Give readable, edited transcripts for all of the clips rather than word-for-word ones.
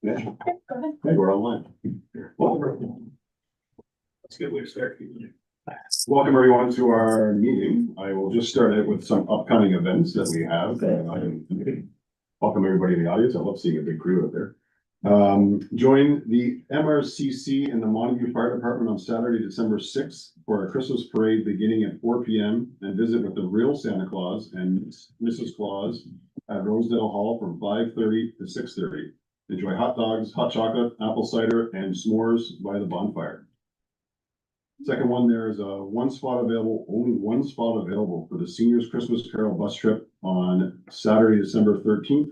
Yeah. Go ahead. Hey, we're online. Well, that's a good way to start. Welcome everyone to our meeting. I will just start it with some upcoming events that we have. Welcome everybody in the audience. I love seeing a big crew out there. Join the MRCC and the Montague Fire Department on Saturday, December 6th for a Christmas parade beginning at 4 p.m. and visit with the real Santa Claus and Mrs. Claus at Rosedale Hall from 5:30 to 6:30. Enjoy hot dogs, hot chocolate, apple cider, and s'mores by the bonfire. Second one, there is only one spot available for the Seniors Christmas Carol bus trip on Saturday, December 13th.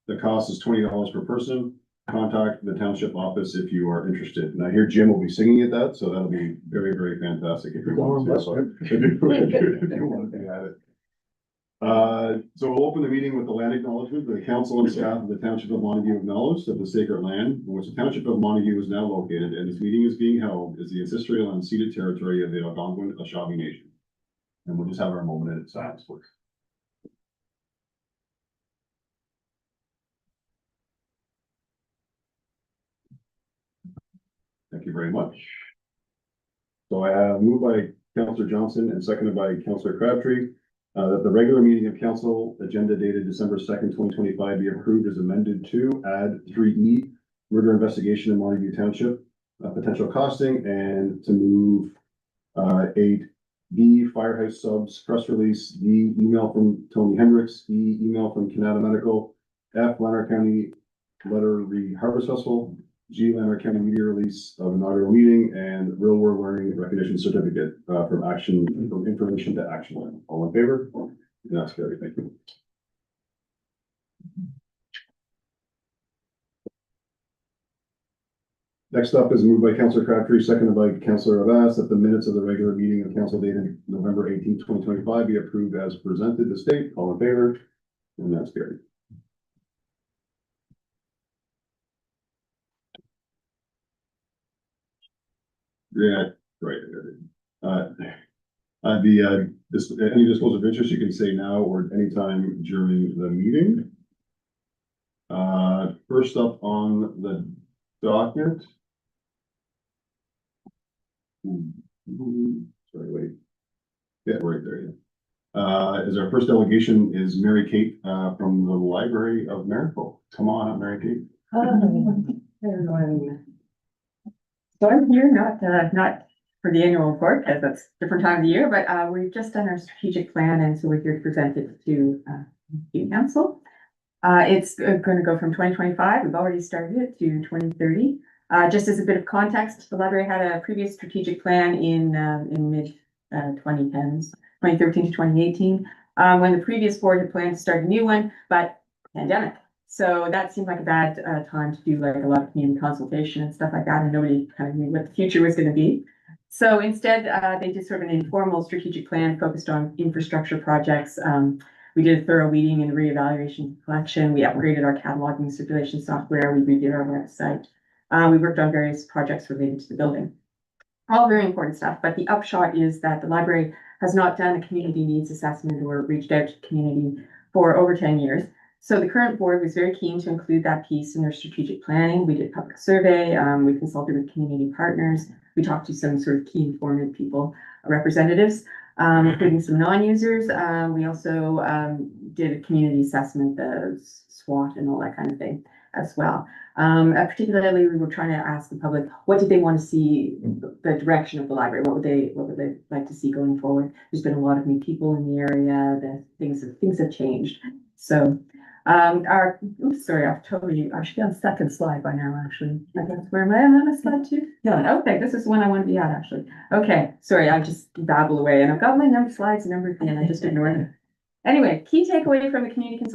The cost is $20 per person. Contact the township office if you are interested. And I hear Jim will be singing at that, so that'll be very, very fantastic if you want to. If you want to be at it. So we'll open the meeting with the land acknowledgement. The council and staff of the Township of Montague acknowledge that the sacred land in which the Township of Montague is now located and this meeting is being held is the ancestral and unceded territory of the Algonquin Ashabi Nation. And we'll just have our moment of silence, please. Thank you very much. So I have moved by Councillor Johnson and seconded by Councillor Crabtree. That the regular meeting of council agenda dated December 2nd, 2025 be approved as amended to add 3E, murder investigation in Montague Township, potential costing, and to move 8B, firehouse subs, press release, D, email from Tony Hendricks, E, email from Canada Medical, F, Lanark County letter re Harvest Festival, G, Lanark County media release of inaugural meeting, and real world learning recognition certificate from information to action. All in favor? That's carried. Thank you. Next up is moved by Councillor Crabtree, seconded by Councillor Abbas, that the minutes of the regular meeting of council dated November 18th, 2025 be approved as presented to state. All in favor? And that's carried. Yeah, right. Any disclosure of interest you can say now or anytime during the meeting. First up on the docket. Sorry, wait. Yeah, right there. Yeah. Is our first delegation is Mary Kate from the Library of Maricopa. Come on up, Mary Kate. Everyone. So I'm here not for the annual report because that's a different time of the year, but we've just done our strategic plan, and so we're here to present it to council. It's going to go from 2025. We've already started it to 2030. Just as a bit of context, the library had a previous strategic plan in mid 2010s, 2013 to 2018, when the previous board had planned to start a new one, but pandemic. So that seemed like a bad time to do like a lot of community consultation and stuff like that, and nobody kind of knew what the future was going to be. So instead, they did sort of an informal strategic plan focused on infrastructure projects. We did a thorough weeding and reevaluation collection. We upgraded our cataloging circulation software. We redid our website. We worked on various projects related to the building. All very important stuff, but the upshot is that the library has not done a community needs assessment or reached out to the community for over 10 years. So the current board was very keen to include that piece in their strategic planning. We did public survey, we consulted with community partners, we talked to some sort of key informative people, representatives, including some non-users. We also did a community assessment, the SWOT and all that kind of thing as well. Particularly, we were trying to ask the public, what did they want to see the direction of the library? What would they like to see going forward? There's been a lot of new people in the area. Things have changed. So sorry, I should be on the second slide by now, actually. I guess, where am I on slide 2? Yeah, okay, this is the one I want to be at, actually. Okay, sorry, I just babble away, and I've got my number slides and everything, and I just ignore them. Anyway, key takeaway from the community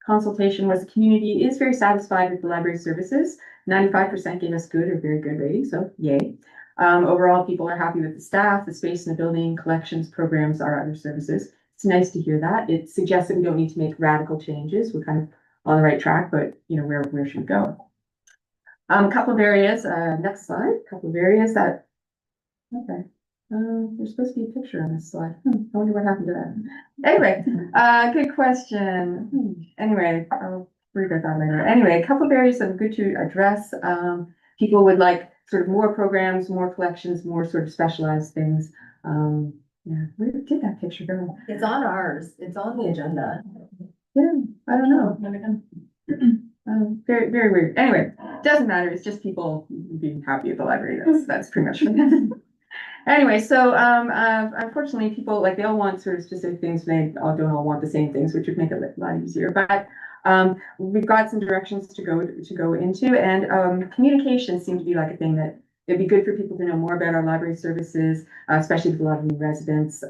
consultation was the community is very satisfied with the library services. 95% gave us good or very good rating, so yay. Overall, people are happy with the staff, the space in the building, collections, programs, our other services. It's nice to hear that. It suggests that we don't need to make radical changes. We're kind of on the right track, but you know, where should we go? A couple of areas, next slide, a couple of areas that, okay. There's supposed to be a picture on this slide. I wonder what happened to that. Anyway, good question. Anyway, worry about that later. Anyway, a couple of areas that are good to address. People would like sort of more programs, more collections, more sort of specialized things. Yeah, where did that picture go? It's on ours, it's on the agenda. Yeah, I don't know. Very, very weird. Anyway, doesn't matter. It's just people being happy at the library. That's pretty much it. Anyway, so unfortunately, people like they all want sort of specific things. They all don't all want the same things, which would make it a lot easier. But we've got some directions to go into, and communication seemed to be like a thing that it'd be good for people to know more about our library services, especially with a lot of new residents.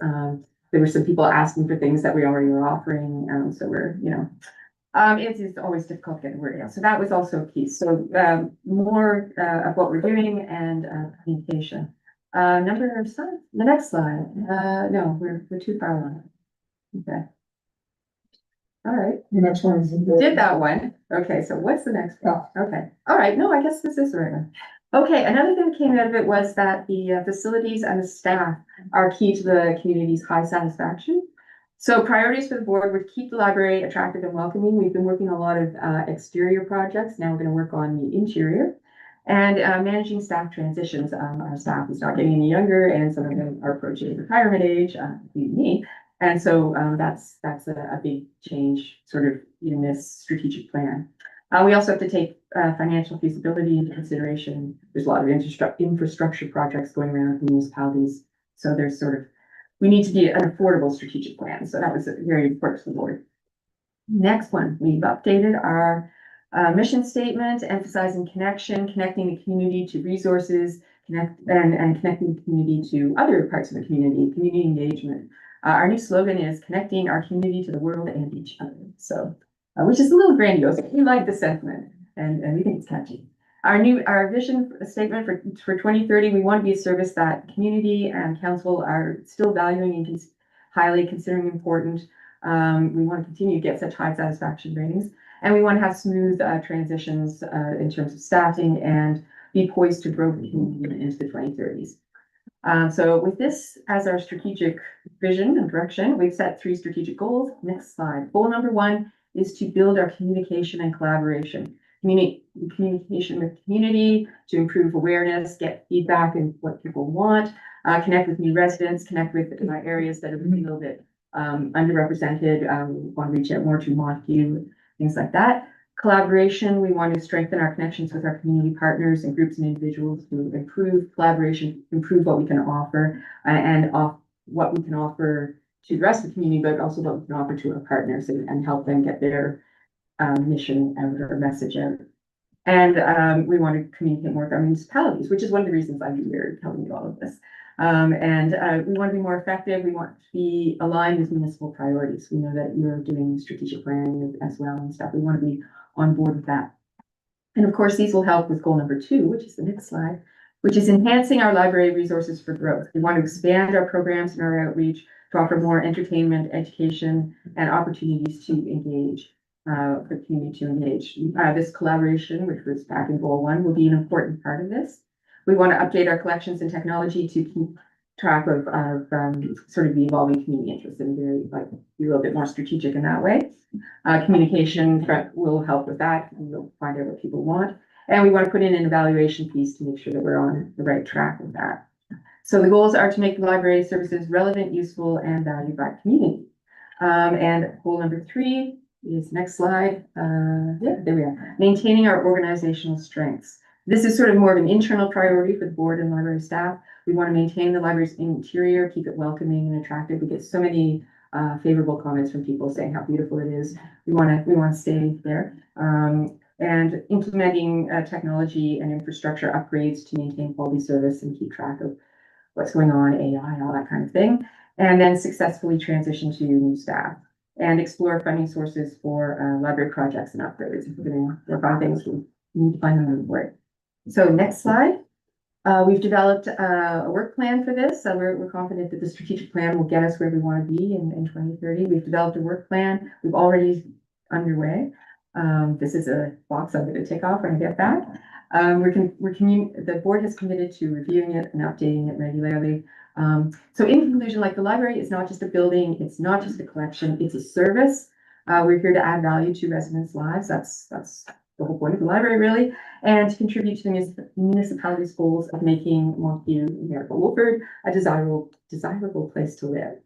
There were some people asking for things that we already were offering, so we're it's always difficult to get the word out. So that was also a piece. So more of what we're doing and communication. The next slide. No, we're too far along. Okay. All right. The next one is. Did that one. Okay, so what's the next one? Okay. All right. No, I guess this is the right one. Okay, another thing that came out of it was that the facilities and the staff are key to the community's high satisfaction. So priorities for the board would keep the library attractive and welcoming. We've been working on a lot of exterior projects. Now we're going to work on the interior and managing staff transitions. Our staff is not getting any younger, and some of them are approaching retirement age, me. And so that's a big change sort of in this strategic plan. We also have to take financial feasibility into consideration. There's a lot of infrastructure projects going around in municipalities. So there's we need to be an affordable strategic plan. So that was very important to the board. Next one, we've updated our mission statement, emphasizing connecting the community to resources, and connecting the community to other parts of the community engagement. Our new slogan is connecting our community to the world and each other. So, which is a little grandiose. We like the sentiment and we think it's catchy. Our vision statement for 2030, we want to be a service that community and council are still valuing and highly considering important. We want to continue to get such high satisfaction ratings, and we want to have smooth transitions in terms of staffing and be poised to grow the community into the 2030s. So with this as our strategic vision and direction, we've set 3 strategic goals. Next slide. Goal number 1 is to build our communication and collaboration. Communication with the community to improve awareness, get feedback and what people want, connect with new residents, connect with areas that are a little bit underrepresented. We want to reach out more to Montague, things like that. Collaboration, we want to strengthen our connections with our community partners and groups and individuals to improve collaboration, improve what we can offer and what we can offer to the rest of the community, but also what we can offer to our partners and help them get their mission out or message out. And we want to communicate more with our municipalities, which is one of the reasons I'm here telling you all of this. We want to be more effective. We want to be aligned with municipal priorities. We know that you're doing strategic planning as well and stuff. We want to be on board with that. And of course, these will help with goal number 2, which is the next slide, which is enhancing our library resources for growth. We want to expand our programs and our outreach to offer more entertainment, education, and opportunities to engage. For the community to engage. This collaboration, which was back in goal 1, will be an important part of this. We want to update our collections and technology to keep track of sort of the evolving community interests and be a little bit more strategic in that way. Communication will help with that. We'll find out what people want. And we want to put in an evaluation piece to make sure that we're on the right track with that. So the goals are to make the library services relevant, useful, and valued by the community. And goal number 3 is next slide. Yeah, there we are. Maintaining our organizational strengths. This is sort of more of an internal priority for the board and library staff. We want to maintain the library's interior, keep it welcoming and attractive. We get so many favorable comments from people saying how beautiful it is. We want to stay there. And implementing technology and infrastructure upgrades to maintain quality service and keep track of what's going on, AI, all that kind of thing. And then successfully transition to new staff. And explore funding sources for library projects and upgrades. If we're going to work on things, we need to find them on the board. So next slide. We've developed a work plan for this. So we're confident that the strategic plan will get us where we want to be in 2030. We've developed a work plan. We've already underway. This is a box I'm going to tick off when I get back. The board has committed to reviewing it and updating it regularly. So in conclusion, like the library is not just a building, it's not just a collection, it's a service. We're here to add value to residents' lives. That's the whole point of the library, really, and to contribute to the municipality's goals of making Monkview, Miracle Wolford, a desirable place to live.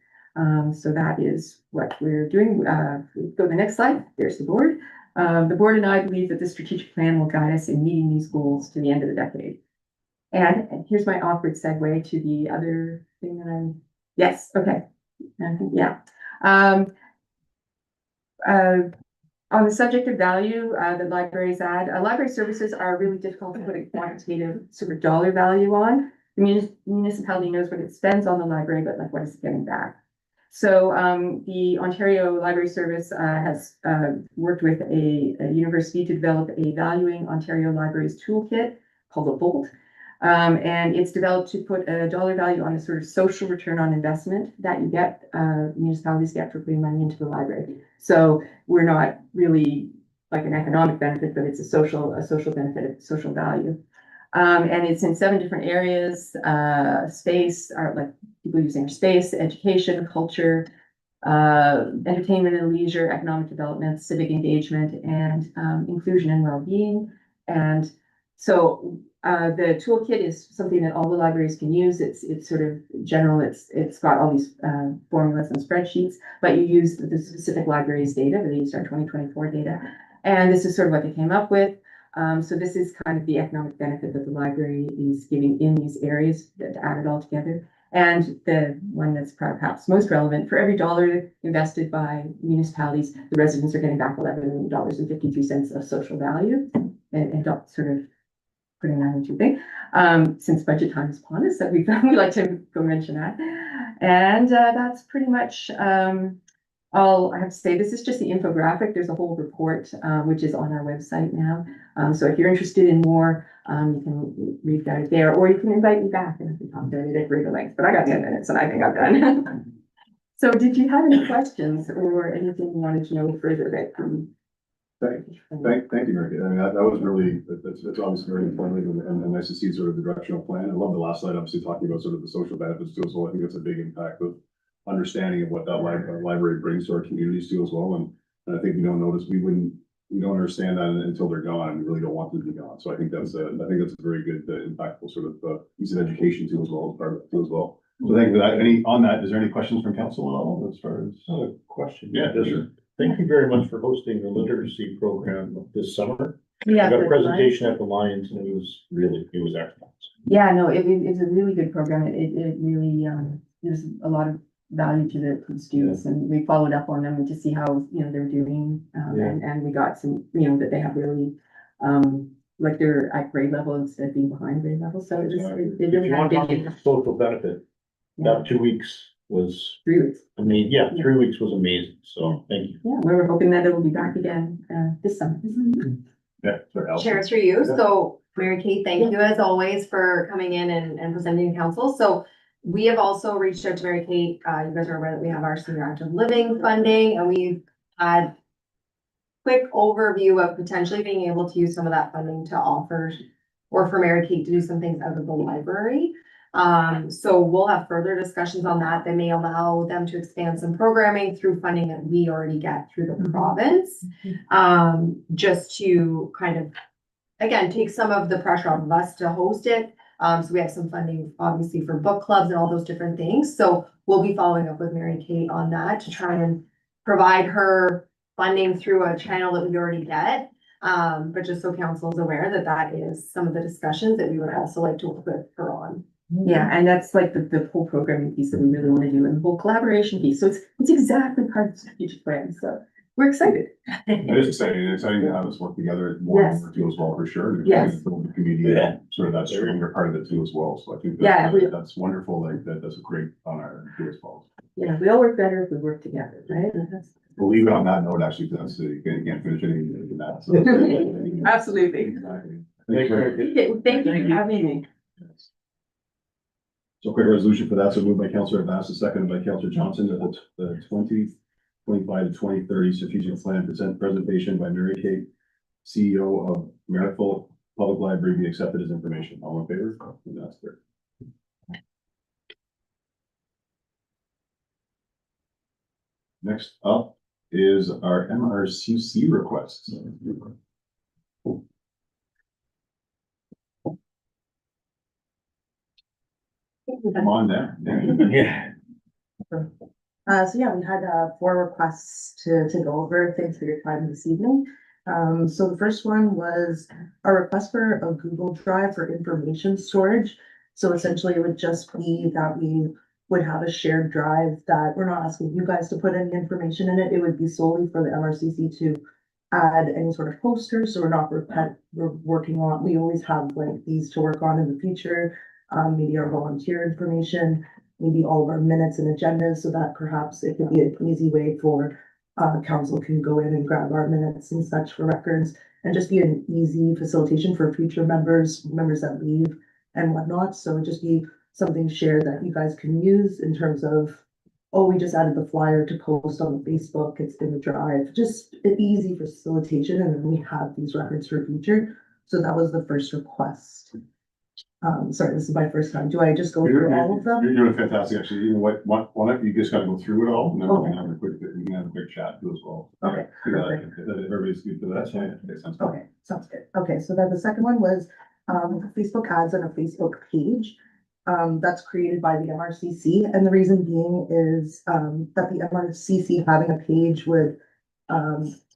So that is what we're doing. Go to the next slide. There's the board. The board and I believe that the strategic plan will guide us in meeting these goals to the end of the decade. And here's my awkward segue to the other thing that yes, okay. Yeah. On the subject of value, the libraries add, library services are really difficult to put a quantitative sort of dollar value on. The municipality knows what it spends on the library, but like what is it getting back? So the Ontario Library Service has worked with a university to develop a Valuing Ontario Libraries toolkit called the BOLT. And it's developed to put a dollar value on the sort of social return on investment that you get, municipalities get for putting money into the library. So we're not really like an economic benefit, but it's a social benefit, a social value. And it's in 7 different areas, space, like people using space, education, culture, entertainment and leisure, economic development, civic engagement, and inclusion and well-being. And so the toolkit is something that all the libraries can use. It's sort of general. It's got all these formulas and spreadsheets, but you use the specific libraries data. They used our 2024 data, and this is sort of what they came up with. So this is kind of the economic benefit that the library is giving in these areas to add it all together. And the one that's perhaps most relevant, for every dollar invested by municipalities, the residents are getting back $11.53 of social value, and sort of putting that into thing. Since budget time is upon us, that we like to go mention that. And that's pretty much all I have to say. This is just the infographic. There's a whole report, which is on our website now. So if you're interested in more, you can read that there, or you can invite me back and I can talk about it at greater length. But I got 10 minutes and I think I'm done. So did you have any questions or anything you wanted to know further that Thank you, Mary. I mean, that was really, that's obviously very informative and nice to see sort of the directional plan. I love the last slide, obviously talking about sort of the social benefits too as well. I think that's a big impact of understanding of what that library brings to our communities too as well. And I think we don't understand that until they're gone, and we really don't want them to be gone. So I think that's a very good, impactful sort of piece of education too as well, as part of it too as well. So thank you for that. Is there any questions from council at all as far as? A question. Yeah, sure. Thank you very much for hosting the literacy program this summer. Yeah, I got a presentation at the Lions and it was excellent. yeah, no, it's a really good program. It really gives a lot of value to the students, and we followed up on them to see how they're doing, and we got some that they have really like they're at grade level instead of being behind grade level. So it If really you had want to a talk big about social benefit, that 2 weeks was 3 weeks. amazing. Yeah, 3 weeks was amazing. So thank you. Yeah, we were hoping that it will be back again this summer. Yeah, sorry, Allison. Chair through you. So Mary Kate, thank you as always for coming in and presenting to council. So we have also reached out to Mary Kate. You guys are aware that we have our senior active living funding, and we've had quick overview of potentially being able to use some of that funding to offer or for Mary Kate to do some things out of the library. So we'll have further discussions on that. They may allow them to expand some programming through funding that we already get through the province. Just to kind of, again, take some of the pressure off of us to host it. So we have some funding obviously for book clubs and all those different things. So we'll be following up with Mary Kate on that to try and provide her funding through a channel that we already get. But just so council is aware that is some of the discussions that we would also like to work with her on. Yeah, and that's like the whole programming piece that we really want to do, and the whole collaboration piece. So it's exactly part of the strategic plan. So we're excited. It is exciting to have us work together more and more too as well, for sure. And Yes. build the community, Yeah. sort of that stronger part of it too as well. So I think Yeah, that's wonderful. Like that's a great honor too as well. We all work better if we work together, right? And that's- We'll leave it on that note, actually, because you can't finish anything in that. So. Absolutely. Exactly. Thank you for having me. So quick resolution for that. So moved by Councillor Bass, seconded by Councillor Johnson, that the 2025 to 2030 strategic plan presentation by Mary Kate, CEO of Miracle Public Library, be accepted as information. All in favor? That's there. Next up is our MRCC request. Come on down. Yeah. So yeah, we had, 4 requests to go over. Thanks for your time this evening. So the first one was a request for a Google Drive for information storage. So essentially it would just be that we would have a shared drive that we're not asking you guys to put any information in it. It would be solely for the MRCC to add any sort of posters. So we're working on, we always have like these to work on in the future. Maybe our volunteer information, maybe all of our minutes and agendas, so that perhaps it could be an easy way for council can go in and grab our minutes and such for records, and just be an easy facilitation for future members that leave and whatnot. So it'd just be something shared that you guys can use in terms of, oh, we just added the flyer to post on Facebook, it's in the drive, just an easy facilitation, and then we have these records for future. So that was the first request. Sorry, this is my first time. Do I just go through all of them? You're doing fantastic, actually. You know what, why don't you just gotta go through it all, and then we can have a quick chat too as well. Okay, perfect. If everybody's good for that, so that sounds good. Okay, sounds good. Okay, so then the second one was Facebook ads on a Facebook page. That's created by the MRCC, and the reason being is that the MRCC having a page would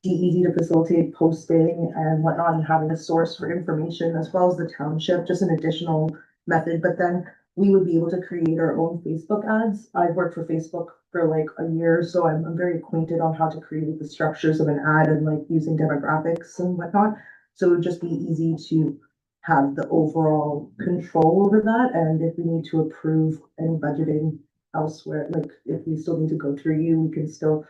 be easy to facilitate posting and whatnot, and having a source for information as well as the township, just an additional method. But then we would be able to create our own Facebook ads. I've worked for Facebook for like a year, so I'm very acquainted on how to create the structures of an ad and like using demographics and whatnot. So it would just be easy to have the overall control over that. And if we need to approve any budgeting elsewhere, like if we still need to go through you, we can still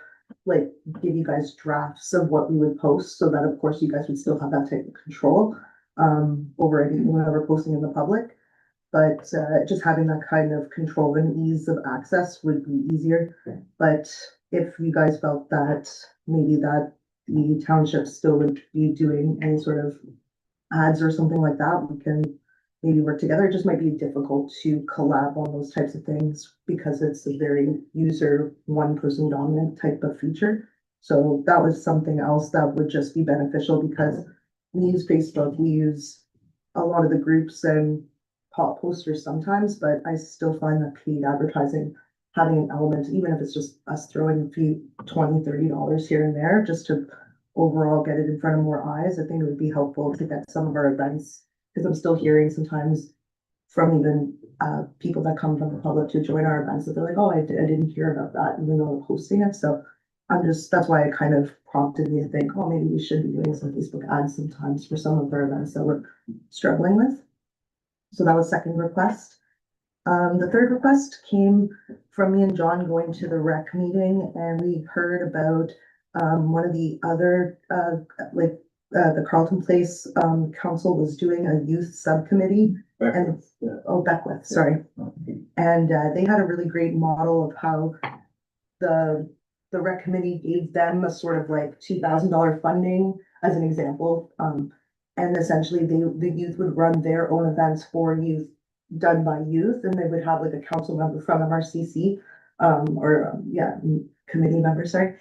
like give you guys drafts of what we would post, so that of course you guys would still have that type of control over anything whenever posting in the public. But just having that kind of control and ease of access would be easier. But if you guys felt that maybe that the township still would be doing any sort of ads or something like that, we can maybe work together. It just might be difficult to collab on those types of things because it's a very user, one person dominant type of feature. So that was something else that would just be beneficial, because we use Facebook, we use a lot of the groups and pop posters sometimes, but I still find that paid advertising, having an element, even if it's just us throwing a few $20-$30 here and there, just to overall get it in front of more eyes, I think it would be helpful to get some of our events, because I'm still hearing sometimes from even people that come from the public to join our events, that they're like, oh, I didn't hear about that, even though we're posting it. So that's why it kind of prompted me to think, oh, maybe we should be doing some Facebook ads sometimes for some of our events that we're struggling with. So that was second request. The third request came from me and John going to the rec meeting, and we heard about one of the other, the Carleton Place Council was doing a youth subcommittee. And, oh, Beckwith, sorry. And they had a really great model of how the rec committee gave them a sort of like $2,000 funding as an example. And essentially the youth would run their own events for youth, done by youth, and they would have like a council member from MRCC, committee member, sorry,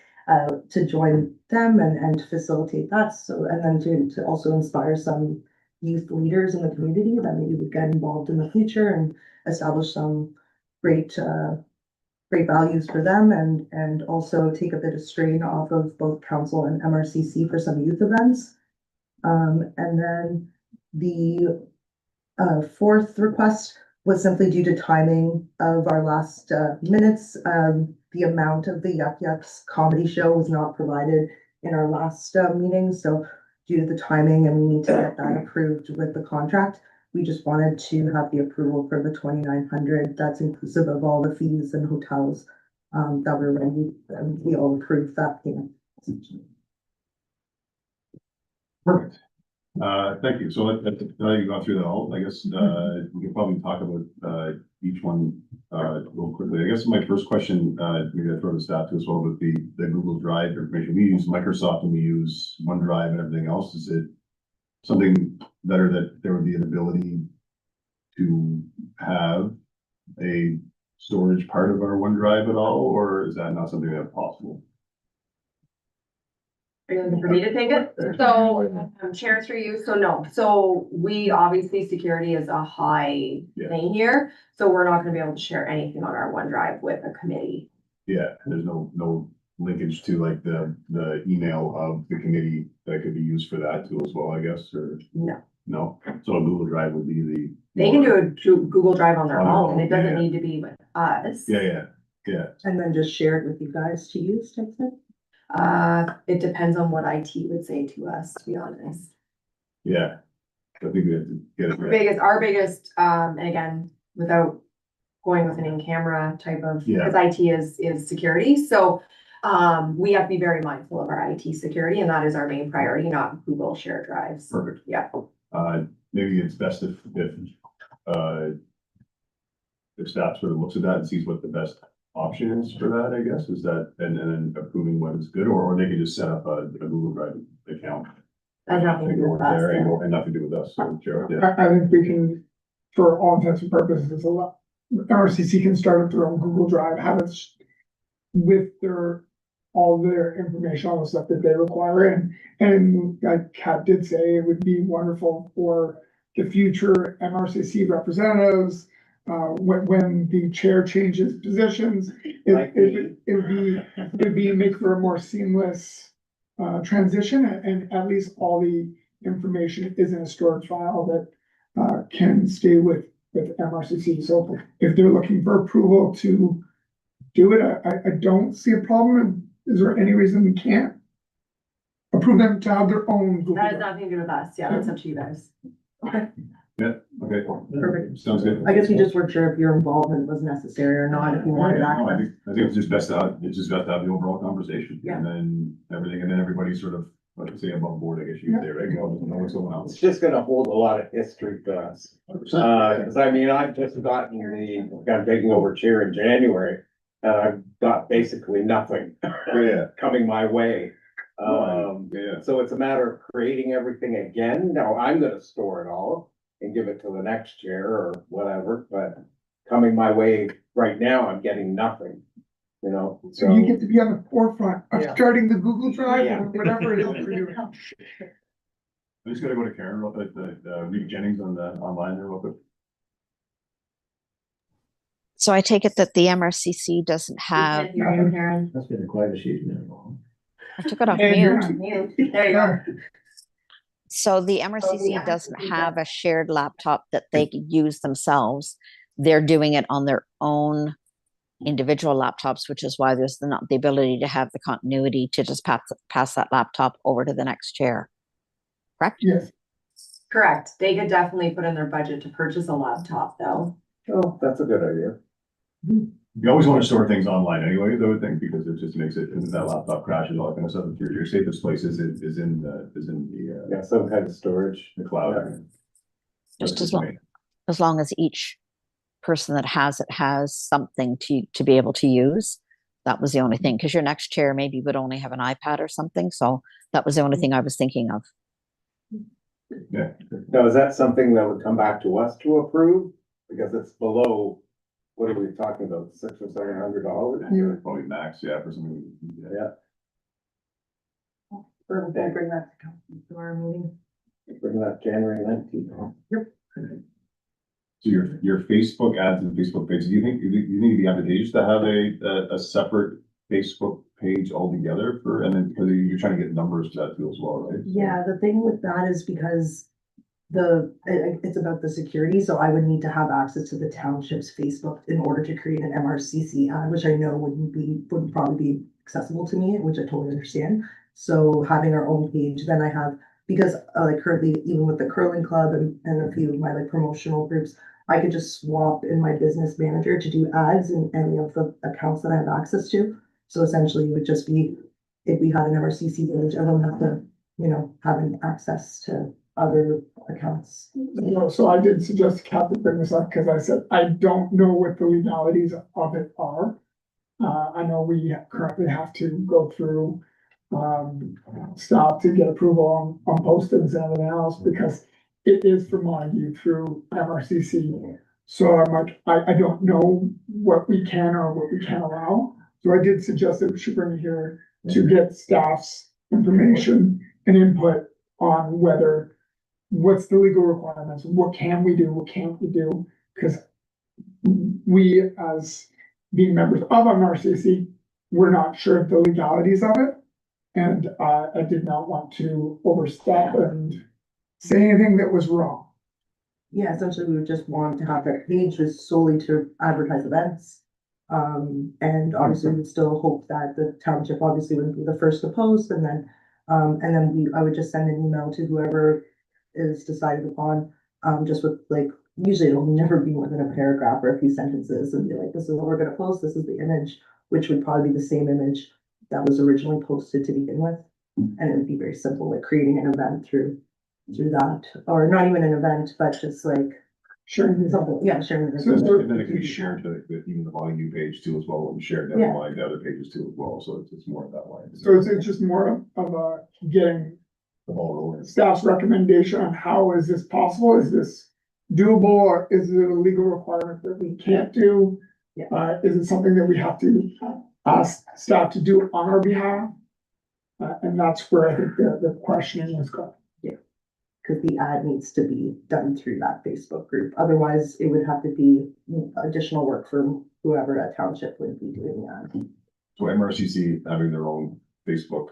to join them and to facilitate that. So, and then to also inspire some youth leaders in the community that maybe would get involved in the future and establish some great values for them, and also take a bit of strain off of both council and MRCC for some youth events. And then the fourth request was simply due to timing of our last minutes. The amount of the Yuck Yucks comedy show was not provided in our last meeting, so due to the timing, and we need to get that approved with the contract, we just wanted to have the approval for the 2,900. That's inclusive of all the fees and hotels that were ready, and we all approved that payment. Perfect. Thank you. So now you've gone through that all, I guess, we can probably talk about each one real quickly. I guess my first question, maybe I throw this out to as well, with the Google Drive information. We use Microsoft and we use OneDrive and everything else. Is it something better that there would be an ability to have a storage part of our OneDrive at all, or is that not something that's possible? Are you looking for me to take it? So, chair through you, so no, so we, obviously, security is a high Yeah. thing here. So we're not gonna be able to share anything on our OneDrive with a committee. Yeah, there's no linkage to like the email of the committee that could be used for that too as well, I guess, or No, no? So a Google Drive would be the. they can do a Google Drive on their On their own, own, it doesn't yeah. need to be with us. Yeah. And then just share it with you guys to use, type thing? It depends on what IT would say to us, to be honest. Yeah. I think we have to get it. Our biggest, and again, without going with an in-camera type of, Yeah. because IT is security, so. We have to be very mindful of our IT security, and that is our main priority, not Google shared drives. Perfect. Yeah, Maybe it's best if staff sort of looks at that and sees what the best option is for that, I guess, is that, and then approving what is good, or they can just set up a Google Drive account. that's nothing to do with us. There and yeah. and nothing to do with us, so, sure, yeah. I think we can, for all intents and purposes, RCC can start up their own Google Drive, have it with all their information, all the stuff that they require, and like Kat did say, it would be wonderful for the future MRCC representatives, when the chair changes positions, it would be make for a more seamless transition, and at least all the information is in a storage file that can stay with MRCC. So if they're looking for approval to do it, I don't see a problem. Is there any reason we can't approve them to have their own Google That has Drive? nothing to do with us, yeah, that's up to you guys. Yeah, okay. Perfect. Sounds good. I guess we just weren't sure if your involvement was necessary or not, if you wanted No, access. I think it's just best to have the overall conversation. Yeah. And then everybody's sort of, like I say, above board, I guess you could say, right? Know what's going on. It's just gonna hold a lot of history for us. 'Cause I mean, I've just got taking over chair in January, and I've got basically nothing Yeah, coming my way. yeah. So it's a matter of creating everything again. Now, I'm gonna store it all and give it to the next chair or whatever, but coming my way right now, I'm getting nothing, you know, So you so. get to be on the forefront of Yeah. starting the Google Drive Yeah. or whatever it is for you. I just gotta go to Karen, real quick, Reed Jennings on the online there real quick. So I take it that the MRCC doesn't have, Can't hear you, Karen. That's been quite a sheet now. I took it off And you're mute. not- There you go. So the MRCC doesn't have a shared laptop that they could use themselves. They're doing it on their own individual laptops, which is why there's not the ability to have the continuity to just pass that laptop over to the next chair. Correct? Yes, Correct, they could definitely put in their budget to purchase a laptop, though. Oh, that's a good idea. You always wanna store things online anyway, though, I think, because it just makes it, if that laptop crashes, all that kind of stuff, your safest place is in the Yeah, some kind of storage. cloud. Just as long as each person that has it has something to be able to use. That was the only thing, because your next chair maybe would only have an iPad or something. So that was the only thing I was thinking of. Yeah, Now, is that something that would come back to us to approve? Because it's below, what are we talking about, $600 or $700? probably max, yeah, for something. Yeah. We'll bring that to our meeting. Bring that January 19th. So your Facebook ads and Facebook pages, do you think it'd be advantageous to have a separate Facebook page altogether for, and then, because you're trying to get numbers to that too as well, right? Yeah, the thing with that is because it's about the security, so I would need to have access to the township's Facebook in order to create an MRCC ad, which I know wouldn't probably be accessible to me, which I totally understand. So having our own page, then I have, because like currently, even with the curling club and a few of my like promotional groups, I could just swap in my business manager to do ads in any of the accounts that I have access to. So essentially, it would just be, if we had an MRCC page, I don't have to, having access to other accounts. so I did suggest to Kathy bring this up because I said, I don't know what the legalities of it are. I know we currently have to go through staff to get approval on postings and everything else because it is for Montague through MRCC. So I'm like, I don't know what we can or what we can't allow. So I did suggest that we should bring it here to get staff's information and input on whether, what's the legal requirements, what can we do, what can't we do? Because we, as being members of MRCC, we're not sure of the legalities of it. And I did not want to overstep and say anything that was wrong. Yeah, essentially, we would just want to have that page just solely to advertise events. And obviously, we'd still hope that the township obviously wouldn't be the first to post, and then I would just send an email to whoever is decided upon, just with like, usually it'll never be more than a paragraph or a few sentences, and be like, this is what we're gonna post, this is the image, which would probably be the same image that was originally posted to begin with. And it would be very simple, like creating an event through that, or not even an event, but just like Sure. something, yeah, sharing. the So- video. And then it can be shared to even the volume page too as well, and shared down Yeah. the line to other pages too as well, so it's more of that line. So it's just more of a getting The ball rolling. staff's recommendation on how is this possible? Is this doable, or is it a legal requirement that we can't do? Yeah. Is it something that we have to ask staff to do on our behalf? And that's where I think the questioning is going. Cause the ad needs to be done through that Facebook group, otherwise it would have to be additional work for whoever at township would be doing that. So MRCC having their own Facebook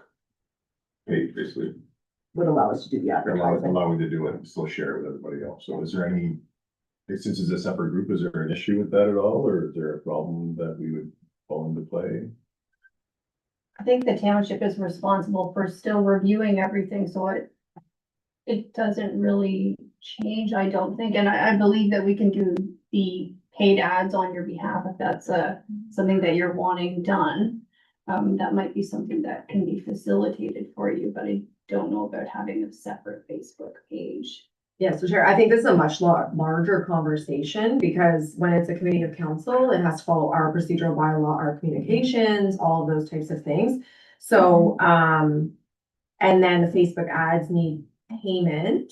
page, basically, Would allow us to do the advertising. allowing to do it and still share it with everybody else. So is there any, since it's a separate group, is there an issue with that at all, or is there a problem that we would fall into play? I think the township is responsible for still reviewing everything, so it doesn't really change, I don't think, and I believe that we can do the paid ads on your behalf if that's something that you're wanting done. That might be something that can be facilitated for you, but I don't know about having a separate Facebook page. Yeah, so Chair, I think this is a much larger conversation, because when it's a committee of council, it has to follow our procedural bylaw, our communications, all of those types of things. So, and then the Facebook ads need payment.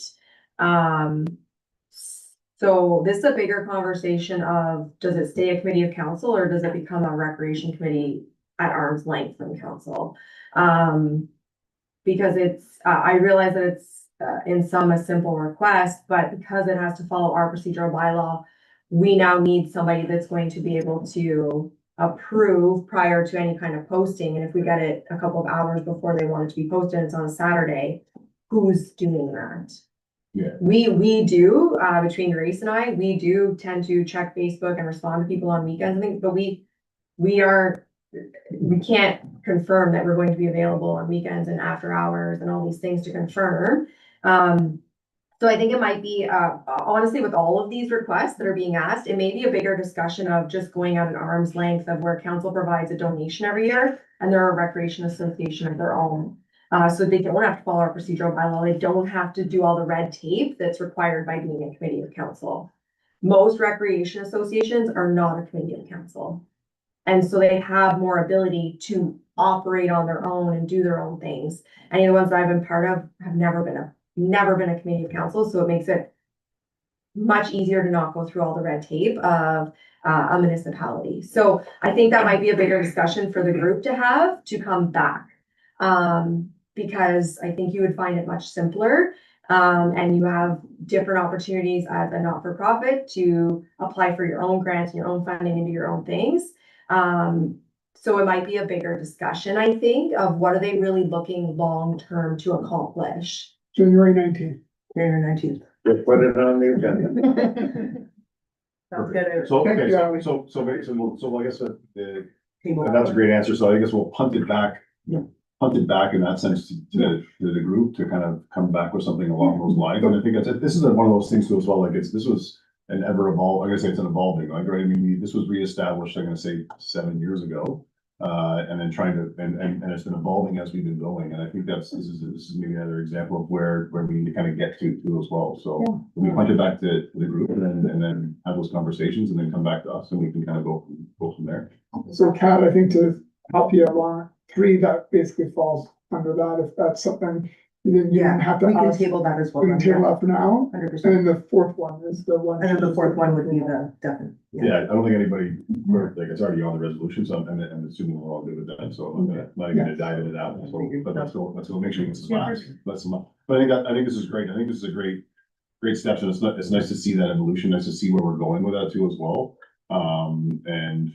So this is a bigger conversation of, does it stay a committee of council, or does it become a recreation committee at arm's length from council? Because it's, I realize that it's in some a simple request, but because it has to follow our procedural bylaw, we now need somebody that's going to be able to approve prior to any kind of posting. And if we get it a couple of hours before they want it to be posted, it's on a Saturday, who's doing that? Yeah. We do, between Grace and I, we do tend to check Facebook and respond to people on weekends and things, but we can't confirm that we're going to be available on weekends and after hours and all these things to confirm. So I think it might be, honestly, with all of these requests that are being asked, it may be a bigger discussion of just going at an arm's length of where council provides a donation every year and they're a recreation association of their own. So they don't have to follow our procedural bylaw. They don't have to do all the red tape that's required by being a committee of council. Most recreation associations are not a committee of council. And so they have more ability to operate on their own and do their own things. Any of the ones that I've been part of have never been a committee of council, so it makes it much easier to not go through all the red tape of a municipality. So I think that might be a bigger discussion for the group to have to come back. Because I think you would find it much simpler. And you have different opportunities as a not-for-profit to apply for your own grants and your own funding and do your own things. So it might be a bigger discussion, I think, of what are they really looking long-term to accomplish. January 19th. January 19th. Just put it on the agenda. Sounds good. So, Thank okay, you, Ally. so I guess Table. that's a great answer, so I guess we'll punt it back. Yeah. Punt it back in that sense to the group to kind of come back with something along those lines, and I think this is one of those things too as well, like this was an ever evolve, I'm gonna say it's an evolving, like, right, I mean, this was reestablished, I'm gonna say 7 years ago. And then trying to, and it's been evolving as we've been going, and I think this is maybe another example of where we need to kind of get to as well, so. We punt it back to the group and then have those conversations and then come back to us and we can kind of go from there. So Kat, I think to help you along, 3 that basically falls under that, if that's something then you Yeah, don't have to we can ask, table that as well. we can table that for now. 100%. And then the fourth one is the one. And then the fourth one would be the definite. Yeah, I don't think anybody, like, it's already on the resolution, so I'm assuming we're all good with that, so I'm not gonna dive into that, one. So, but let's go make sure this is last, let's, but I think this is great, I think this is a great steps, and it's nice to see that evolution, nice to see where we're going with that too as well. And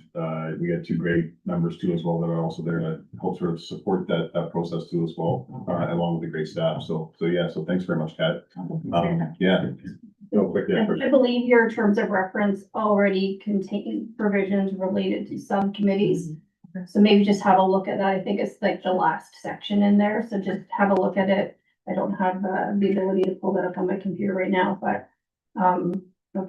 we got two great members too as well that are also there to help sort of support that process too as well, along with the great staff, so yeah, so thanks very much, Kat. Yeah. Real quick, yeah, for I believe your terms of reference already contain provisions related to subcommittees. So maybe just have a look at that. I think it's like the last section in there, so just have a look at it. I don't have the ability to pull that up on my computer right now, but I'll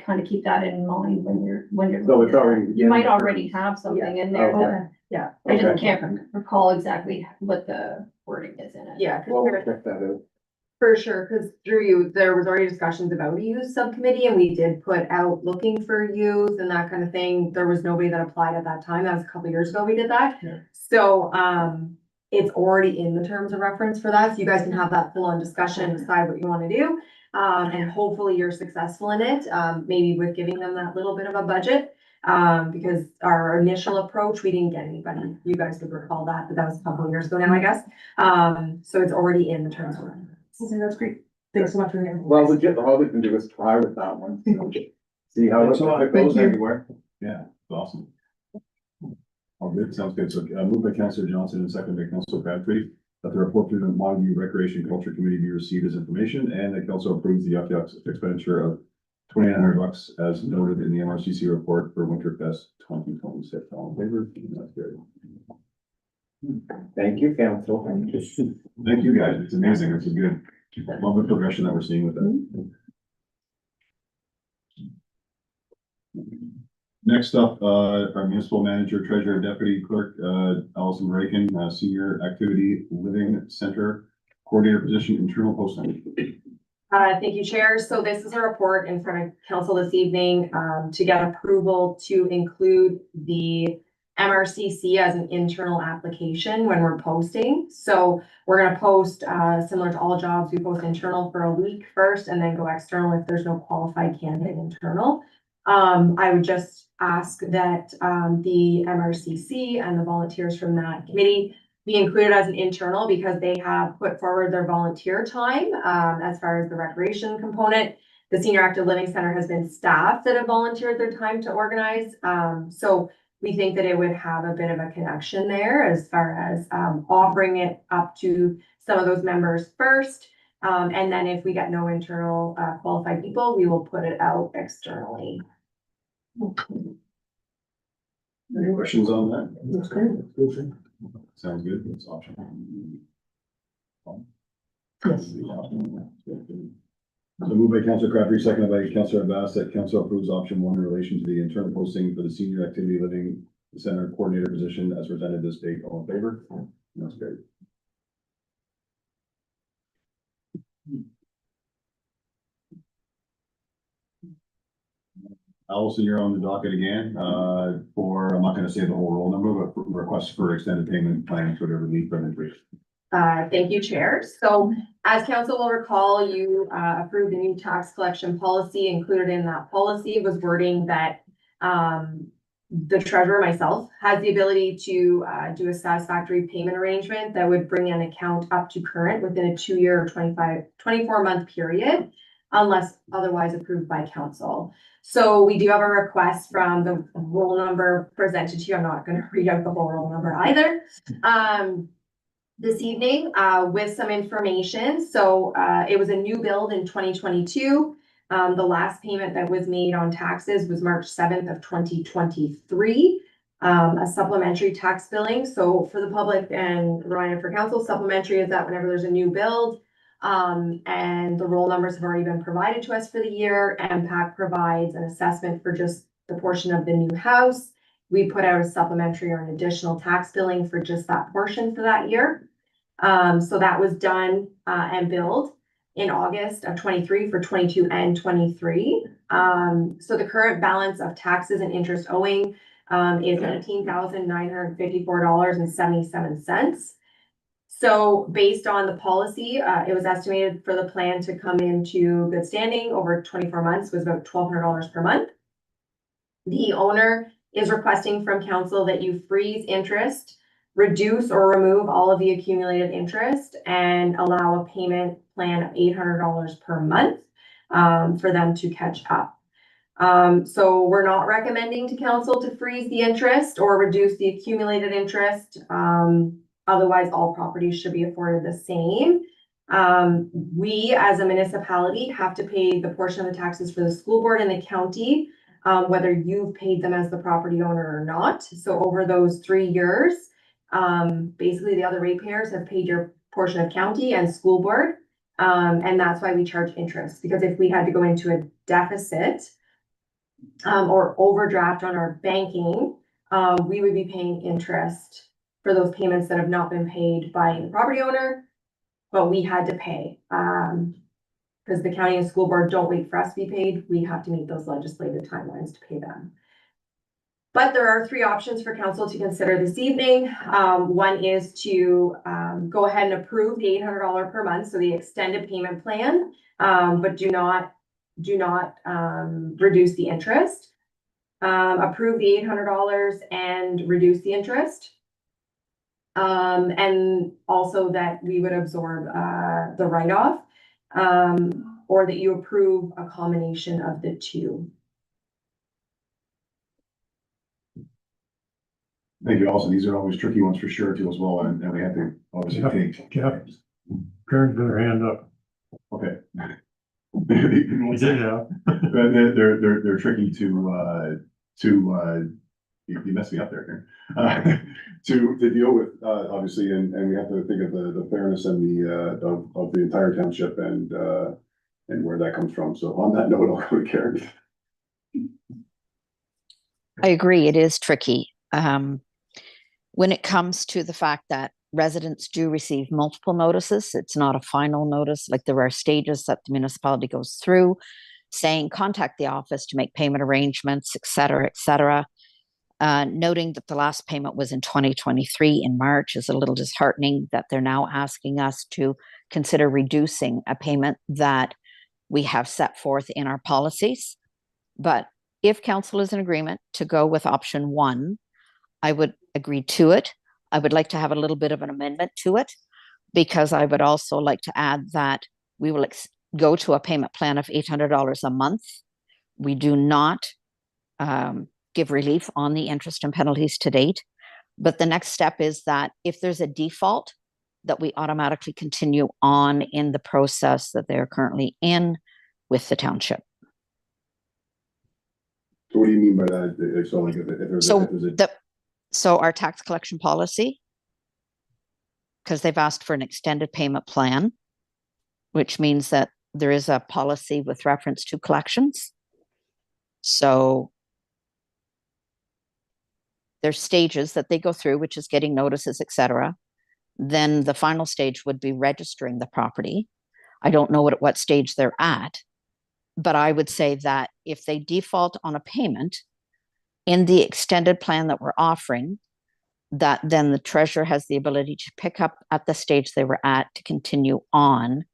kind of keep that in mind when you're. So it's already- You might already have something in there. Okay. that- Yeah. I just Okay. can't recall exactly what the wording is in it. Yeah, 'cause Well, we'll there- check that out. for sure, because through you, there was already discussions about a youth subcommittee and we did put out looking for youth and that kind of thing. There was nobody that applied at that time. That was a couple years ago we did that. Yeah. So, it's already in the terms of reference for that. So you guys can have that full on discussion, decide what you want to do. And hopefully you're successful in it, maybe with giving them that little bit of a budget. Because our initial approach, we didn't get anybody. You guys would recall that, but that was a couple of years ago now, I guess. So it's already in the terms of reference. Okay, that's great. Thanks so much for your. Well, all we can do is try with that one. See how it Thank goes you. anywhere. Yeah, it's awesome. All good, sounds good. So, moved by Councillor Johnson and seconded by Councillor Crabtree, that the report to the Montague Recreation Culture Committee be received as information, and that council approves the expenditure of $2,900 as noted in the MRCC report for Winterfest 2026. All in favor? That's good. Thank you, council. Thank you, guys. It's amazing. It's a good, love the progression that we're seeing with that. Next up, our municipal manager, treasurer, deputy clerk, Allison Rakin, senior activity living center coordinator position, internal posting. Thank you, Chair. So this is a report in front of council this evening, to get approval to include the MRCC as an internal application when we're posting. So we're gonna post, similar to all jobs, we post internal for a week first and then go external if there's no qualified candidate internal. I would just ask that, the MRCC and the volunteers from that committee be included as an internal because they have put forward their volunteer time, as far as the recreation component. The Senior Active Living Center has been staff that have volunteered their time to organize. So we think that it would have a bit of a connection there as far as, offering it up to some of those members first. And then if we get no internal, qualified people, we will put it out externally. Any questions on that? That's great. Sounds good. It's optional. Yes. So moved by Councillor Crabtree, seconded by Councillor Abbas, that council approves option one in relation to the internal posting for the senior activity living center coordinator position as presented this date. All in favor? That's great. Allison, you're on the docket again, for, I'm not gonna say the whole roll number, but request for extended payment plans, whatever leave benefit. Thank you, Chair. So as council will recall, you approved the new tax collection policy. Included in that policy was wording that the treasurer, myself, has the ability to do a satisfactory payment arrangement that would bring an account up to current within a 2-year or 24-month period, unless otherwise approved by council. So we do have a request from the roll number presented to you. I'm not going to read out the whole roll number either. This evening, with some information. So, it was a new build in 2022. The last payment that was made on taxes was March 7th of 2023. A supplementary tax billing. So for the public and Ryan for council, supplementary is that whenever there's a new build, and the roll numbers have already been provided to us for the year, MPAC provides an assessment for just the portion of the new house. We put out a supplementary or an additional tax billing for just that portion for that year. So that was done, and billed in August of 23 for 22 and 23. So the current balance of taxes and interest owing, is $18,954.77. So based on the policy, it was estimated for the plan to come into good standing over 24 months was about $1,200 per month. The owner is requesting from council that you freeze interest, reduce or remove all of the accumulated interest, and allow a payment plan of $800 per month for them to catch up. So we're not recommending to council to freeze the interest or reduce the accumulated interest. Otherwise, all properties should be afforded the same. We, as a municipality, have to pay the portion of the taxes for the school board and the county, whether you've paid them as the property owner or not. So over those 3 years, basically the other ratepayers have paid your portion of county and school board. And that's why we charge interest, because if we had to go into a deficit or overdraft on our banking, we would be paying interest for those payments that have not been paid by the property owner, but we had to pay. Because the county and school board don't wait for us to be paid, we have to meet those legislative timelines to pay them. But there are 3 options for council to consider this evening. One is to go ahead and approve the $800 per month, so the extended payment plan, but do not reduce the interest. Approve the $800 and reduce the interest. And also that we would absorb the write-off, or that you approve a combination of the 2. Thank you. Also, these are always tricky ones for sure too as well, and we have to obviously take. Jeff, Karen's got her hand up. Okay. We did have. They're tricky to you messed me up there, Karen. To deal with, obviously, and we have to think of the fairness and the of the entire township and where that comes from. So on that note, I'll go to Karen. I agree, it is tricky. When it comes to the fact that residents do receive multiple notices, it's not a final notice, like there are stages that the municipality goes through saying, contact the office to make payment arrangements, et cetera, noting that the last payment was in 2023 in March is a little disheartening that they're now asking us to consider reducing a payment that we have set forth in our policies. But if council is in agreement to go with option 1, I would agree to it. I would like to have a little bit of an amendment to it, because I would also like to add that we will go to a payment plan of $800 a month. We do not give relief on the interest and penalties to date. But the next step is that if there's a default, that we automatically continue on in the process that they're currently in with the township. So what do you mean by that? So like if there's So our tax collection policy, because they've asked for an extended payment plan, which means that there is a policy with reference to collections. So there's stages that they go through, which is getting notices, et cetera. Then the final stage would be registering the property. I don't know what stage they're at, but I would say that if they default on a payment in the extended plan that we're offering, that then the treasurer has the ability to pick up at the stage they were at to continue on.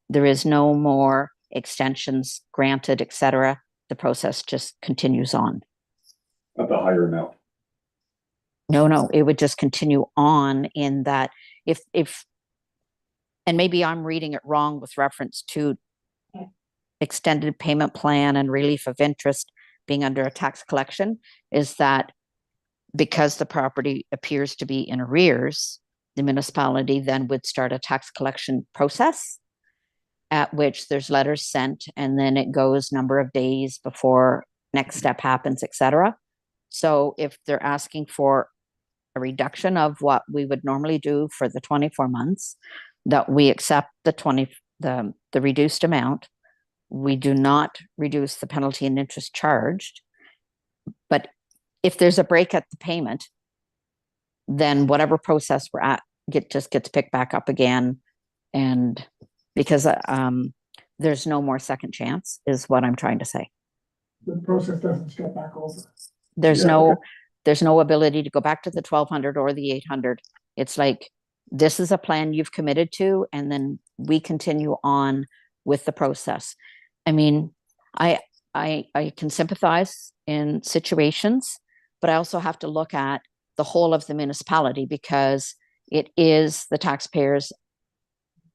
There is no more extensions granted, et cetera. The process just continues on. at the higher amount. No, it would just continue on in that if, and maybe I'm reading it wrong with reference to extended payment plan and relief of interest being under a tax collection, is that because the property appears to be in arrears, the municipality then would start a tax collection process at which there's letters sent and then it goes number of days before next step happens, et cetera. So if they're asking for a reduction of what we would normally do for the 24 months, that we accept the reduced amount. We do not reduce the penalty and interest charged. But if there's a break at the payment, then whatever process we're at just gets picked back up again. And because there's no more second chance is what I'm trying to say. The process doesn't step back over. There's Yeah. no ability to go back to the 1,200 or the 800. It's like this is a plan you've committed to, and then we continue on with the process. I mean, I can sympathize in situations, but I also have to look at the whole of the municipality, because it is the taxpayers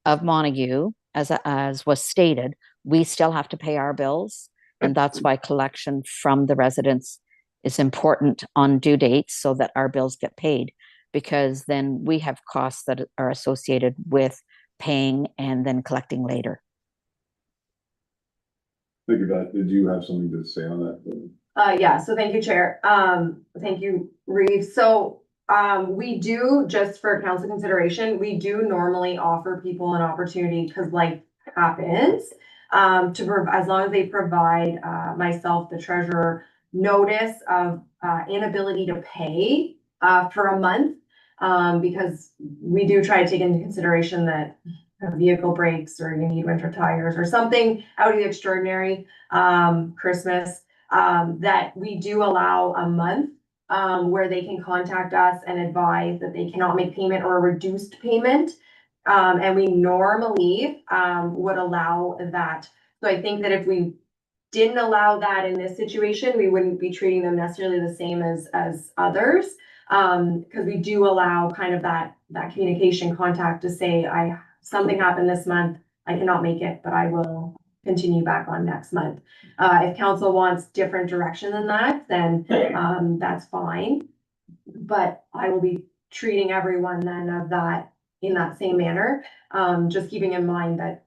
of Montague, as was stated. We still have to pay our bills, and that's why collection from the residents is important on due dates so that our bills get paid, because then we have costs that are associated with paying and then collecting later. Thank you, Beth. Did you have something to say on that? Yeah, so thank you, Chair. Thank you, Reeve. So, we do, just for council consideration, we do normally offer people an opportunity, because life happens, as long as they provide, myself, the treasurer, notice of, inability to pay, for a month. Because we do try to take into consideration that a vehicle breaks, or you need winter tires, or something out of the extraordinary, Christmas, that we do allow a month, where they can contact us and advise that they cannot make payment or a reduced payment. And we normally, would allow that. So I think that if we didn't allow that in this situation, we wouldn't be treating them necessarily the same as others. Because we do allow kind of that communication contact to say, something happened this month, I cannot make it, but I will continue back on next month. If council wants different direction than that, then, that's fine. But I will be treating everyone then of that in that same manner. Just keeping in mind that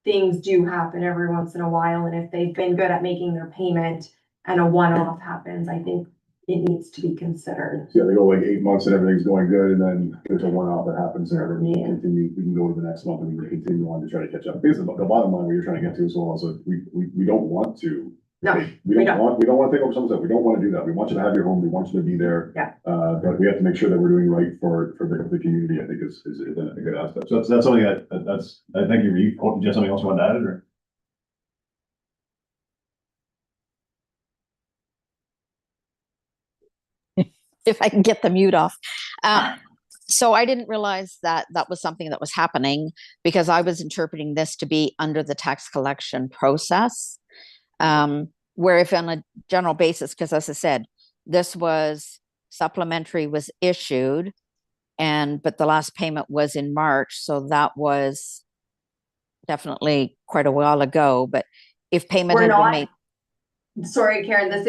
things do happen every once in a while, and if they've been good at making their payment and a one-off happens, I think it needs to be considered. Yeah, they go like 8 months and everything's going good, and then there's a one-off that happens there, and we can continue, we can go to the next month and we can continue on to try to catch up. Because the bottom line, what you're trying to get to as well, is that we don't want to. No, We don't want to take over someone's stuff. We don't want to do that. We want you to have your home. We want you to be there. Yeah. But we have to make sure that we're doing right for the community, I think is a good aspect. So that's something I thank you, Reeve. Oh, do you have something else you want to add, or? If I can get the mute off. So I didn't realize that that was something that was happening, because I was interpreting this to be under the tax collection process. Where if on a general basis, because as I said, this was supplementary was issued, but the last payment was in March. So that was definitely quite a while ago, but if payment We're had been not- made. Sorry, Karen, this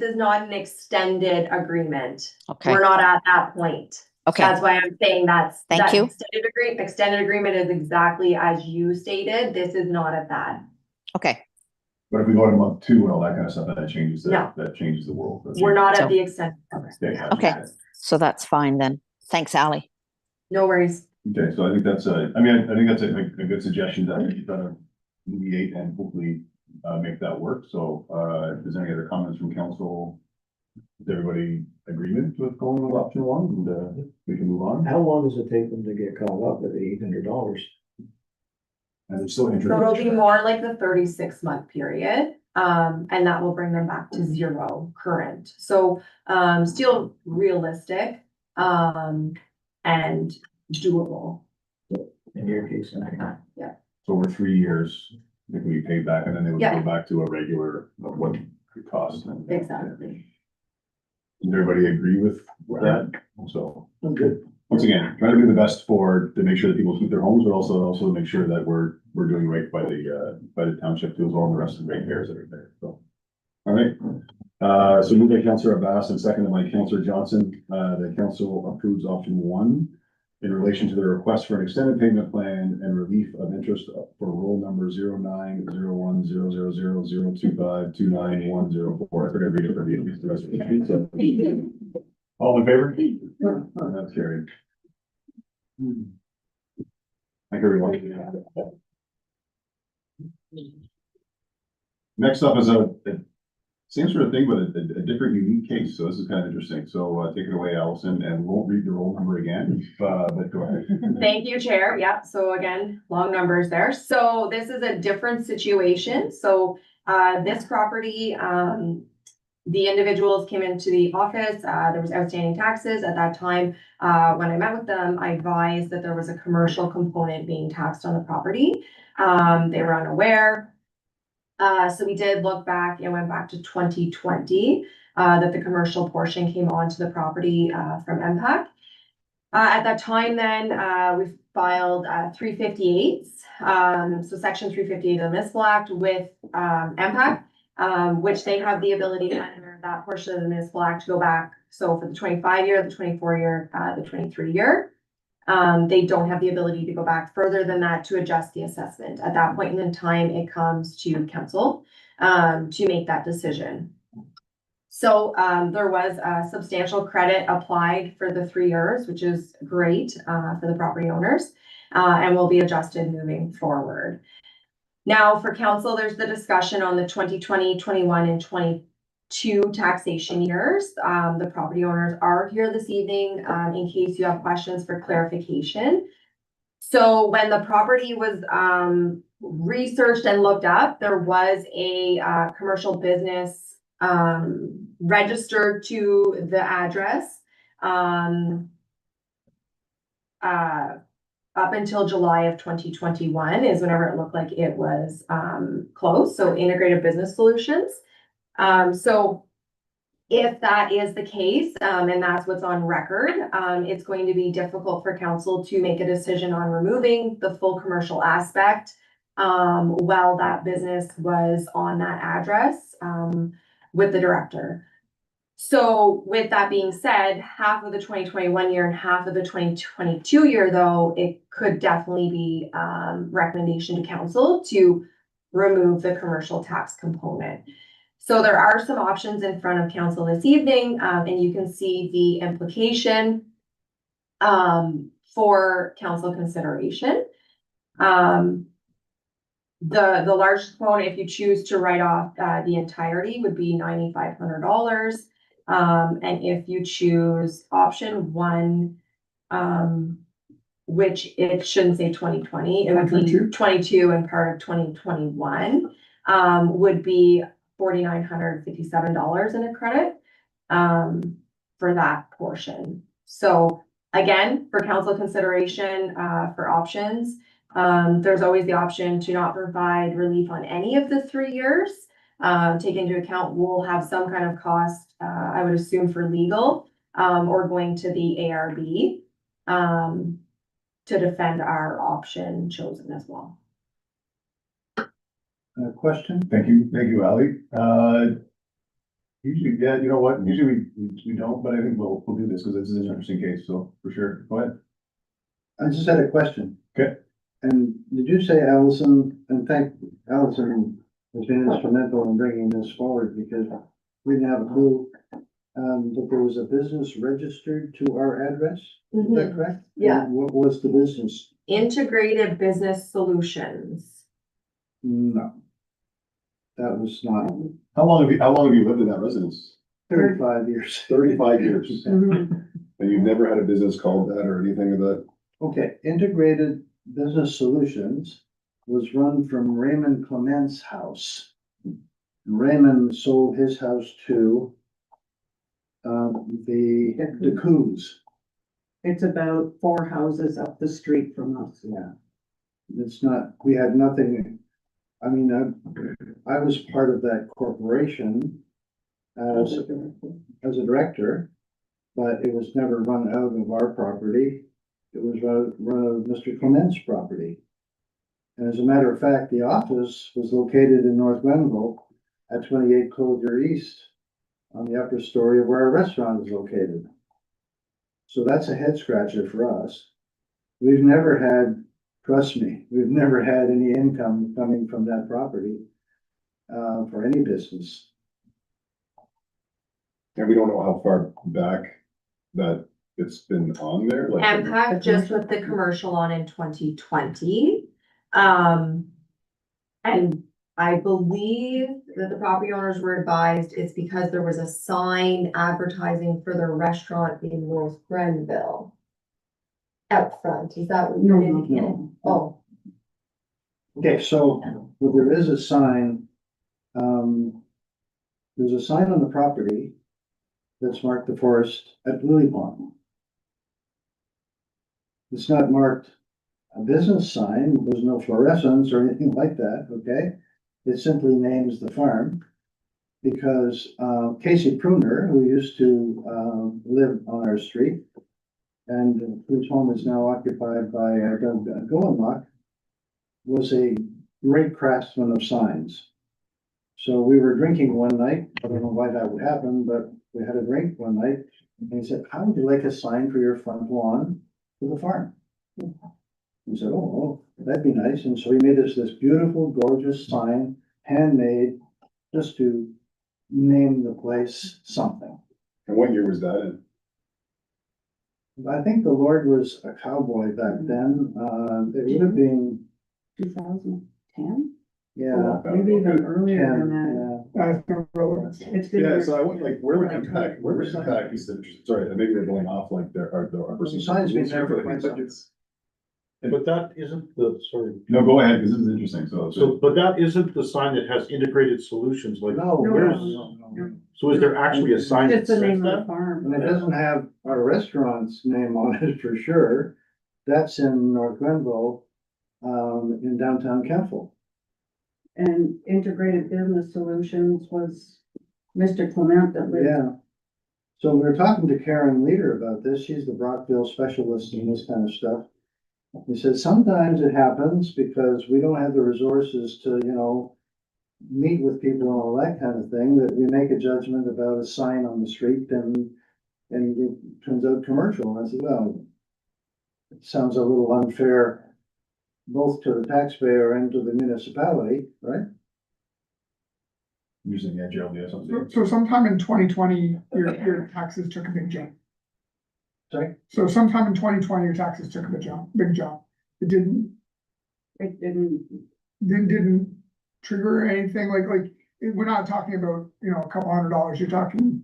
is not an extended agreement. Okay, We're not at that point. okay, That's why I'm saying Thank you. Extended agreement is exactly as you stated. This is not at that. okay. But if we go to month 2 and all that kind of stuff, that changes No. that changes the world. We're not So- at the extent. Okay. So that's fine then. Thanks, Ally. No worries. Okay, so I think that's I think that's a good suggestion that you're gonna mediate and hopefully make that work. So if there's any other comments from council, is everybody agreement with going with option 1, and we can move on? How long does it take them to get caught up at $800? And it's still So interesting. it'll be more like the 36-month period. And that will bring them back to 0 current. So still realistic and doable. In your case, okay. Yeah. So over 3 years, it can be paid back, and then they would Yeah. go back to a regular of what it costs. Exactly. Does everybody agree with that? So. I'm good. Once again, trying to do the best to make sure that people keep their homes, but also to make sure that we're doing right by the township too, as well, and the rest of the ratepayers that are there, so. All right, so moved by Councillor Abbas and seconded by Councillor Johnson, the council approves option 1 in relation to the request for an extended payment plan and relief of interest for roll number 0901000025299104. I think I read it for the rest of the meeting. All in favor? That's carried. Thank you, everyone. Next up is a same sort of thing, but a different unique case. So this is kind of interesting. So take it away, Allison, and we won't read the roll number again, but go ahead. Thank you, Chair. Yeah, so again, long numbers there. So this is a different situation. So this property the individuals came into the office, there was outstanding taxes at that time. When I met with them, I advised that there was a commercial component being taxed on the property. They were unaware. So we did look back and went back to 2020, that the commercial portion came onto the property, from MPAC. At that time then, we filed, 358s, so section 358 of the municipal act with, MPAC, which they have the ability under that portion of the municipal act to go back. So for the 25 year, the 24 year, the 23 year. They don't have the ability to go back further than that to adjust the assessment. At that point in time, it comes to council to make that decision. So there was a substantial credit applied for the 3 years, which is great for the property owners, and will be adjusted moving forward. Now for council, there's the discussion on the 2020, 21, and 22 taxation years. The property owners are here this evening in case you have questions for clarification. So when the property was researched and looked up, there was a commercial business registered to the address up until July of 2021 is whenever it looked like it was closed. So Integrated Business Solutions. So if that is the case, and that's what's on record, it's going to be difficult for council to make a decision on removing the full commercial aspect while that business was on that address with the director. So with that being said, half of the 2021 year and half of the 2022 year, though, it could definitely be recommendation to council to remove the commercial tax component. So there are some options in front of council this evening, and you can see the implication for council consideration. The largest component, if you choose to write off the entirety, would be $9,500. And if you choose option 1, which it shouldn't say 2020, it would be 22 and part of 2021, would be $4,957 in a credit for that portion. So again, for council consideration for options, there's always the option to not provide relief on any of the 3 years. Take into account we'll have some kind of cost, I would assume, for legal or going to the ARB to defend our option chosen as well. Question? Thank you, Ally. Usually, yeah, you know what, usually we don't, but I think we'll do this because this is an interesting case, so for sure, go ahead. I just had a question. Okay. And did you say Allison, and thank Allison has been instrumental in bringing this forward because we didn't have a clue that there was a business registered to our address, is that correct? Yeah. And what was the business? Integrated Business Solutions. No. That was not How long have you lived in that residence? 35 years. 35 years. And you've never had a business called that or anything of that? Okay, Integrated Business Solutions was run from Raymond Clement's house. Raymond sold his house to the Coups. It's about 4 houses up the street from us. Yeah. It's not, we had nothing, I mean, I was part of that corporation as a director, but it was never run out of our property. It was run out of Mr. Clement's property. And as a matter of fact, the office was located in North Glenville at 28 Clover East on the upper story of where our restaurant is located. So that's a head scratcher for us. We've never had, trust me, we've never had any income coming from that property for any business. And we don't know how far back that it's been on there, like. MPAC just with the commercial on in 2020. And I believe that the property owners were advised it's because there was a sign advertising for the restaurant in North Grenville. Out front, is that what you're indicating? Oh, Okay, so well, there is a sign there's a sign on the property that's marked the forest at Lily Pond. It's not marked a business sign, there's no fluorescence or anything like that, okay? It simply names the farm. Because Casey Pruner, who used to live on our street, and whose home is now occupied by Doug Golenmock, was a great craftsman of signs. So we were drinking one night, I don't know why that would happen, but we had a drink one night, and he said, how would you like a sign for your front lawn for the farm? We said, oh, that'd be nice, and so he made us this beautiful, gorgeous sign, handmade, just to name the place something. And what year was that in? I think the Lord was a cowboy back then, it would have been, 2010, yeah. maybe even 10, earlier than that. yeah. That's no relevance. It's been Yeah, there- so I went like, where would impact, he said, sorry, maybe they're going off like there are. The sign's been there for quite some time. But that isn't the, sorry, No, go ahead, because this is interesting, so, but that isn't the sign that has integrated solutions, like, No, where's, no. so is there actually a sign that Just the says name of the that? farm. And it doesn't have our restaurant's name on it for sure. That's in North Glenville, in downtown Kempville. And Integrated Business Solutions was Mr. Clement that lived. Yeah. So we were talking to Karen Leader about this. She's the Brockville specialist in this kind of stuff. He said, sometimes it happens because we don't have the resources to, meet with people and all that kind of thing, that we make a judgment about a sign on the street and it turns out commercial. And I said, well, it sounds a little unfair, both to the taxpayer and to the municipality, right? Using that, Gerald, yeah, something. So sometime in 2020, your taxes took a big jump. Sorry? So sometime in 2020, your taxes took a big jump. It didn't trigger anything like, we're not talking about, a couple $100, you're talking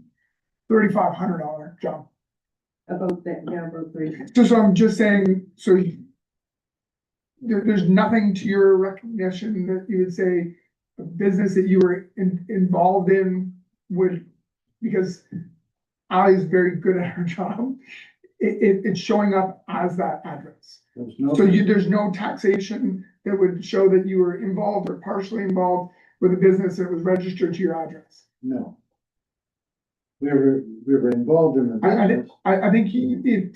$3,500 jump. About that, yeah, about three. So I'm just saying, there's nothing to your recognition that you would say a business that you were involved in would, because Ali is very good at her job. It's showing up as that address. There's no. So there's no taxation that would show that you were involved or partially involved with a business that was registered to your address. No. We were involved in the business. I think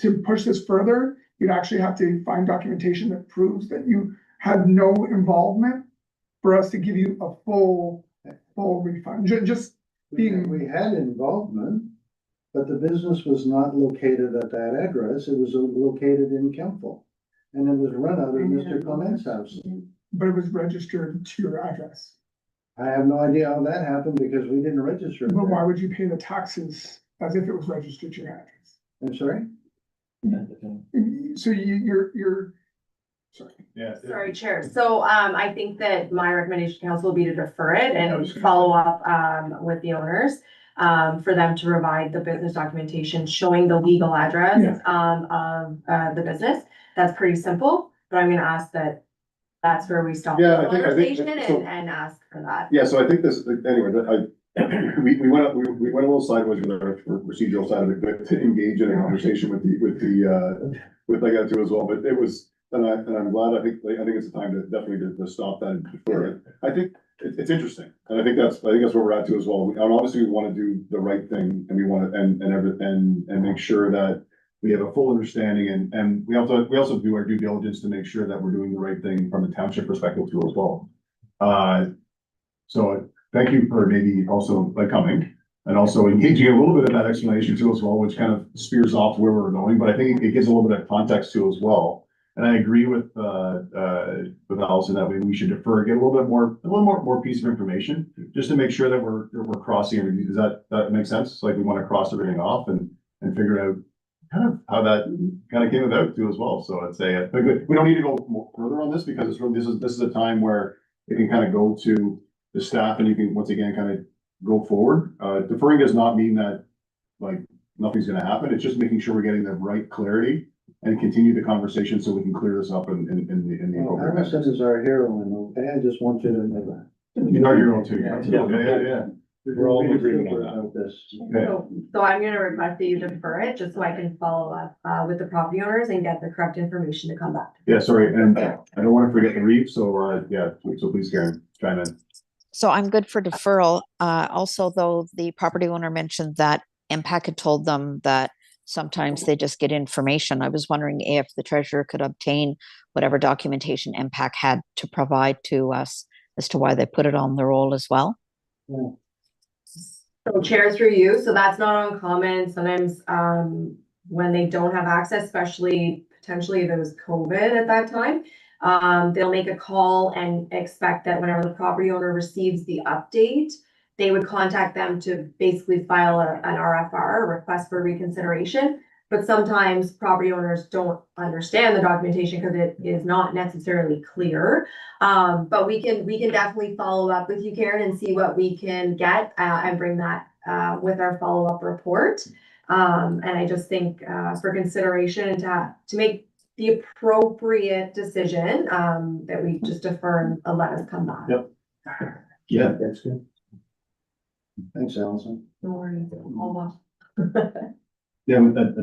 to push this further, you'd actually have to find documentation that proves that you had no involvement for us to give you a full refund. Just being. We had involvement, but the business was not located at that address. It was located in Kempville. And it was run out of Mr. Clement's house. But it was registered to your address. I have no idea how that happened because we didn't register it But why there. would you pay the taxes as if it was registered to your address? I'm sorry? So you're, sorry. Yeah. Sorry, Chair. So, I think that my recommendation to council would be to defer it and follow up, with the owners. For them to provide the business documentation showing the legal address, of, the business. That's pretty simple, but I'm gonna ask that's where we stop the Yeah, I think conversation so. and ask for that. Yeah, so I think this, anyway, we went a little sideways with our procedural side of it, but to engage in a conversation with I got to as well, but it was, and I'm glad, I think it's a time to definitely to stop that and defer it. I think it's interesting, and I think that's where we're at too as well. And obviously we wanna do the right thing, and we wanna, and make sure that we have a full understanding, and we also do our due diligence to make sure that we're doing the right thing from a township perspective too as well. So thank you for maybe also coming and also engaging a little bit of that explanation too as well, which kind of spears off where we're going, but I think it gives a little bit of context too as well. And I agree with Allison that we should defer, get a little more piece of information, just to make sure that we're crossing everything. Does that make sense? Like we want to cross everything off and figure out kind of how that kind of came about too as well. So I'd say, we don't need to go more further on this because it's really, this is a time where it can kind of go to the staff and you can once again kind of go forward. Deferring does not mean that like nothing's gonna happen. It's just making sure we're getting the right clarity and continue the conversation so we can clear this up in the Well, appropriate Allison message. is our heroine, okay? I just want you to know that. You're our hero too. Yeah. We're all in agreement on that. About this. Okay. So I'm gonna request that you defer it, just so I can follow up, with the property owners and get the correct information to come back. Yeah, sorry, and I don't want to forget the reef, so, yeah, so please, Karen, chime in. So I'm good for deferral. Also, though, the property owner mentioned that MPAC had told them that sometimes they just get information. I was wondering if the treasurer could obtain whatever documentation MPAC had to provide to us as to why they put it on the roll as well. So chairs through you, so that's not uncommon. Sometimes, when they don't have access, especially potentially if it was COVID at that time, they'll make a call and expect that whenever the property owner receives the update, they would contact them to basically file an RFR, a request for reconsideration. But sometimes property owners don't understand the documentation because it is not necessarily clear. But we can definitely follow up with you, Karen, and see what we can get, and bring that, with our follow-up report. And I just think, for consideration and to make the appropriate decision, that we just defer and let us come back. Yep. Yeah. That's good. Thanks, Allison. No worries. Almost. Yeah, but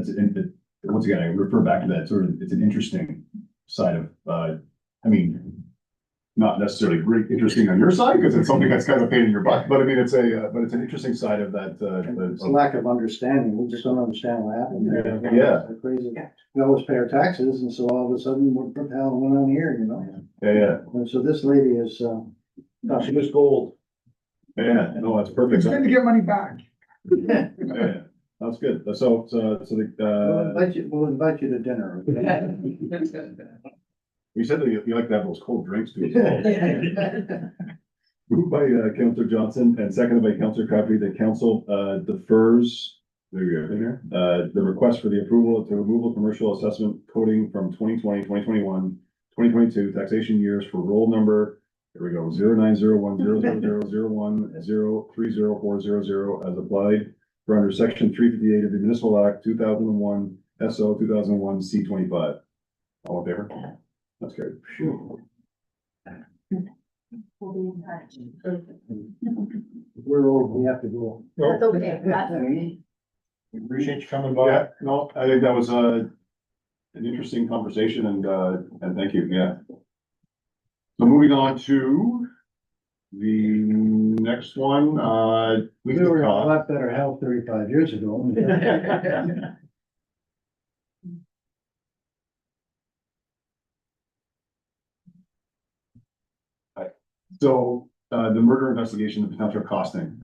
once again, I refer back to that sort of, it's an interesting side of, I mean, not necessarily great, interesting on your side, because it's something that's kind of a pain in your butt, but I mean, it's but it's an interesting side of that, It's a lack of understanding. We just don't understand what happened. Yeah. It's crazy. Yeah. We always pay our taxes, and so all of a sudden, what the hell went on here, you know? Yeah, And so this lady is, she was gold. Yeah, no, that's perfect. It's good to get money back. Yeah, that's good. So we'll invite you to dinner. you said that you like to have those cold drinks too. Moved by Councillor Johnson and seconded by Councillor Crabtree, that council defers, there we go, there, the request for the approval to removal commercial assessment coding from 2020, 2021, 2022 taxation years for roll number, here we go, 09010001030400 as applied for under section 358 of the Municipal Act 2001 SO 2001 C25. All in favor? That's good. We'll be in touch. We're old, we have to go. That's okay. That's okay. Appreciate you coming by. Yeah, no, I think that was an interesting conversation and thank you, yeah. So moving on to the next one, We were in a lot better health 35 years ago. So, the murder investigation, the potential costing,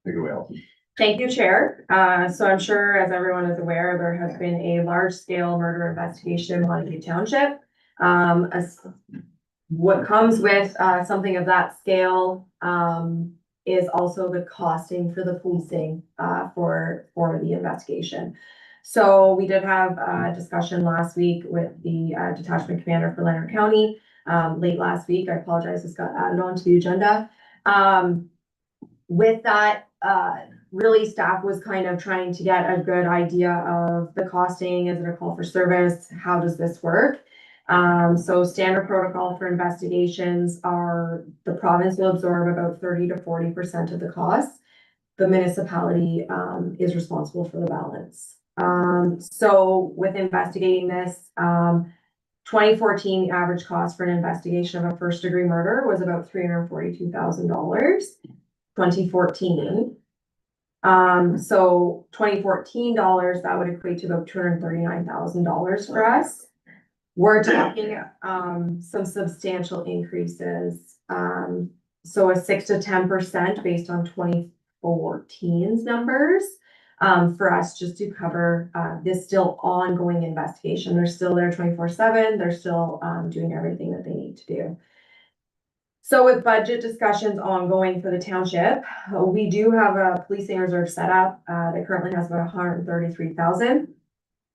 take it away, Alison. Thank you, Chair. So I'm sure, as everyone is aware, there has been a large-scale murder investigation in Montague Township. What comes with something of that scale is also the costing for the policing for the investigation. So we did have a discussion last week with the detachment commander for Leonard County. Late last week, I apologize, this got added on to the agenda. With that, really staff was kind of trying to get a good idea of the costing. Is it a call for service? How does this work? So standard protocol for investigations are the province will absorb about 30 to 40% of the costs. The municipality is responsible for the balance. So with investigating this, 2014 average cost for an investigation of a first degree murder was about $342,000. 2014. So $2014, that would equate to about $239,000 for us. We're talking some substantial increases. So a 6 to 10% based on 2014's numbers. For us just to cover this still ongoing investigation. They're still there 24/7. They're still doing everything that they need to do. So with budget discussions ongoing for the township, we do have a policing reserve set up that currently has about 133,000.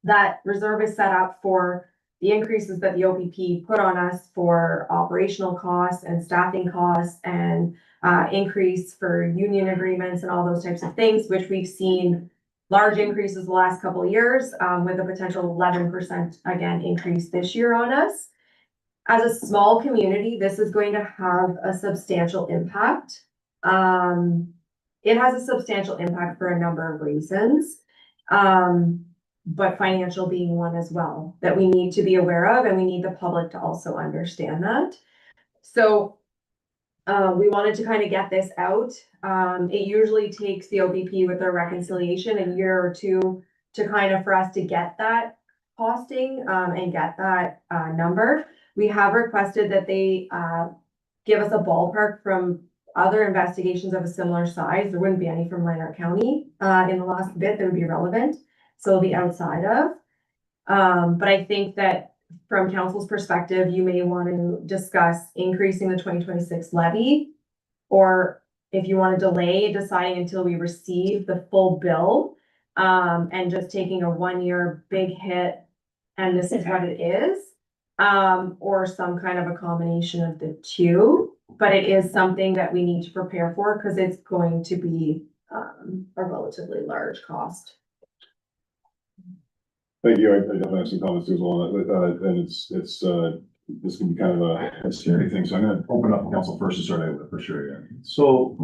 That reserve is set up for the increases that the OPP put on us for operational costs and staffing costs and increase for union agreements and all those types of things, which we've seen large increases the last couple of years with a potential 11% again increase this year on us. As a small community, this is going to have a substantial impact. It has a substantial impact for a number of reasons. But financial being one as well, that we need to be aware of, and we need the public to also understand that. So, we wanted to kind of get this out. It usually takes the OPP with their reconciliation a year or two to kind of for us to get that costing, and get that, number. We have requested that they, give us a ballpark from other investigations of a similar size. There wouldn't be any from Lanark County, in the last bit that would be relevant. So it'll be outside of. But I think that from council's perspective, you may want to discuss increasing the 2026 levy. Or if you want to delay deciding until we receive the full bill, and just taking a 1 year big hit, and this is what it is. Or some kind of a combination of the two, but it is something that we need to prepare for, because it's going to be, a relatively large cost. Thank you. I definitely have some comments as well, and it's, this can be kind of a scary thing, so I'm gonna open up the council first to start out with, for sure, yeah. So,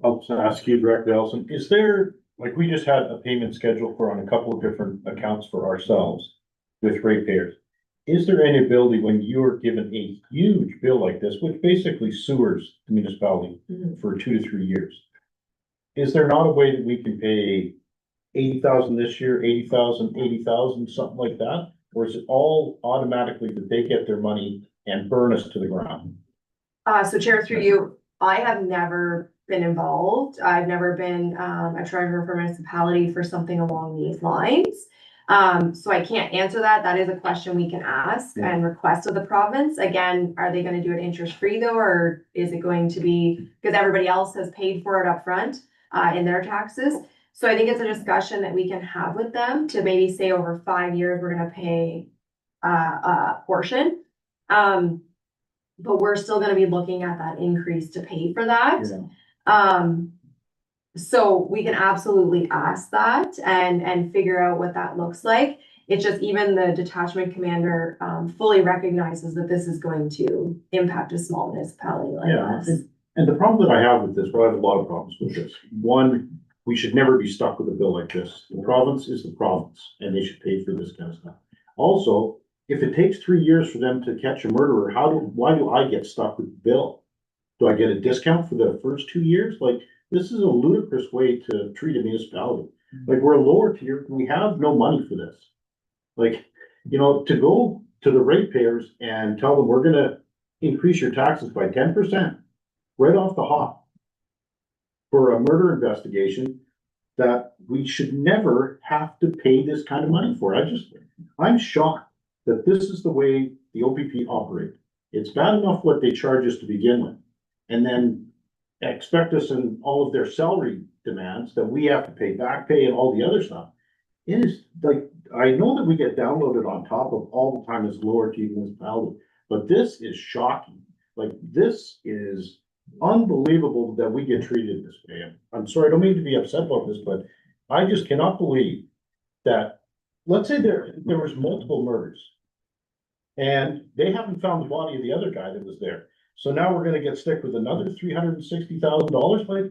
I'll just ask you directly, Allison, is there, like, we just had a payment schedule for on a couple of different accounts for ourselves with ratepayers. Is there any ability when you're given a huge bill like this, which basically sewers the municipality for 2 to 3 years? Is there not a way that we can pay 80,000 this year, 80,000, 80,000, something like that? Or is it all automatically that they get their money and burn us to the ground? So Chair, through you, I have never been involved. I've never been, a treasurer for a municipality for something along these lines. So I can't answer that. That is a question we can ask and request of the province. Again, are they gonna do it interest free though, or is it going to be, because everybody else has paid for it upfront, in their taxes? So I think it's a discussion that we can have with them to maybe say over 5 years, we're gonna pay, a portion. But we're still gonna be looking at that increase to pay for that. So we can absolutely ask that and figure out what that looks like. It's just even the detachment commander, fully recognizes that this is going to impact a small municipality like us. And the problem that I have with this, well, I have a lot of problems with this. One, we should never be stuck with a bill like this. The province is the province, and they should pay for this kind of stuff. Also, if it takes 3 years for them to catch a murderer, why do I get stuck with the bill? Do I get a discount for the first 2 years? Like, this is a ludicrous way to treat a municipality. Like, we're a lower tier, we have no money for this. Like, you know, to go to the ratepayers and tell them we're gonna increase your taxes by 10% right off the hop for a murder investigation that we should never have to pay this kind of money for. I'm shocked that this is the way the OPP operate. It's bad enough what they charge us to begin with, and then expect us in all of their salary demands that we have to pay back pay and all the other stuff. It is like, I know that we get downloaded on top of all the time as lower tier municipality, but this is shocking. Like, this is unbelievable that we get treated this way. I'm sorry, I don't mean to be upset about this, but I just cannot believe that, let's say there was multiple murders and they haven't found the body of the other guy that was there. So now we're gonna get stuck with another $360,000. Like,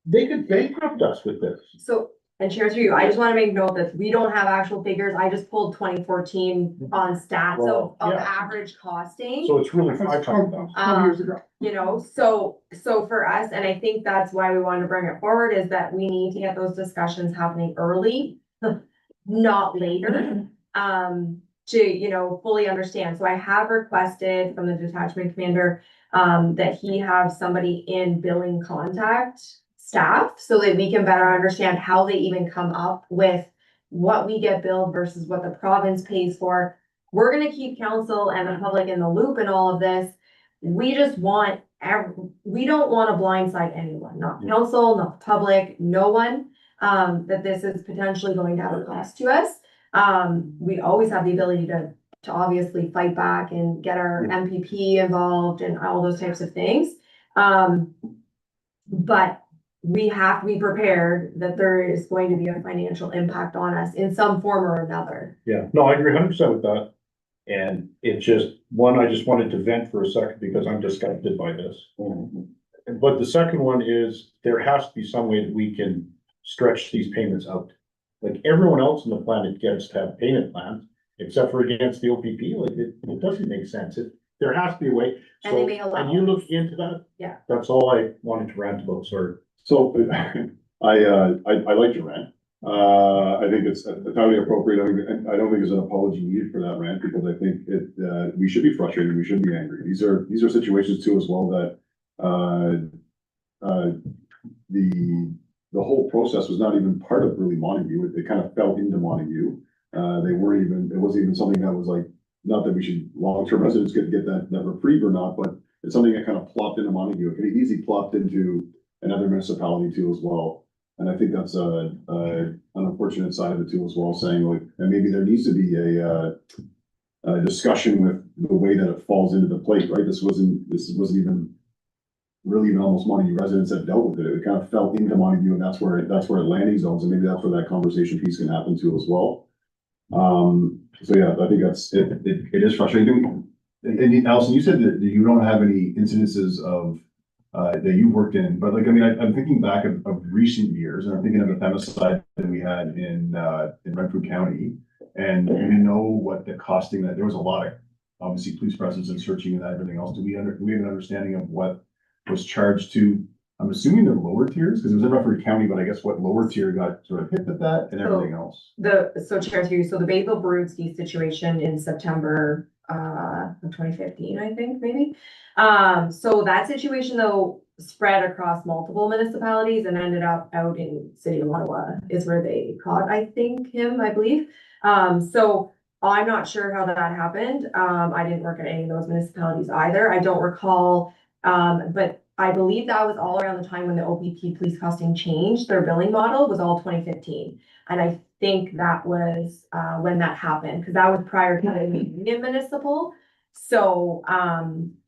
they could bankrupt us with this. So, and Chair, through you, I just wanna make note that we don't have actual figures. I just pulled 2014 on stats Well, of yeah. average costing. So it's really That's 500,000. 12 years ago. You know, so for us, and I think that's why we wanted to bring it forward, is that we need to get those discussions happening early, not later. To, you know, fully understand. So I have requested from the detachment commander, that he have somebody in billing contact staff so that we can better understand how they even come up with what we get billed versus what the province pays for. We're gonna keep council and the public in the loop in all of this. We just want, we don't want to blindside anyone, not council, not the public, no one, that this is potentially going to have a cost to us. We always have the ability to obviously fight back and get our MPP involved and all those types of things. But we have to be prepared that there is going to be a financial impact on us in some form or another. Yeah, no, I agree 100% with that. And it's just, one, I just wanted to vent for a second because I'm disgusted by this. But the second one is, there has to be some way that we can stretch these payments out. Like everyone else on the planet gets to have payment plans, except for against the OPP, like it doesn't make sense. There has to be a way. And they So, may allow and you look us. into that? Yeah. That's all I wanted to rant about, sorry. So I like your rant. I think it's entirely appropriate. I don't think there's an apology needed for that rant because I think we should be frustrated. We should be angry. These are situations too as well that the whole process was not even part of really Montague. It kind of fell into Montague. They weren't even, it wasn't even something that was like, not that we should, long-term residents get that reprieve or not, but it's something that kind of plopped into Montague. It could have easily plopped into another municipality too as well. And I think that's an unfortunate side of it too as well, saying like, and maybe there needs to be a discussion with the way that it falls into the plate, right? This wasn't even really even almost Montague residents that dealt with it. It kind of fell into Montague, and that's where it landing zones, and maybe that's where that conversation piece can happen too as well. So yeah, I think it is frustrating. And Allison, you said that you don't have any incidences of that you've worked in, but like, I mean, I'm thinking back of recent years, and I'm thinking of the femicide that we had in Renfrew County. And we know what the costing, that there was a lot of, obviously, police presence and searching and everything else. Do we have an understanding of what was charged to, I'm assuming the lower tiers, because it was in Renfrew County, but I guess what lower tier got sort of hit with that and everything else? Chair, through you, so the Basil Brudski situation in September of 2015, I think, maybe. So that situation though spread across multiple municipalities and ended up out in City of Ottawa is where they caught, I think, him, I believe. So I'm not sure how that happened. I didn't work at any of those municipalities either. I don't recall, but I believe that was all around the time when the OPP police costing changed. Their billing model was all 2015. And I think that was when that happened, because that was prior to the Union Municipal. So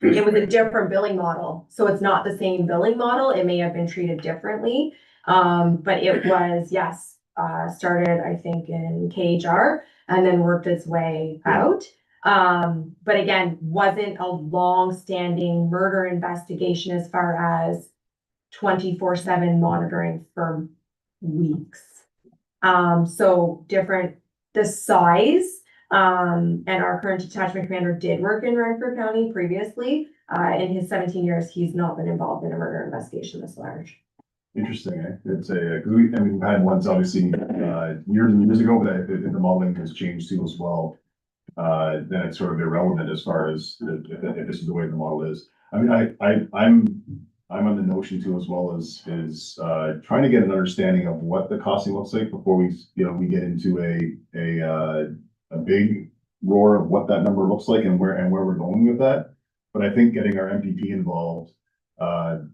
it was a different billing model. So it's not the same billing model. It may have been treated differently. But it was, yes, started, I think, in KHR and then worked its way out. But again, wasn't a long-standing murder investigation as far as 24/7 monitoring for weeks. So different, the size, and our current detachment commander did work in Renfrew County previously. In his 17 years, he's not been involved in a murder investigation this large. Interesting, eh? It's we've had ones obviously, years and years ago, but the modeling has changed too as well. Then it's sort of irrelevant as far as if this is the way the model is. I mean, I'm on the notion too, as well as trying to get an understanding of what the costing looks like before we get into a big roar of what that number looks like and where we're going with that. But I think getting our MPP involved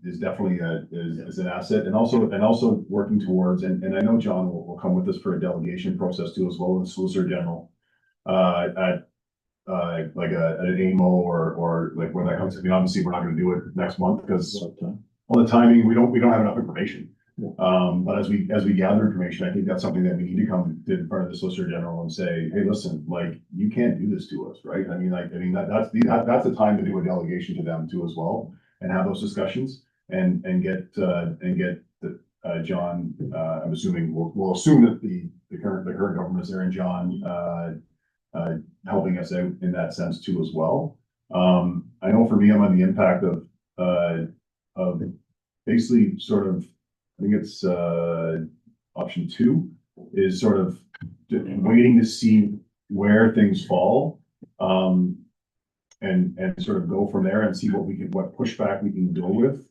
is definitely is an asset, and also working towards, and I know John will come with us for a delegation process too, as well as Solicitor General at like an AMO or like when that comes. I mean, obviously we're not going to do it next month because all the timing, we don't have enough information. But as we gather information, I think that's something that we need to come in front of the Solicitor General and say, hey, listen, like, you can't do this to us, right? I mean, that's the time to do a delegation to them too as well, and have those discussions and get John, I'm assuming, we'll assume that the current government is there, and John helping us out in that sense too as well. I know for me, I'm on the impact of basically sort of, I think it's option 2 is sort of waiting to see where things fall, and sort of go from there and see what pushback we can go with,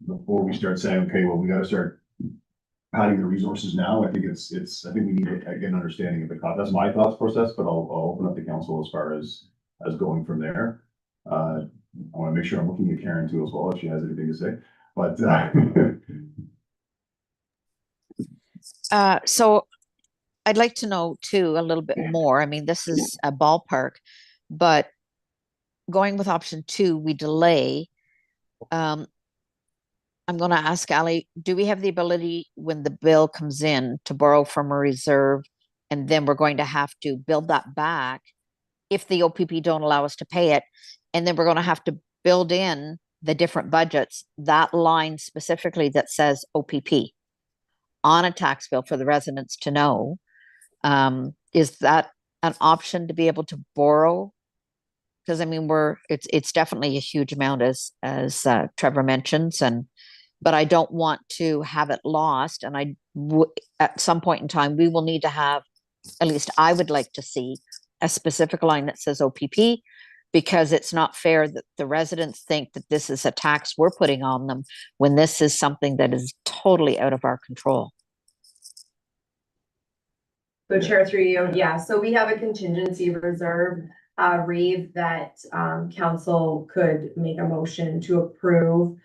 before we start saying, okay, well, we got to start padding the resources now. I think I think we need to get an understanding of the cost. That's my thoughts process, but I'll open up the council as far as going from there. I want to make sure I'm looking at Karen too as well, if she has anything to say. But so I'd like to know too a little bit more. I mean, this is a ballpark, but going with option 2, we delay. I'm going to ask Ali, do we have the ability when the bill comes in to borrow from a reserve, and then we're going to have to build that back if the OPP don't allow us to pay it, and then we're going to have to build in the different budgets, that line specifically that says OPP on a tax bill for the residents to know, is that an option to be able to borrow? Because I mean, it's definitely a huge amount as Trevor mentions, but I don't want to have it lost. And at some point in time, we will need to have, at least I would like to see a specific line that says OPP, because it's not fair that the residents think that this is a tax we're putting on them when this is something that is totally out of our control. So Chair through you, yeah, so we have a contingency reserve, Reeve, that, council could make a motion to approve.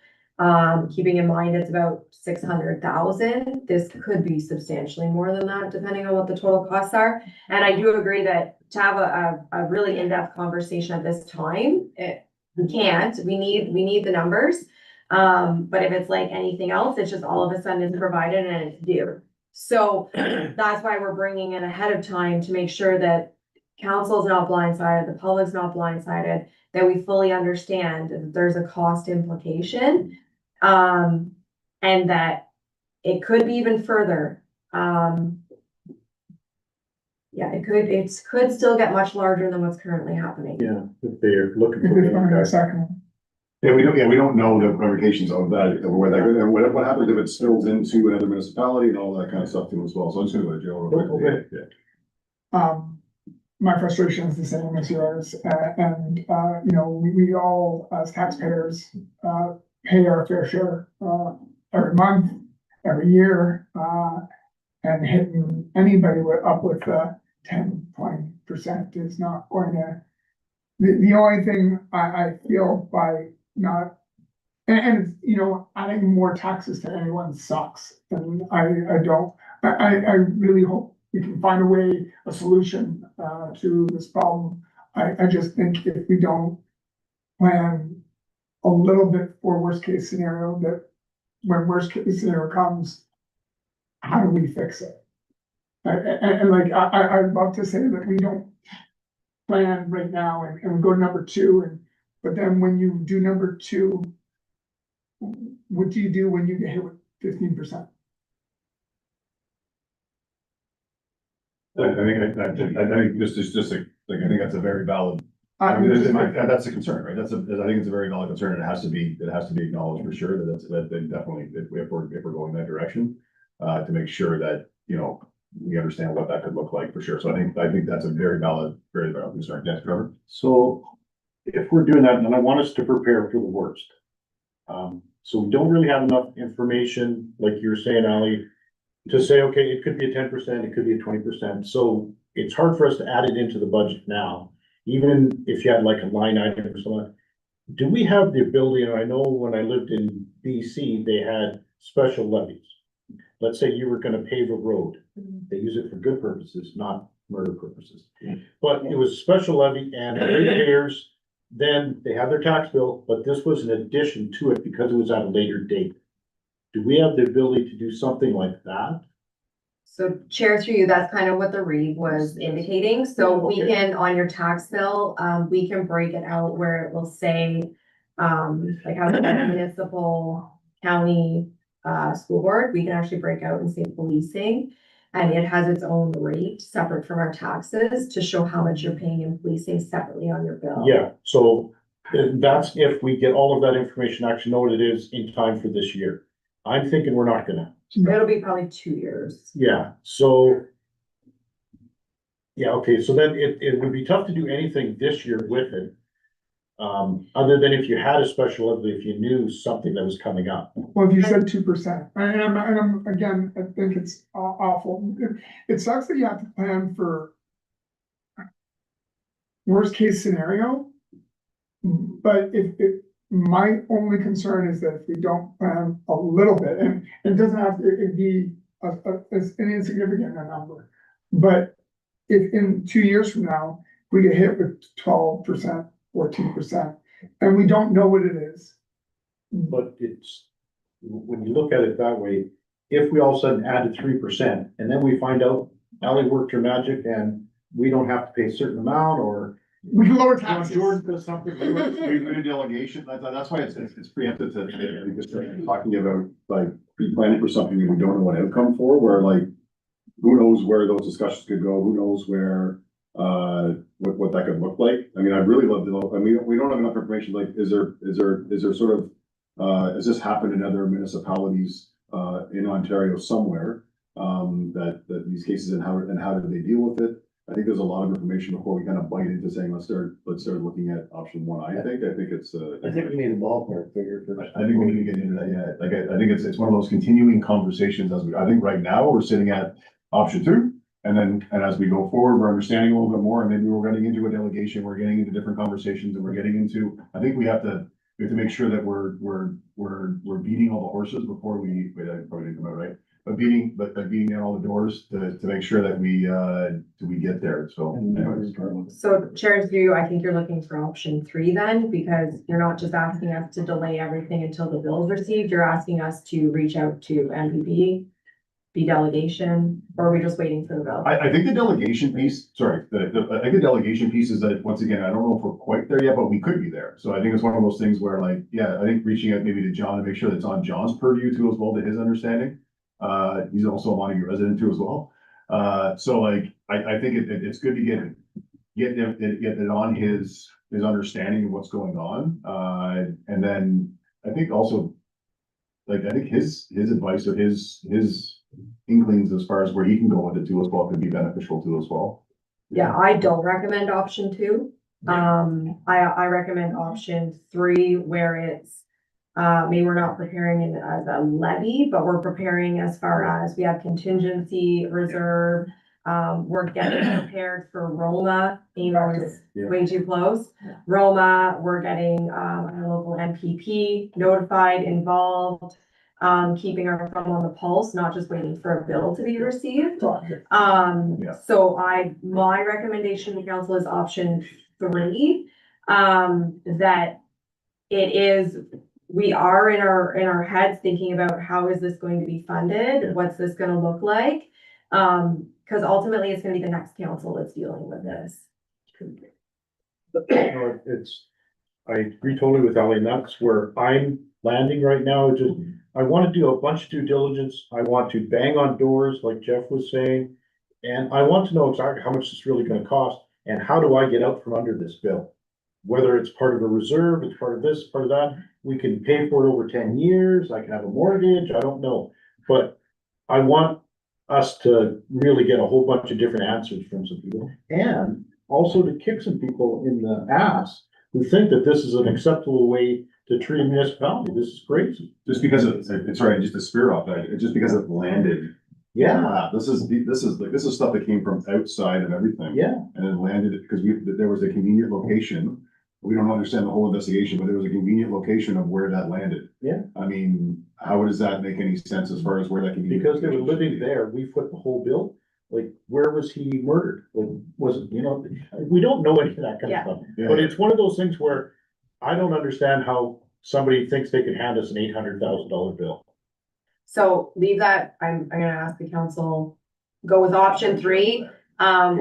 Keeping in mind it's about 600,000. This could be substantially more than that, depending on what the total costs are. And I do agree that to have a really in-depth conversation at this time, we can't, we need the numbers. But if it's like anything else, it's just all of a sudden it's provided and it's due. So that's why we're bringing it ahead of time to make sure that council's not blindsided, the public's not blindsided, that we fully understand that there's a cost implication. And that it could be even further. Yeah, it could still get much larger than what's currently happening. Yeah, if they're looking We for. could find a guys. second. Yeah, we don't know the ramifications of that, of where that, and what happens if it spills into another municipality and all that kind of stuff too as well, so I'm just gonna go to Joe real quick. Okay. Yeah. My frustration is the same as yours, and, you know, we all, as taxpayers, pay our fair share, every month, every year, and hitting anybody up with 10-20% is not going to. The only thing I feel by not, and you know, adding more taxes to anyone sucks, and I really hope we can find a solution to this problem. I just think if we don't plan a little bit for worst case scenario, that when worst case scenario comes, how do we fix it? And like, I'd love to say that we don't plan right now and we go to number 2, but then when you do number 2, what do you do when you get hit with 15%? I think this is just like, I think that's a very valid, I mean, that's a concern, right? I think it's a very valid concern, and it has to be acknowledged for sure, that they definitely, if we're going that direction, to make sure that, you know, we understand what that could look like for sure. So I think that's a very valid concern. Yes, Trevor? So if we're doing that, then I want us to prepare for the worst. So we don't really have enough information, like you were saying, Ali, to say, okay, it could be a 10%, it could be a 20%. So it's hard for us to add it into the budget now, even if you had like a line item or something. Do we have the ability, and I know when I lived in BC, they had special levies. Let's say you were gonna pave a road. They use it for good purposes, not murder purposes. But it was a special levy, and the ratepayers, then they have their tax bill, but this was an addition to it because it was at a later date. Do we have the ability to do something like that? So Chair through you, that's kind of what the read was indicating. So we Okay. can, on your tax bill, we can break it out where it will say, like how the municipal, county, school board, we can actually break out and say policing. And it has its own rate separate from our taxes to show how much you're paying in policing separately on your bill. Yeah, so that's if we get all of that information, actually know what it is in time for this year. I'm thinking we're not gonna. It'll be probably 2 years. Yeah, so. Yeah, okay, so then it would be tough to do anything this year with it. Other than if you had a special levy, if you knew something that was coming up. Well, if you said 2%, and I'm again, I think it's awful. It sucks that you have to plan for worst case scenario. But my only concern is that if we don't plan a little bit, and it doesn't have to be an insignificant number. But if in 2 years from now, we get hit with 12%, 14%, and we don't know what it is. But it's, when you look at it that way, if we all of a sudden added 3% and then we find out Ali worked her magic and we don't have to pay a certain amount, or We can lower Now, taxes. Jordan does something. We've been in delegation, that's why it's preemptive to, I think, just talking about like pre-planning for something that we don't know an outcome for, where like, who knows where those discussions could go, who knows where, what that could look like. I mean, I'd really love to know, I mean, we don't have enough information, like, is there sort of, has this happened in other municipalities, in Ontario somewhere? That these cases and how did they deal with it? I think there's a lot of information before we kind of bite into saying, let's start looking at option one. I think it's, I think we need a ballpark figure for. I think we need to get into that, yeah. Like, I think it's one of those continuing conversations I think right now we're sitting at option two. And as we go forward, we're understanding a little bit more, and maybe we're getting into a delegation, we're getting into different conversations, and we're getting into, I think we have to make sure that we're beating all the horses before we, wait, I probably didn't come out right. But beating down all the doors to make sure that we get there, so anyways. So Chair, through, I think you're looking for option 3 then, because you're not just asking us to delay everything until the bill's received, you're asking us to reach out to MPP, be delegation, or are we just waiting for the bill? I think the delegation piece, sorry, I think the delegation piece is that, once again, I don't know if we're quite there yet, but we could be there. So I think it's one of those things where, like, yeah, I think reaching out maybe to John to make sure that's on John's purview too as well, to his understanding. He's also a Montague resident too as well. So like, I think it's good to get it on his understanding of what's going on. And then I think also, like, I think his advice or his inklings as far as where he can go with it too as well could be beneficial too as well. Yeah, I don't recommend option 2. I recommend option 3, where it's, maybe we're not preparing it as a levy, but we're preparing as far as we have contingency reserve. We're getting prepared for Roma, is way too close. Roma, we're getting, our local MPP notified, involved, keeping our thumb on the pulse, not just waiting for a bill to be received. Yeah. So my recommendation to council is option 3, that it is, we are in our heads thinking about how is this going to be funded? What's this gonna look like? Cause ultimately it's gonna be the next council that's dealing with this. No, I agree totally with Ellie, and that's where I'm landing right now. Just, I want to do a bunch of due diligence. I want to bang on doors like Jeff was saying. And I want to know exactly how much it's really gonna cost and how do I get out from under this bill? Whether it's part of a reserve, it's part of this, part of that, we can pay for it over 10 years, I can have a mortgage, I don't know. But I want us to really get a whole bunch of different answers from some people. And also to kick some people in the ass who think that this is an acceptable way to treat a municipality. This is crazy. Just because it's sorry, just the spirit off that, just because it landed. Yeah, This is stuff that came from outside of everything. yeah. And it landed because there was a convenient location. We don't understand the whole investigation, but there was a convenient location of where that landed. Yeah. I mean, how does that make any sense as far as where that convenient? Because they were location should living be? there, we put the whole bill, like, where was he murdered? Like, was it, we don't know any of that kind of stuff. Yeah. But it's one of those things where I don't understand how somebody thinks they can hand us an $800,000 bill. So leave that, I'm gonna ask the council, go with option 3.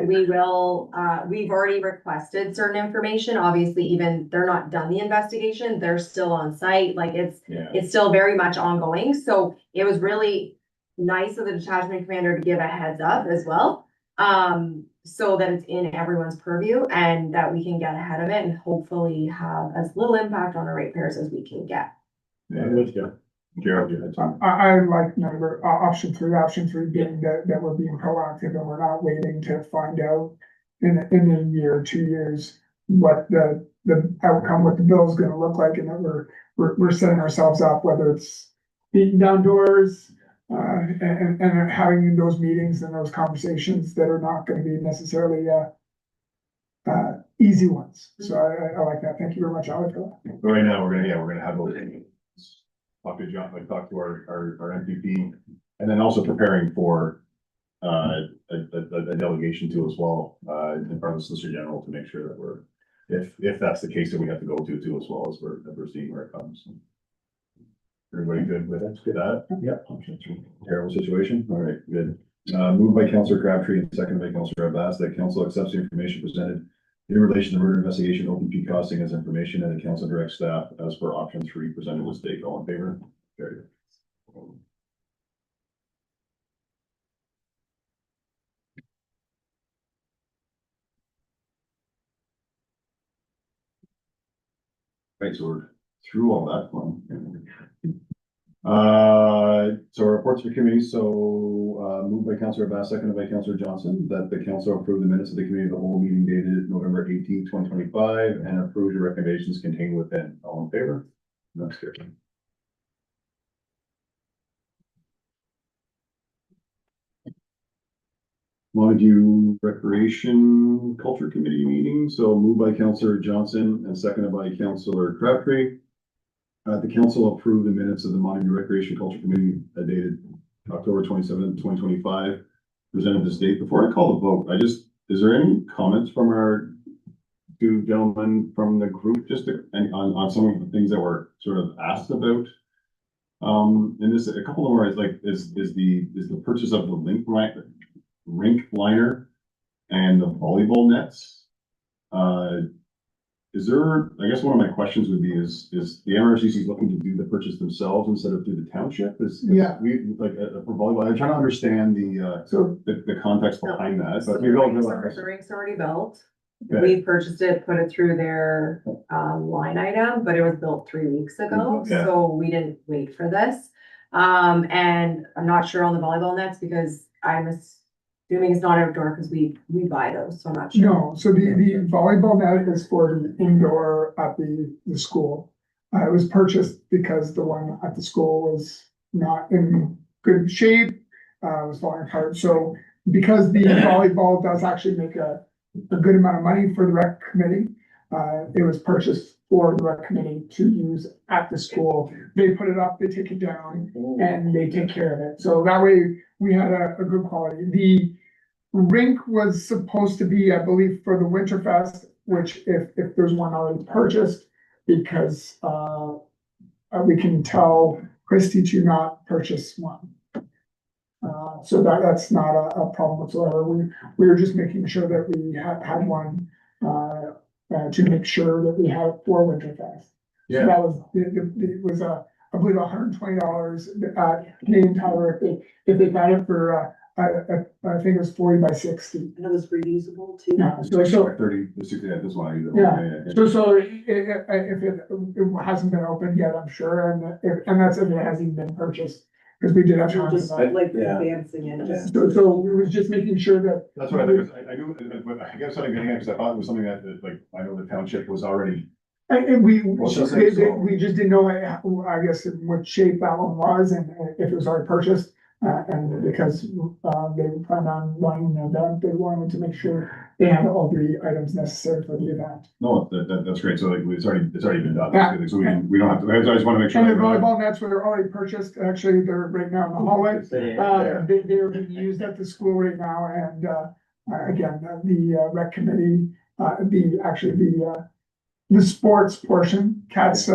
We will, we've already requested certain information, obviously, even they're not done the investigation, they're still on site, like Yeah. it's still very much ongoing, so it was really nice of the detachment commander to give a heads up as well. So that it's in everyone's purview and that we can get ahead of it and hopefully have as little impact on our ratepayers as we can get. I'm with you. Gerald, you had time. I like option 3 being that we're being proactive and we're not waiting to find out in a year or 2 years what the outcome, what the bill is gonna look like, and that we're setting ourselves up, whether it's beating down doors, and having those meetings and those conversations that are not gonna be necessarily easy ones. So I like that. Thank you very much, Alex, for that. But right now, we're gonna have a talk to John, like talk to our MPP, and then also preparing for a delegation too as well, in front of the Solicitor General to make sure that we're, if that's the case that we have to go to too as well, as we're seeing where it comes. Everybody good with that? Yep. Terrible situation? All right, good. Moved by Councillor Crabtree and seconded by Councillor Abbas that council accepts the information presented in relation to murder investigation, OPP costing as information, and the council directs staff as per option 3 presented with stake. All in favor? Carried. Right, so we're through all that one. So reports for committee, moved by Councillor Bass, seconded by Councillor Johnson, that the council approve the minutes of the committee of the whole meeting dated November 18th, 2025, and approve the recommendations contained within. All in favor? That's carried. Montague Recreation Culture Committee meeting, so moved by Councillor Johnson and seconded by Councillor Crabtree. The council approved the minutes of the Montague Recreation Culture Committee dated October 27th, 2025, presented this date. Before I call the vote, is there any comments from our two gentlemen from the group, on some of the things that were sort of asked about? And this, a couple of more is the purchase of the rink liner and the volleyball nets. Is there, I guess one of my questions would be, is the MRCC looking to do the purchase themselves instead of through the township? Yeah. We, for volleyball, I'm trying to understand the context behind that, So but the we don't rink's know. the rink's already built. Okay. We purchased it, put it through their line item, but it was built 3 weeks ago, Yeah. so we didn't wait for this. And I'm not sure on the volleyball nets because I'm assuming it's not outdoor because we buy those, so I'm not sure. No, so the volleyball net is for the indoor at the school. It was purchased because the one at the school was not in good shape, was falling apart. So because the volleyball does actually make a good amount of money for the rec committee, it was purchased for the rec committee to use at the school. They put it up, they take it down, and they take care of it. So that way we had a good quality. The rink was supposed to be, I believe, for the Winterfest, which if there's one already purchased, because we can tell Christie to not purchase one. So that's not a problem whatsoever. We were just making sure that we had one to make sure that we had it for Winterfest. Yeah. So that was, it was I believe $120 Canadian Tire if they got it for I think it was 40 by 60. And it was reusable too. Yeah, so 30, 60, yeah, this one. Yeah. So if it hasn't been opened yet, I'm sure, and that's if it hasn't been purchased, because we did have time for Just that. like Yeah. advancing it, just. So it was just making sure that. That's what I think, I do, but I guess what I'm getting at, because I thought it was something that, I know the township was already. And we Well, just like so. we just didn't know, I guess, in what shape that one was and if it was already purchased. And because they planned on running an event, they wanted to make sure they had all the items necessary for the event. No, that's great, so it's already been done, Yeah. so we don't have to, I just wanna make sure. And the that we're not- volleyball nets were already purchased, actually, they're right now in the hallway. They're being used at the school right now, and again, the rec committee, the sports portion, Cat's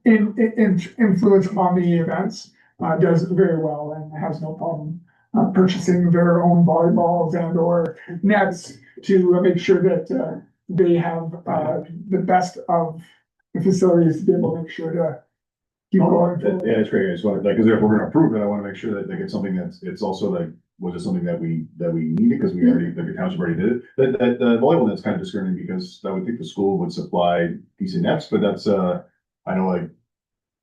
influence on the events does very well and has no problem purchasing their own volleyballs and or nets to make sure that they have the best of the facilities to be able to make sure to keep going. Yeah, it's great, I just wanted, because if we're gonna approve it, I wanna make sure that it's something it's also was it something that we needed, because we already, the township already did it. That the volleyball net's kind of discerning, because I would think the school would supply decent nets, but that's, I know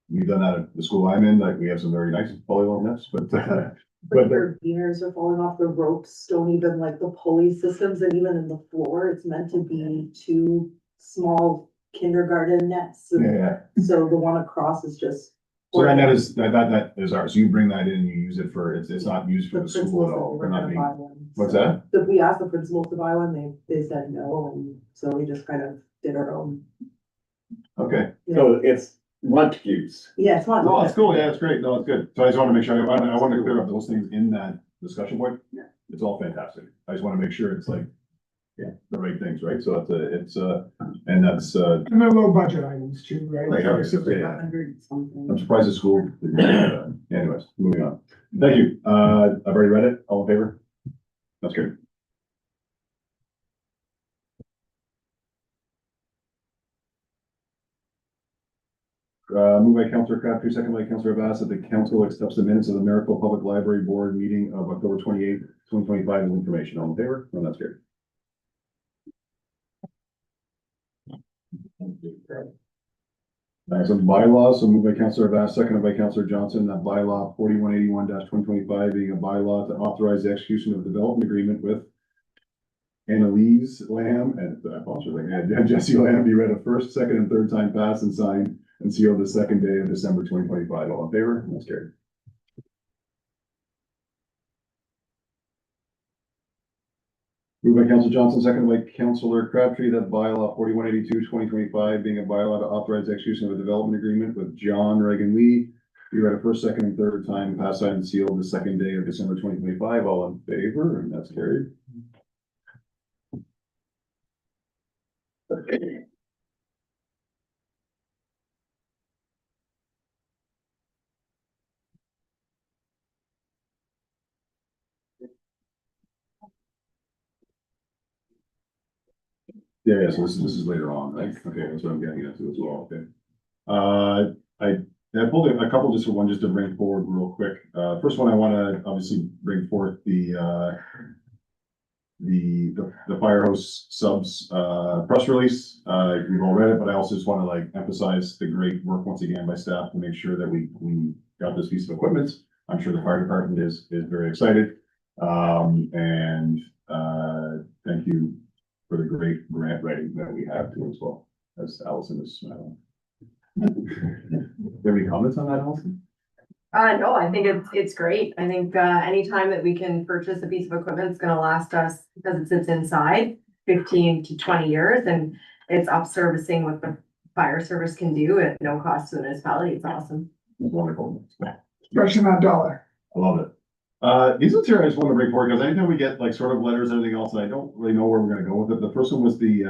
we've done that at the school I'm in, we have some very nice volleyball nets, but Their beaners are falling off, the ropes don't even like the pulley systems, and even in the floor, it's meant to be 2 small kindergarten nets. yeah. So the one across is just. So that net is, that is ours, so you bring that in and you use it for, it's not used for The the school at principals all, said they're they were not gonna being, buy one. what's So- that? So we asked the principals to buy one, they said no, and so we just kind of did our own. Okay, So it's Montague's. Yeah, it's not. no, it's cool, yeah, it's great, no, it's good, so I just wanna make sure, I wanted to clear up those things in that discussion point. Yeah. It's all fantastic, I just wanna make sure it's the right things, right, so and that's, And they're low budget items too, right? Right, yeah, So yeah. 100 something. I'm surprised the school, anyways, moving on. Thank you, I've already read it, all in favor? That's good. moved by Councillor Crabtree, second by Councillor Bass, that the council accepts the minutes of the Miracle Public Library Board meeting of October 28th, 2025 as information. All in favor? No, that's good. Some bylaws, so moved by Councillor Bass, seconded by Councillor Johnson, that bylaw 4181-2025 being a bylaw to authorize the execution of a development agreement with Annalise Lamb and Jesse Lamb be read a first, second, and third time passed and signed and sealed the second day of December 2025. All in favor? That's carried. Moved by Councillor Johnson, seconded by Councillor Crabtree, that bylaw 4182-2025 being a bylaw to authorize the execution of a development agreement with John Reagan Lee be read a first, second, and third time passed, signed, and sealed the second day of December 2025. All in favor? And that's carried. Yeah, so this is later on, right? Okay, that's what I'm getting into as well, okay. I pulled a couple just to bring forward real quick. First one, I wanna obviously bring forth the Firehouse Subs, press release. We've all read it, but I also just wanna emphasize the great work once again by staff to make sure that we got this piece of equipment. I'm sure the fire department is very excited. Thank you for the great grant writing that we have too as well, as Allison is smiling. Do you have any comments on that, Allison? No, I think it's great. I think, anytime that we can purchase a piece of equipment, it's gonna last us, because it sits inside 15 to 20 years, and it's up servicing what the fire service can do at no cost to the municipality. It's awesome. It's wonderful. Stretching that dollar. I love it. These ones here I just want to bring forward, because anytime we get sort of letters and everything else, and I don't really know where we're gonna go with it. The first one was the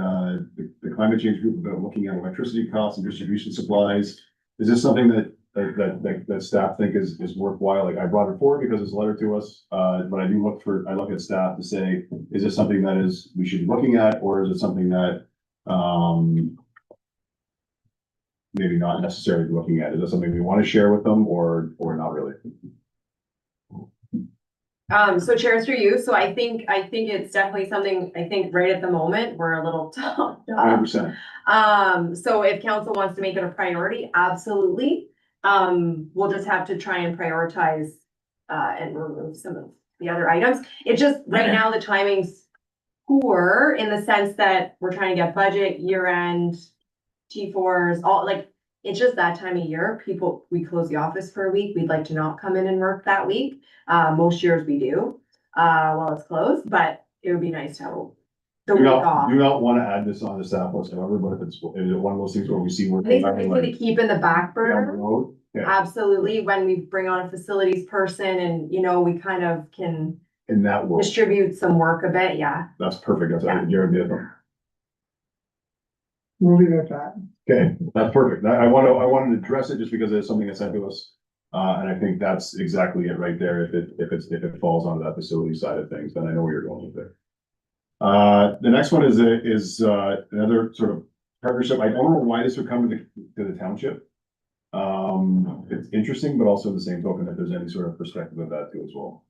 climate change group about looking at electricity costs and distribution supplies. Is this something that staff think is worthwhile? I brought it forward because it's a letter to us, but I look at staff to say, is this something that we should be looking at, or is it something that, maybe not necessarily looking at? Is it something we want to share with them or not really? So chairs through you. So I think it's definitely something, I think right at the moment, we're a little tough. 100%. So if council wants to make it a priority, absolutely. We'll just have to try and prioritize, and remove some of the other items. It's just right now the timing's poor in the sense that we're trying to get budget, year end, T4s, it's just that time of year. We close the office for a week. We'd like to not come in and work that week. Most years we do, while it's closed, but it would be nice to have the week off. Do not want to add this on the staff list, however, but if it's one of those things where we see where. I think it's something to keep in the back down the burner. road. Yeah, Absolutely, when we bring on a facilities person and, we kind of can in that world, distribute some work a bit, yeah. that's perfect. That's Yeah. what Jared did. We'll leave it at that. Okay, that's perfect. I wanted to address it just because it's something that sent to us. And I think that's exactly it right there. If it falls onto that facility side of things, then I know where you're going with it. The next one is another sort of partnership. I don't know why this would come to the township. It's interesting, but also the same token, if there's any sort of perspective of that too as well.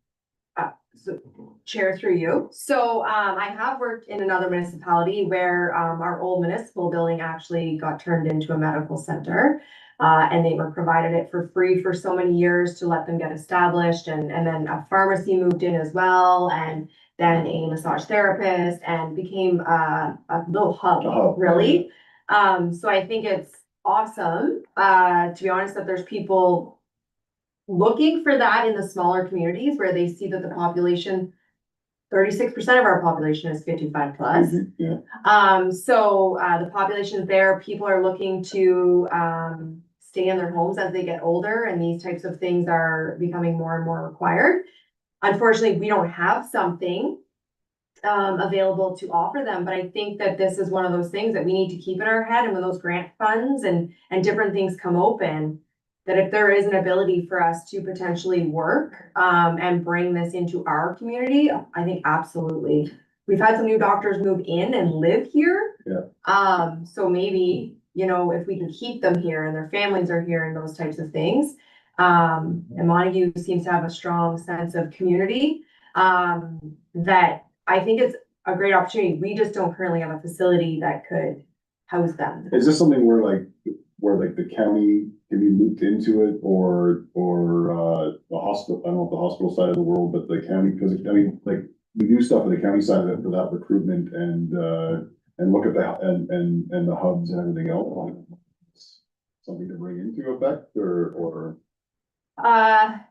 So chair through you. So, I have worked in another municipality where, our old municipal building actually got turned into a medical center. And they were provided it for free for so many years to let them get established, and then a pharmacy moved in as well, and then a massage therapist, and became a little hub, really. So I think it's awesome, to be honest, that there's people looking for that in the smaller communities where they see that the population, 36% of our population is 55 plus. So the population is there, people are looking to stay in their homes as they get older, and these types of things are becoming more and more required. Unfortunately, we don't have something available to offer them, but I think that this is one of those things that we need to keep in our head, and when those grant funds and different things come open, that if there is an ability for us to potentially work and bring this into our community, I think absolutely. We've had some new doctors move in and live here. Yeah. So maybe you know, if we can keep them here and their families are here and those types of things. And Montague seems to have a strong sense of community, that I think it's a great opportunity. We just don't currently have a facility that could house them. Is this something where the county can be looped into it or, the hospital, I don't know if the hospital side of the world, but the county, because I mean, like, we do stuff on the county side of it for that recruitment and look at the, and the hubs and everything else. Something to bring into effect or?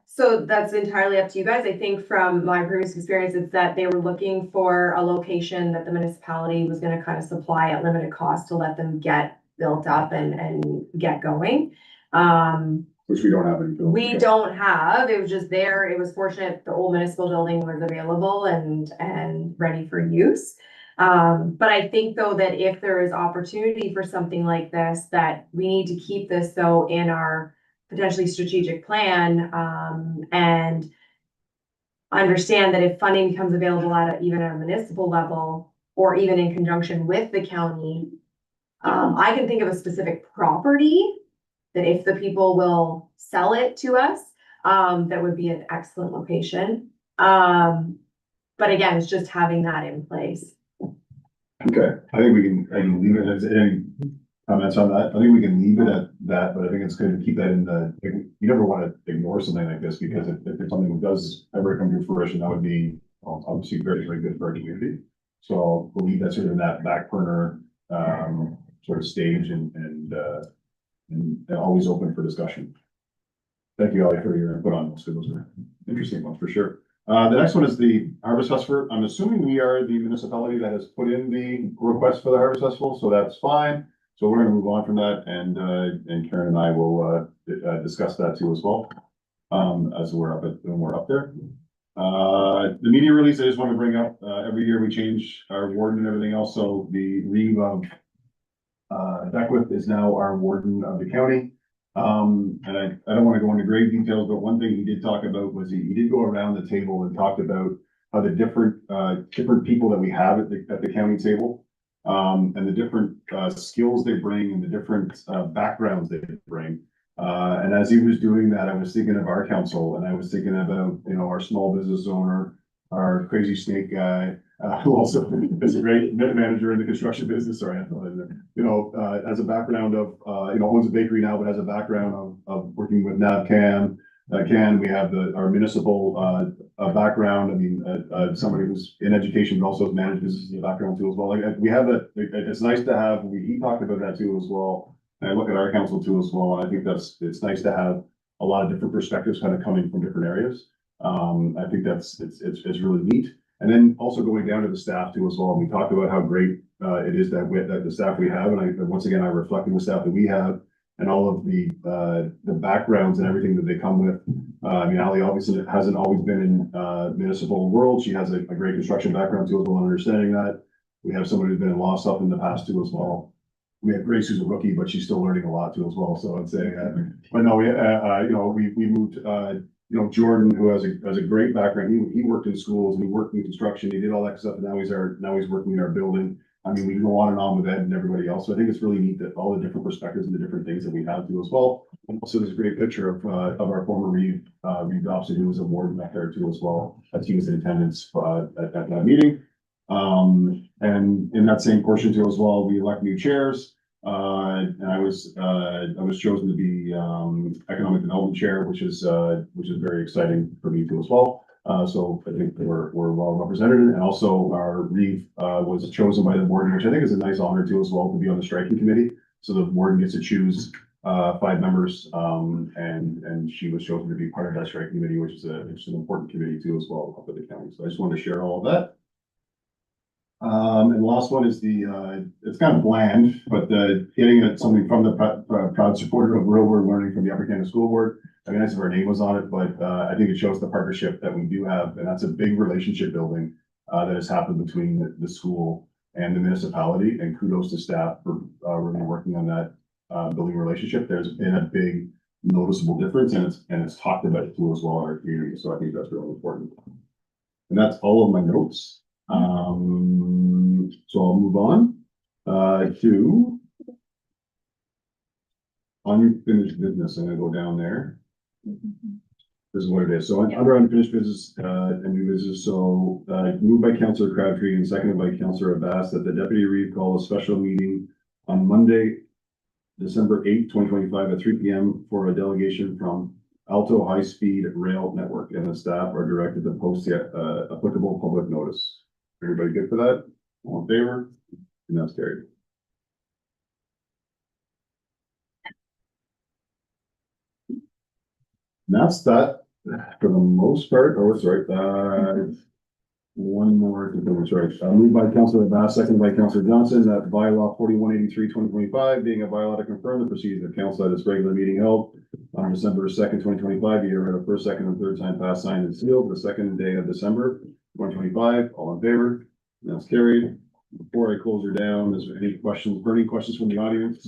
So that's entirely up to you guys. I think from my previous experience, it's that they were looking for a location that the municipality was gonna kind of supply at limited cost to let them get built up and get going. Which we don't have any. We don't have, it was just there, it was fortunate the old municipal building was available and ready for use. But I think though that if there is opportunity for something like this, that we need to keep this though in our potentially strategic plan, and understand that if funding becomes available at even a municipal level, or even in conjunction with the county, I can think of a specific property that if the people will sell it to us, that would be an excellent location. But again, it's just having that in place. Okay, I think I can leave it as any comments on that. I think we can leave it at that, but I think it's good to keep that in you never want to ignore something like this because if it's something that does ever come to fruition, that would be obviously very, very good for our community. So we'll leave that sort of in that back burner, sort of stage and always open for discussion. Thank you, Ali, for your input on those. Those are interesting ones for sure. The next one is the Harvest Festival. I'm assuming we are the municipality that has put in the request for the Harvest Festival, so that's fine. So we're gonna move on from that and Karen and I will discuss that too as well. As we're up there. The media release, I just want to bring up, every year we change our warden and everything else, so the Reeve of Beckwith is now our warden of the county. And I don't want to go into great details, but one thing he did talk about was he did go around the table and talked about how the different people that we have at the county table, and the different skills they bring and the different backgrounds they bring. And as he was doing that, I was thinking of our council and I was thinking about, you know, our small business owner, our crazy snake guy, who also is a great manager in the construction business. Sorry, I thought you know, has a background of, you know, owns a bakery now, but has a background of working with NAVCAM. We have our municipal background. I mean, somebody who's in education, but also has managed businesses background too as well. Like we have that. It's nice to have. He talked about that too as well. And I look at our council too as well. And I think it's nice to have a lot of different perspectives kind of coming from different areas. I think it's really neat. And then also going down to the staff too as well. We talked about how great it is that the staff we have, and once again I reflect on the staff that we have and all of the backgrounds and everything that they come with. I mean, Ali obviously hasn't always been in municipal world. She has a great construction background too as well. Understanding that we have somebody who's been in law stuff in the past too as well. We have Grace, who's a rookie, but she's still learning a lot too as well. So I'd say, but no, we you know, we moved. You know, Jordan, who has a great background, he worked in schools and he worked in construction, he did all that stuff, and now he's working in our building. I mean, we can go on and on with Ed and everybody else. So I think it's really neat that all the different perspectives and the different things that we have too as well. And also there's a great picture of our former Reeve Dobson, who was a warden back there too as well, as he was in attendance at that meeting. And in that same portion too as well, we elect new chairs. And I was chosen to be economic development chair, which is very exciting for me too as well. So I think we're well represented, and also our Reeve was chosen by the board, which I think is a nice honor too as well, to be on the striking committee. So the board gets to choose 5 members, and she was chosen to be part of that striking committee, which is an important committee too as well up at the county. So I just wanted to share all of that. And the last one is it's kind of bland, but getting at something from the proud supporter of real world learning from the Upper Canada School Board. I mean, nice if our name was on it, but I think it shows the partnership that we do have, and that's a big relationship building that has happened between the school and the municipality. And kudos to staff for really working on that building relationship. There's been a big noticeable difference, and it's talked about too as well in our community. So I think that's really important. And that's all of my notes. So I'll move on to unfinished business, I'm gonna go down there. This is what it is. So under unfinished business, and new business, so, moved by Councillor Crabtree and seconded by Councillor Abbas that the deputy reeve call a special meeting on Monday, December 8th, 2025 at 3 p.m. for a delegation from Alto High Speed Rail Network, and the staff are directed to post the, applicable public notice. Everybody good for that? All in favor? And that's carried. And that's that for the most part. Oh, sorry, one more, that's right. Moved by Councillor Bass, seconded by Councillor Johnson, that bylaw 4183/2025 being a bylaw to confirm the proceedings of council at its regular meeting held on December 2nd, 2025, be read a first, second, and third time passed, signed, and sealed the second day of December 2025. All in favor? And that's carried. Before I close her down, is there any questions, burning questions from the audience?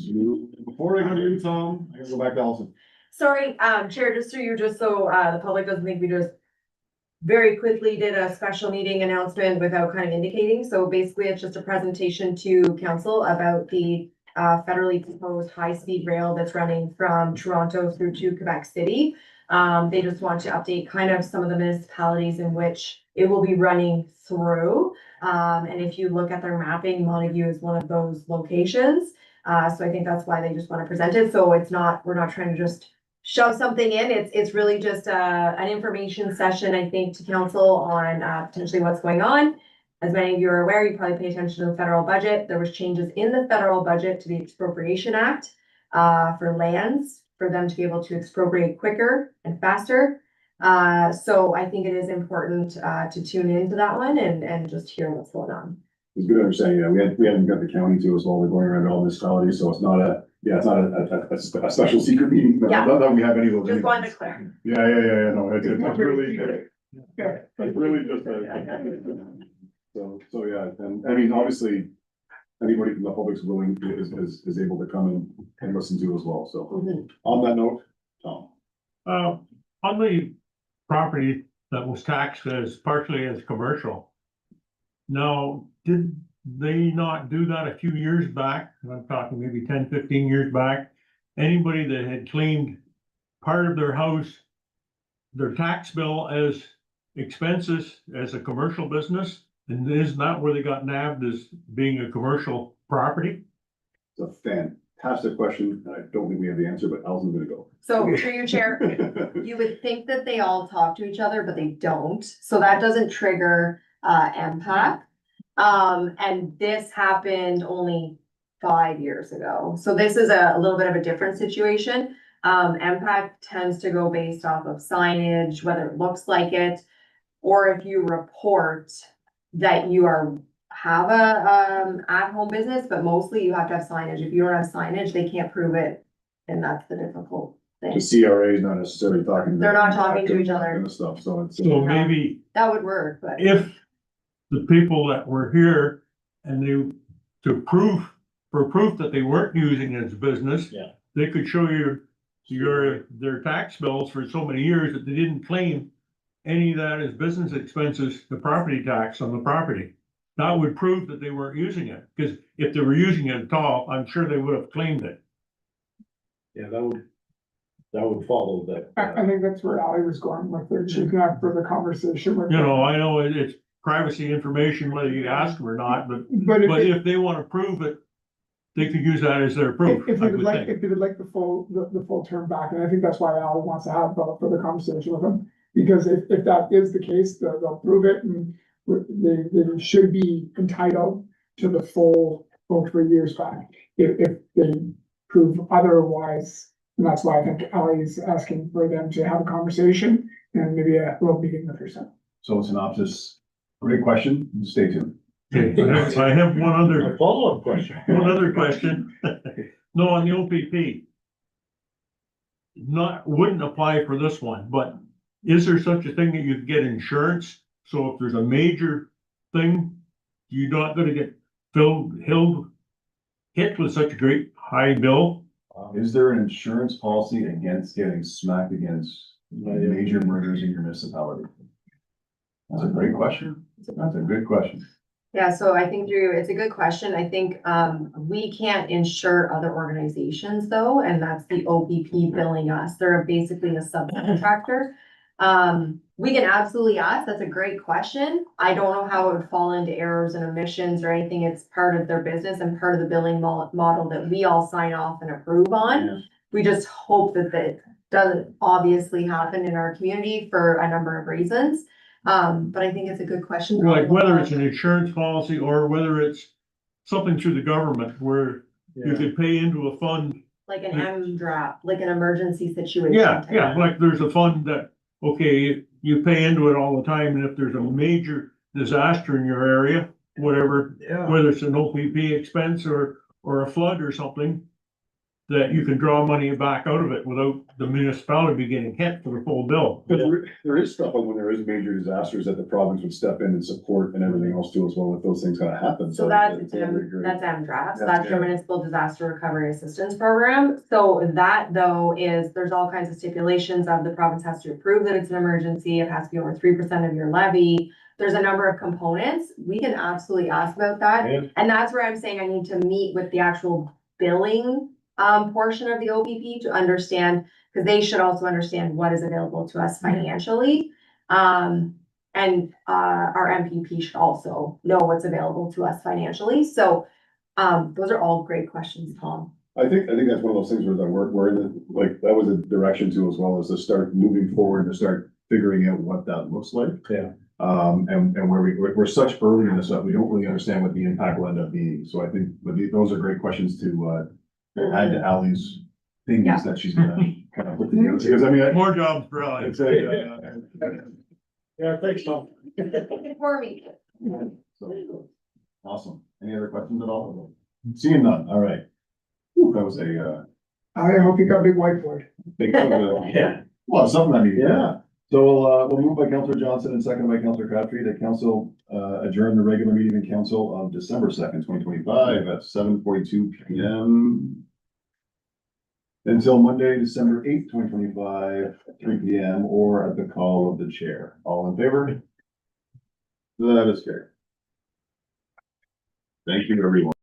Before I go to you, Tom, I gotta go back to Allison. Sorry, Chair, just so the public doesn't think we just very quickly did a special meeting announcement without kind of indicating. So basically, it's just a presentation to council about the federally proposed high-speed rail that's running from Toronto through to Quebec City. They just want to update kind of some of the municipalities in which it will be running through. And if you look at their mapping, Montague is one of those locations. So I think that's why they just want to present it. So we're not trying to just shove something in. It's really just an information session, I think, to council on potentially what's going on. As many of you are aware, you probably pay attention to the federal budget. There was changes in the federal budget to the Expropriation Act for lands, for them to be able to expropriate quicker and faster. So I think it is important to tune into that one and just hear what's going on. It's good understanding. Yeah, we haven't got the county to us while we're going around all municipalities, so it's not a special secret meeting. Yeah. Not that we have any of those. Just wanted to clear. Yeah, no, it's really, it's really just a. So, yeah, and I mean, obviously, anybody from the public's willing, is able to come and listen to as well, so. On that note, Tom. On the property that was taxed as partially as commercial. Now, did they not do that a few years back? I'm talking maybe 10, 15 years back. Anybody that had claimed part of their house, their tax bill as expenses as a commercial business, and isn't that where they got nabbed as being a commercial property? It's a fantastic question, and I don't think we have the answer, but Allison's gonna go. So through your chair, you would think that they all talk to each other, but they don't. So that doesn't trigger MPAC. And this happened only 5 years ago. So this is a little bit of a different situation. MPAC tends to go based off of signage, whether it looks like it, or if you report that you have a at-home business, but mostly you have to have signage. If you don't have signage, they can't prove it. And that's the difficult thing. The CRA is not necessarily talking. They're not talking to each other. Kind of stuff, so it's. So maybe That would work, but. if the people that were here and they, for proof that they weren't using it as business. Yeah. They could show you their tax bills for so many years that they didn't claim any of that as business expenses, the property tax on the property. That would prove that they weren't using it, because if they were using it at all, I'm sure they would have claimed it. Yeah, that would follow that. I think that's where Ally was going with it. She can have further conversation with. You know, I know it's privacy information, whether you ask them or not, but But if they want to prove it, they could use that as their proof. if I you would would like, think. if you would like the full term back, and I think that's why Ally wants to have a further conversation with him. Because if that is the case, they'll prove it and they should be entitled to the full 3 years back. If they prove otherwise, and that's why I think Ally is asking for them to have a conversation and maybe a little meeting with herself. So synopsis, great question, stay tuned. Okay, I have one other. A follow-up question. One other question. No, on the OPP. Wouldn't apply for this one, but is there such a thing that you get insurance? So if there's a major thing, you're not gonna get hit with such a great high bill? Is there an insurance policy against getting smacked against major murders in your municipality? That's a great question. That's a good question. Yeah, so I think Drew, it's a good question. I think we can't insure other organizations though, and that's the OPP billing us. They're basically a subcontractor. We can absolutely ask. That's a great question. I don't know how it would fall into errors and omissions or anything. It's part of their business and part of the billing model that we all sign off and approve on. We just hope that that doesn't obviously happen in our community for a number of reasons. But I think it's a good question. Like whether it's an insurance policy or whether it's something through the government where you could pay into a fund. Like an MDRAP, like an emergency situation. Yeah, type. yeah, like there's a fund that, okay, you pay into it all the time, and if there's a major disaster in your area, whatever, whether it's an OPP expense or a flood or something, that you can draw money back out of it without the municipality getting hit for the full bill. But there is stuff like when there is major disasters that the province would step in and support and everything else too as well if those things kind of happen. So that's, it's very great. that's MDRAP, so Yeah, that's your yeah. municipal disaster recovery assistance program. So that though is, there's all kinds of stipulations of the province has to approve that it's an emergency. It has to be over 3% of your levy. There's a number of components. We can absolutely ask about that. Yeah. And that's where I'm saying I need to meet with the actual billing portion of the OPP to understand, because they should also understand what is available to us financially. And our MPP should also know what's available to us financially. So those are all great questions, Tom. I think that's one of those things where we're in the, like, that was a direction too, as well as to start moving forward and to start figuring out what that looks like. Yeah. And where we're such early in this stuff, we don't really understand what the impact will end up being. So I think, those are great questions to add to Ally's things Yeah. that she's gonna kind of put together, because I mean. More jobs for Ally. It's a, Yeah, thanks, Tom. For me. so, awesome. Any other questions at all? Seeing none, all right. Whew, that was a, I hope you got a big whiteboard. big, well, something I mean, yeah. So, we'll move by Counselor Johnson and second by Counselor Crabtree that council, adjourn the regular meeting of council of December 2nd, 2025 at 7:42 PM. Until Monday, December 8th, 2025, 3 PM, or at the call of the chair. All in favor? That is carried. Thank you, everyone.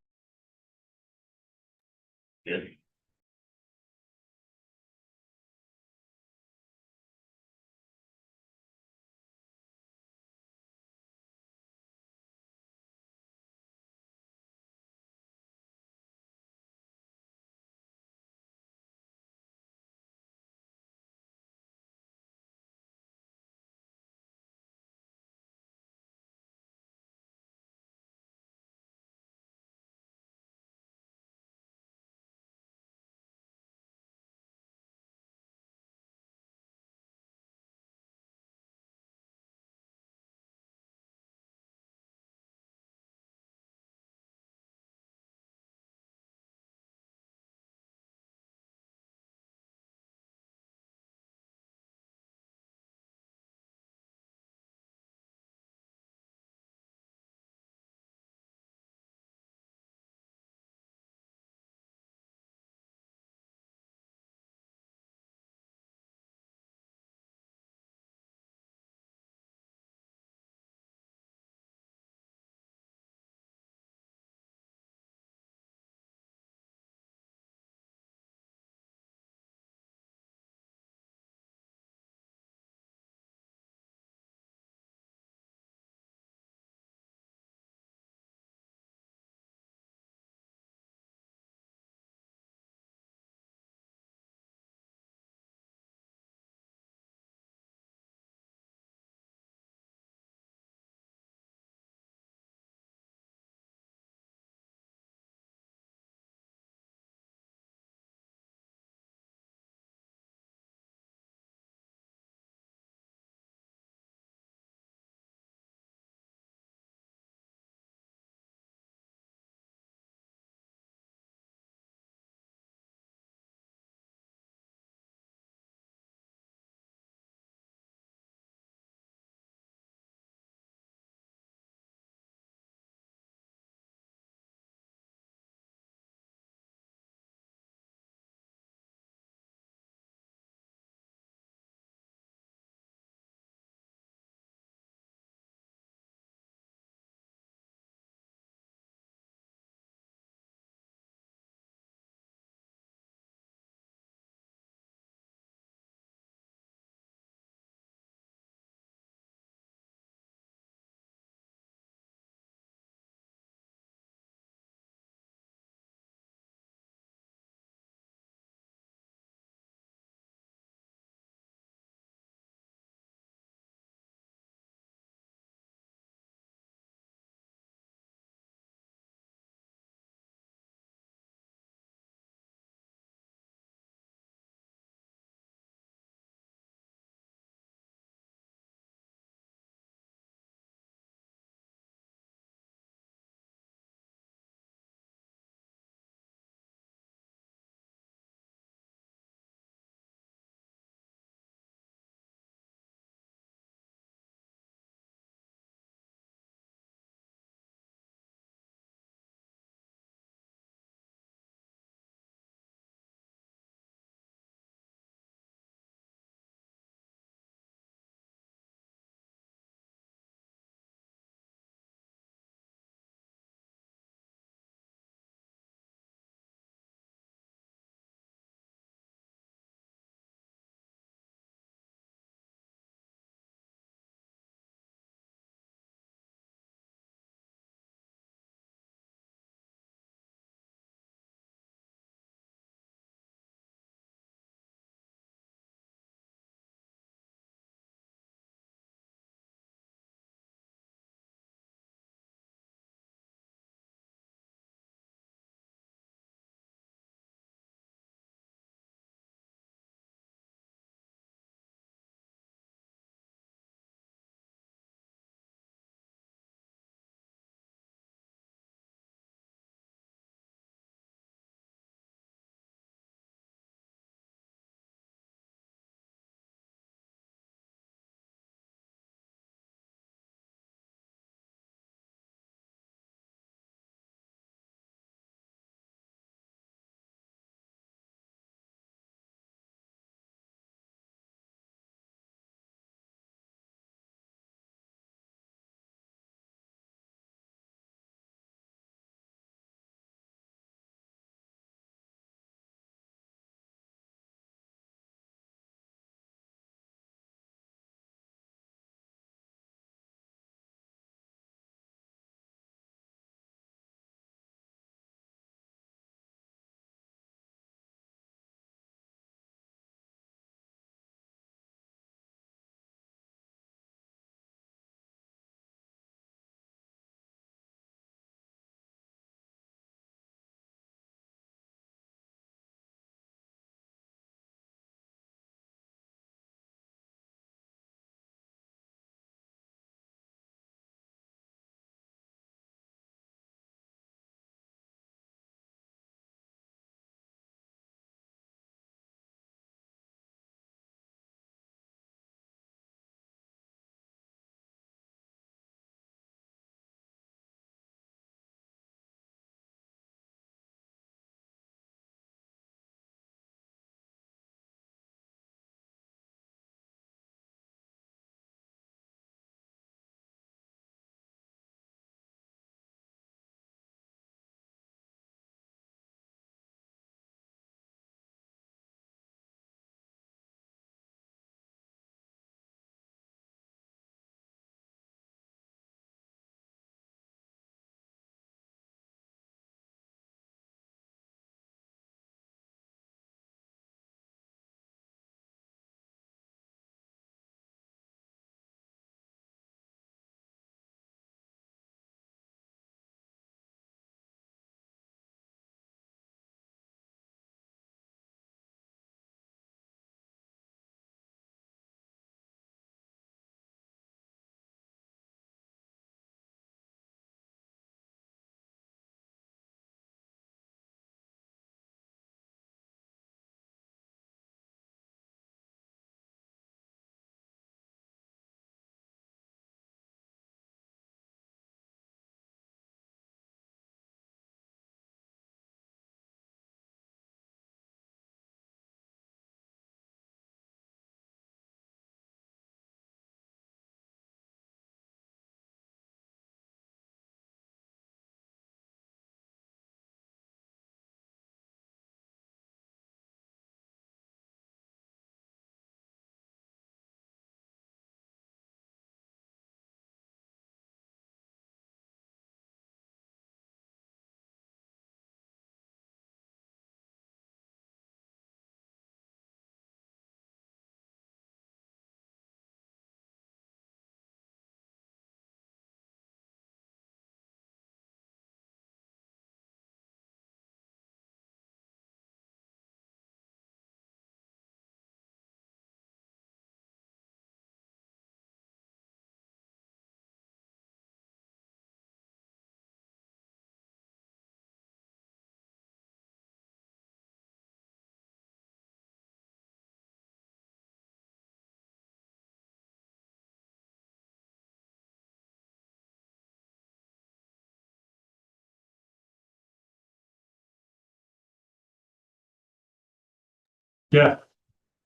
Yeah.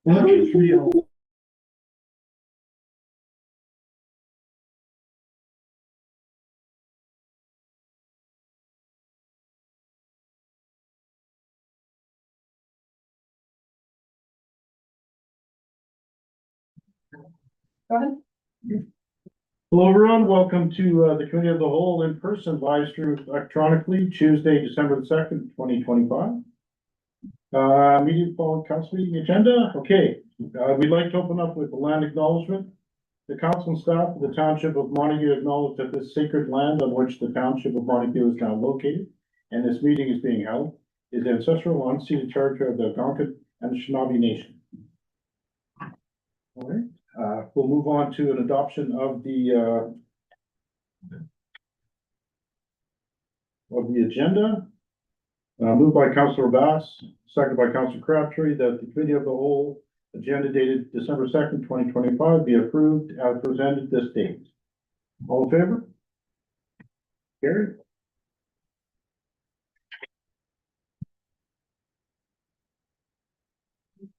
Go ahead. Hello, everyone. Welcome to the committee of the whole in person, live stream electronically, Tuesday, December the 2nd, 2025. Meeting following council meeting agenda. Okay, we'd like to open up with the land acknowledgement. The council and staff of the township of Montague acknowledge that this sacred land on which the township of Montague is now located and this meeting is being held is ancestral unceded territory of the Algonquin and the Shawneebi Nation. All right. We'll move on to an adoption of the agenda. Moved by Councilor Bass, seconded by Councilor Crabtree, that the committee of the whole agenda dated December 2nd, 2025 be approved as presented this date. All in favor? Carried.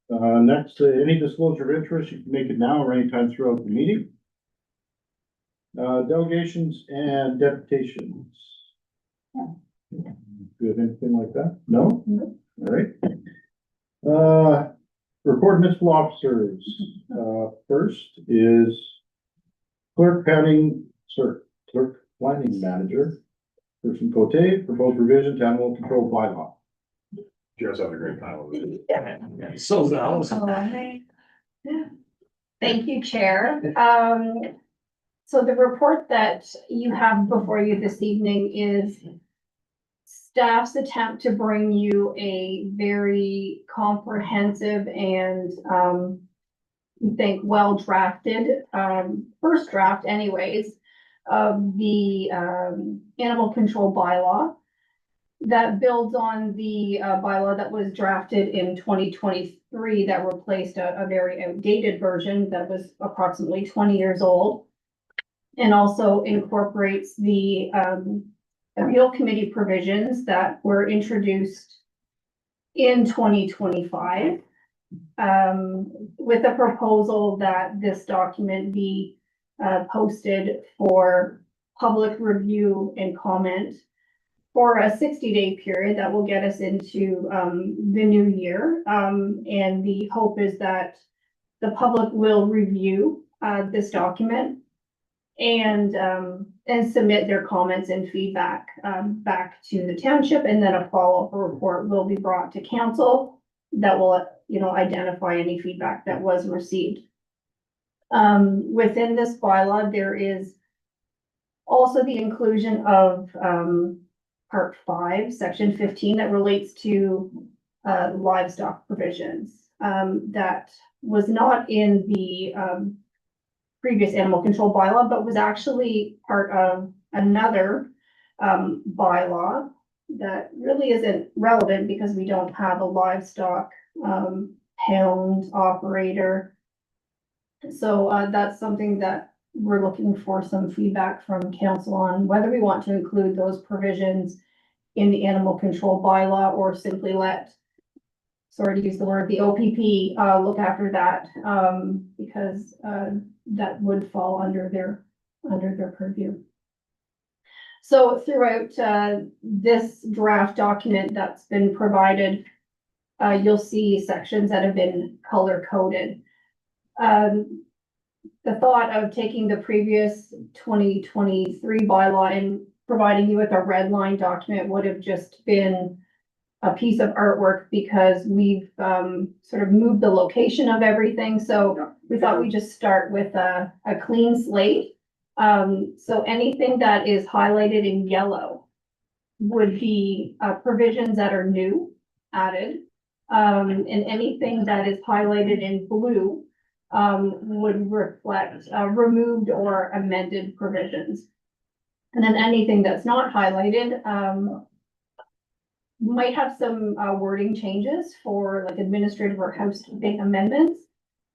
Next, any disclosure of interest, you can make it now or anytime throughout the meeting. Delegations and deputations. Do you have anything like that? No? No. All right. Report municipal officers. First is clerk planning manager, person Cote, for both revision to animal control bylaw. You guys have a great time with it. Thank you, Chair. So the report that you have before you this evening is staff's attempt to bring you a very comprehensive and I think well drafted first draft anyways of the animal control bylaw that builds on the bylaw that was drafted in 2023 that replaced a very outdated version that was approximately 20 years old, and also incorporates the appeal committee provisions that were introduced in 2025, with a proposal that this document be posted for public review and comment for a 60-day period that will get us into the new year. And the hope is that the public will review this document and submit their comments and feedback back to the township, and then a follow-up report will be brought to council that will, identify any feedback that was received. Within this bylaw, there is also the inclusion of Part 5, Section 15, that relates to livestock provisions that was not in the previous animal control bylaw, but was actually part of another bylaw that really isn't relevant because we don't have a livestock pound operator. So that's something that we're looking for some feedback from council on, whether we want to include those provisions in the animal control bylaw or simply let, sorry to use the word, the OPP look after that, because that would fall under their purview. So throughout this draft document that's been provided, you'll see sections that have been color coded. The thought of taking the previous 2023 bylaw and providing you with a red line document would have just been a piece of artwork, because we've sort of moved the location of everything. So we thought we'd just start with a clean slate. So anything that is highlighted in yellow would be provisions that are new, added. And anything that is highlighted in blue would reflect removed or amended provisions. And then anything that's not highlighted might have some wording changes for like administrative or housekeeping amendments,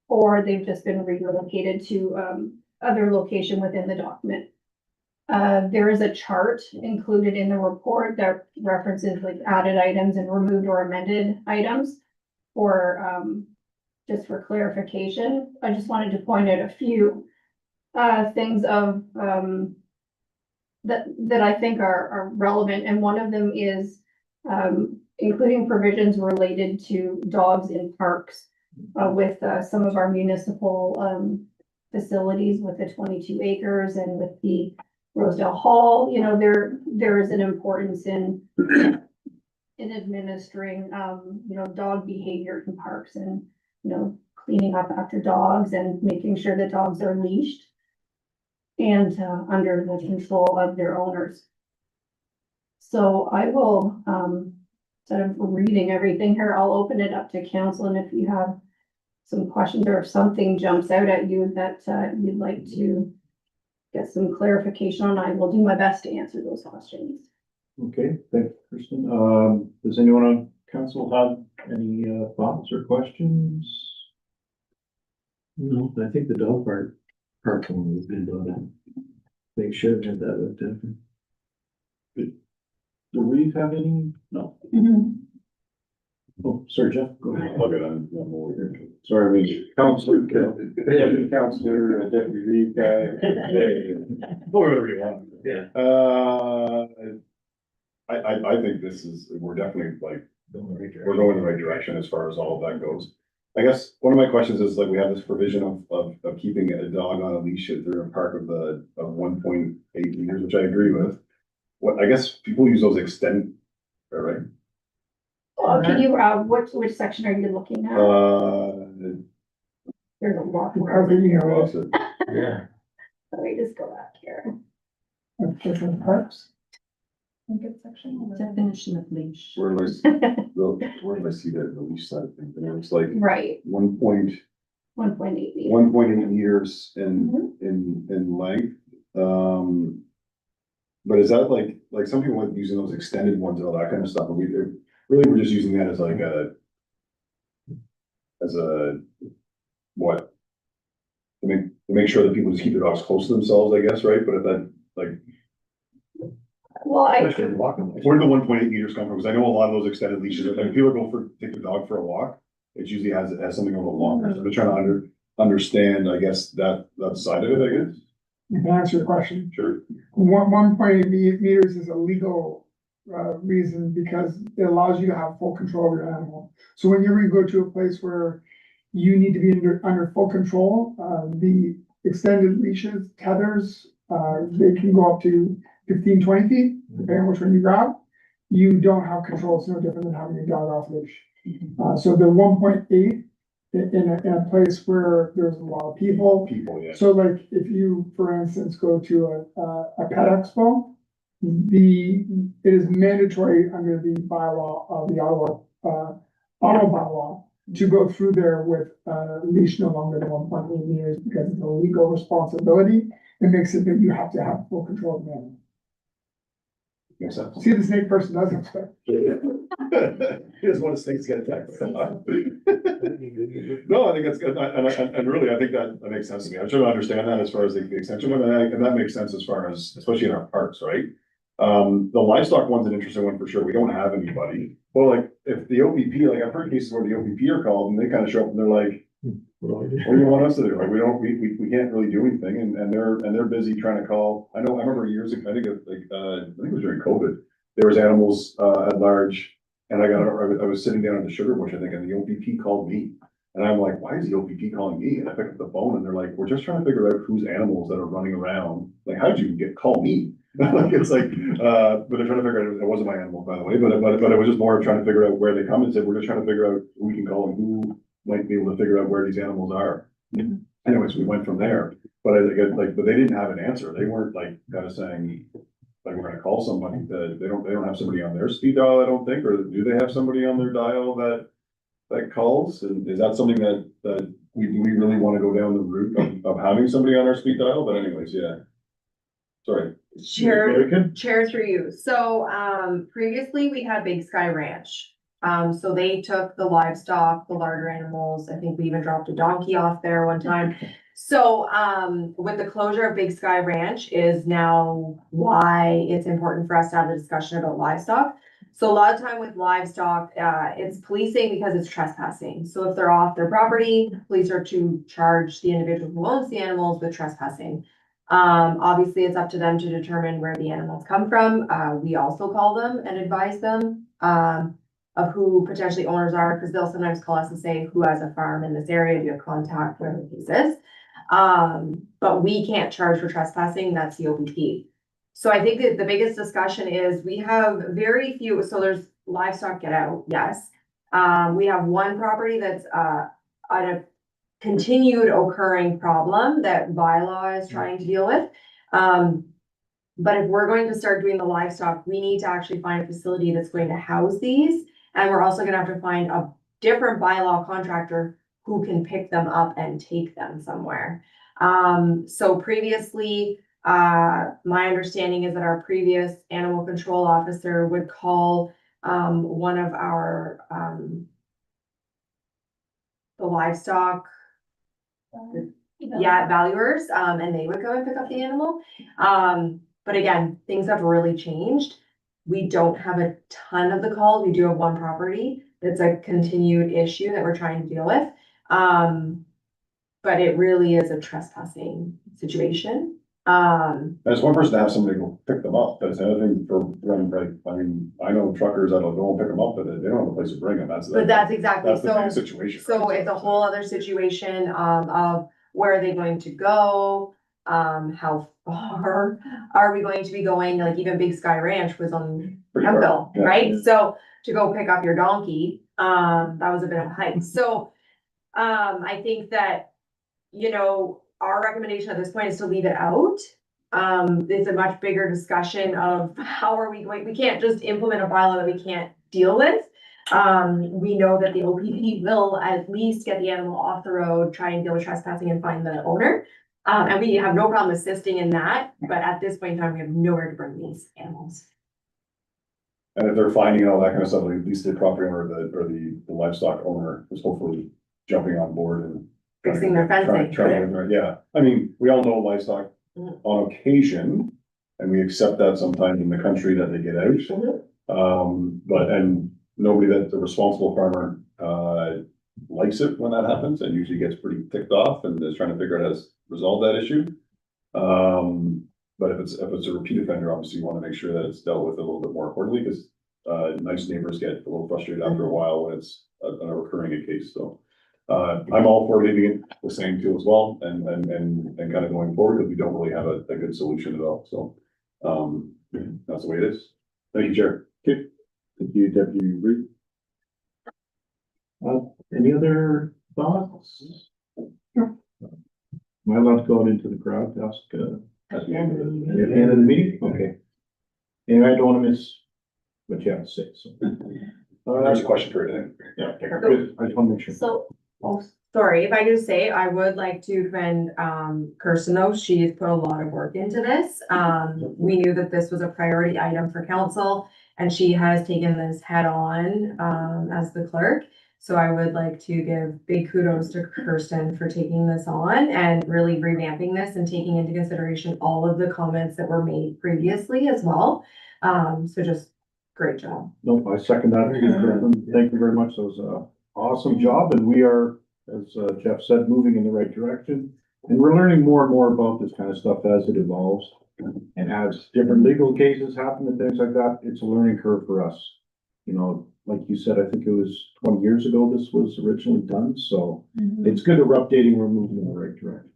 or they've just been relocated to other location within the document. There is a chart included in the report that references like added items and removed or amended items. for, just for clarification, I just wanted to point out a few, things of, that I think are relevant, and one of them is, including provisions related to dogs in parks, with, some of our municipal, facilities with the 22 acres and with the Rosedale Hall, you know, there is an importance in administering, you know, dog behavior in parks and, you know, cleaning up after dogs and making sure that dogs are leashed and, under the control of their owners. So I will, instead of reading everything here, I'll open it up to council, and if you have some questions or if something jumps out at you that, you'd like to get some clarification on, I will do my best to answer those questions. Okay, thank you, Kristen. Does anyone on council have any thoughts or questions? No, I think the dog park one has been done. Make sure that that looked at. Do we have any? No. Oh, sorry, Jeff. Go ahead. I'll get on, I'm over here. Sorry, we. Counselor, deputy counselor, deputy lead guy. Whatever you want. Yeah. I think this is, we're definitely like, we're going in the right direction as far as all of that goes. I guess one of my questions is like, we have this provision of keeping a dog on a leash through a park of 1.8 meters, which I agree with. What, I guess people use those extend, right? Can you, which section are you looking at? There's a lot more. Are we, you know, Lost it. Yeah. Let me just go back here. different parks? Definition of leash. Where did I see that in the leash side of things? And it's like Right, 1.8 1.8 meters in length. But is that like some people like using those extended ones and all that kind of stuff, but we're just using that as like what? To make sure that people just keep their dogs close to themselves, I guess, right? But if that, like, Well, where did the 1.8 meters come from? Because I know a lot of those extended leashes, like, if people go take their dog for a walk, it usually has something a little longer. So they're trying to understand, I guess, that side of it, I guess. You can answer the question. Sure. 1.8 meters is a legal reason because it allows you to have full control of your animal. So whenever you go to a place where you need to be under full control, the extended leashes, tethers, they can go up to 15, 20 feet, depending on which one you grab. You don't have control. It's no different than having your dog off leash. So the 1.8 in a place where there's a lot of people. Yeah. So like if you, for instance, go to a pet expo, it is mandatory under the bylaw of the auto bylaw to go through there with a leash no longer than 1.8 meters because it's a legal responsibility. It makes it that you have to have full control of the animal. Makes sense. See, the snake person doesn't expect. He doesn't want his snakes to get attacked. No, I think that's good, and really, I think that makes sense to me. I'm trying to understand that as far as the extension one, and that makes sense as far as, especially in our parks, right? The livestock one's an interesting one for sure. We don't have anybody. Well, like, if the OPP, like, I've heard cases where the OPP are called and they kind of show up and they're like, what do you want us to do? Like, we can't really do anything, and they're busy trying to call. I remember years ago, I think it was during COVID, there was animals at large, and I was sitting down at the sugar bush, I think, and the OPP called me. And I'm like, why is the OPP calling me? And I pick up the phone and they're like, we're just trying to figure out whose animals that are running around. Like, how'd you call me? Like, it's like, but they're trying to figure out, it wasn't my animal, by the way, but it was just more of trying to figure out where they come and said, we're just trying to figure out who we can call and who might be able to figure out where these animals are. Anyways, we went from there, but but they didn't have an answer. They weren't like kind of saying, like, we're gonna call somebody that they don't have somebody on their speed dial, I don't think, or do they have somebody on their dial that calls? And is that something that we really want to go down the route of having somebody on our speed dial? But anyways, yeah. Sorry. Chair through you. So, previously we had Big Sky Ranch. So they took the livestock, the larger animals. I think we even dropped a donkey off there one time. So, with the closure of Big Sky Ranch is now why it's important for us to have a discussion about livestock. So a lot of time with livestock, it's policing because it's trespassing. So if they're off their property, police are to charge the individual who owns the animals with trespassing. Obviously, it's up to them to determine where the animals come from. We also call them and advise them, of who potentially owners are, because they'll sometimes call us and say, who has a farm in this area, do you have contact, whatever the case is. But we can't charge for trespassing, that's the OPP. So I think that the biggest discussion is we have very few, so there's livestock get out, yes. We have one property that's, on a continued occurring problem that bylaw is trying to deal with. But if we're going to start doing the livestock, we need to actually find a facility that's going to house these. And we're also gonna have to find a different bylaw contractor who can pick them up and take them somewhere. So previously, my understanding is that our previous animal control officer would call, one of our, the livestock, valuers, and they would go and pick up the animal. But again, things have really changed. We don't have a ton of the calls. We do have one property that's a continued issue that we're trying to deal with. But it really is a trespassing situation. There's one person to have somebody go pick them up, that's the other thing for them, right, I mean, I know truckers that'll go and pick them up, but they don't have a place to bring them, But that's exactly, that's the big so, situation. so it's a whole other situation, of where are they going to go? How far are we going to be going? Like even Big Sky Ranch was on Pretty far, Hemphill, yeah. right? So to go pick up your donkey, that was a bit of a hike. So, I think that, you know, our recommendation at this point is to leave it out. It's a much bigger discussion of how are we going, we can't just implement a bylaw that we can't deal with. We know that the OPP will at least get the animal off the road, try and deal with trespassing and find the owner. And we have no problem assisting in that, but at this point in time, we have nowhere to bring these animals. And if they're finding all that kind of stuff, at least the property owner or the livestock owner is hopefully jumping on board and. Fixing their fencing. Yeah, I mean, we all know livestock Mhm. on occasion, and we accept that sometime in the country that they get out. But, and nobody that's a responsible farmer, likes it when that happens, and usually gets pretty ticked off and is trying to figure out how to resolve that issue. But if it's a repeat offender, obviously you wanna make sure that it's dealt with a little bit more accordingly, because, nice neighbors get a little frustrated after a while when it's a recurring case, so. I'm all for leaving it the same too as well, and kind of going forward, because we don't really have a good solution at all, so. That's the way it is. Thank you, Chair. Okay, thank you, Deputy Reed. Any other thoughts? Am I allowed to go out into the crowd to ask, At the end of the meeting. at the end of the meeting? Okay. And I don't wanna miss what you have to say, so. There's a question for you. Yeah, good. I just wanna make sure. So, oh, sorry, if I could say, I would like to commend, Kirsten though, she has put a lot of work into this. We knew that this was a priority item for council, and she has taken this head on, as the clerk. So I would like to give big kudos to Kirsten for taking this on and really revamping this and taking into consideration all of the comments that were made previously as well. So just great job. No, I second that. Thank you very much. That was a awesome job, and we are, as Jeff said, moving in the right direction. And we're learning more and more about this kind of stuff as it evolves. And as different legal cases happen and things like that, it's a learning curve for us. You know, like you said, I think it was 20 years ago this was originally done, so it's good that we're updating, we're moving in the right direction.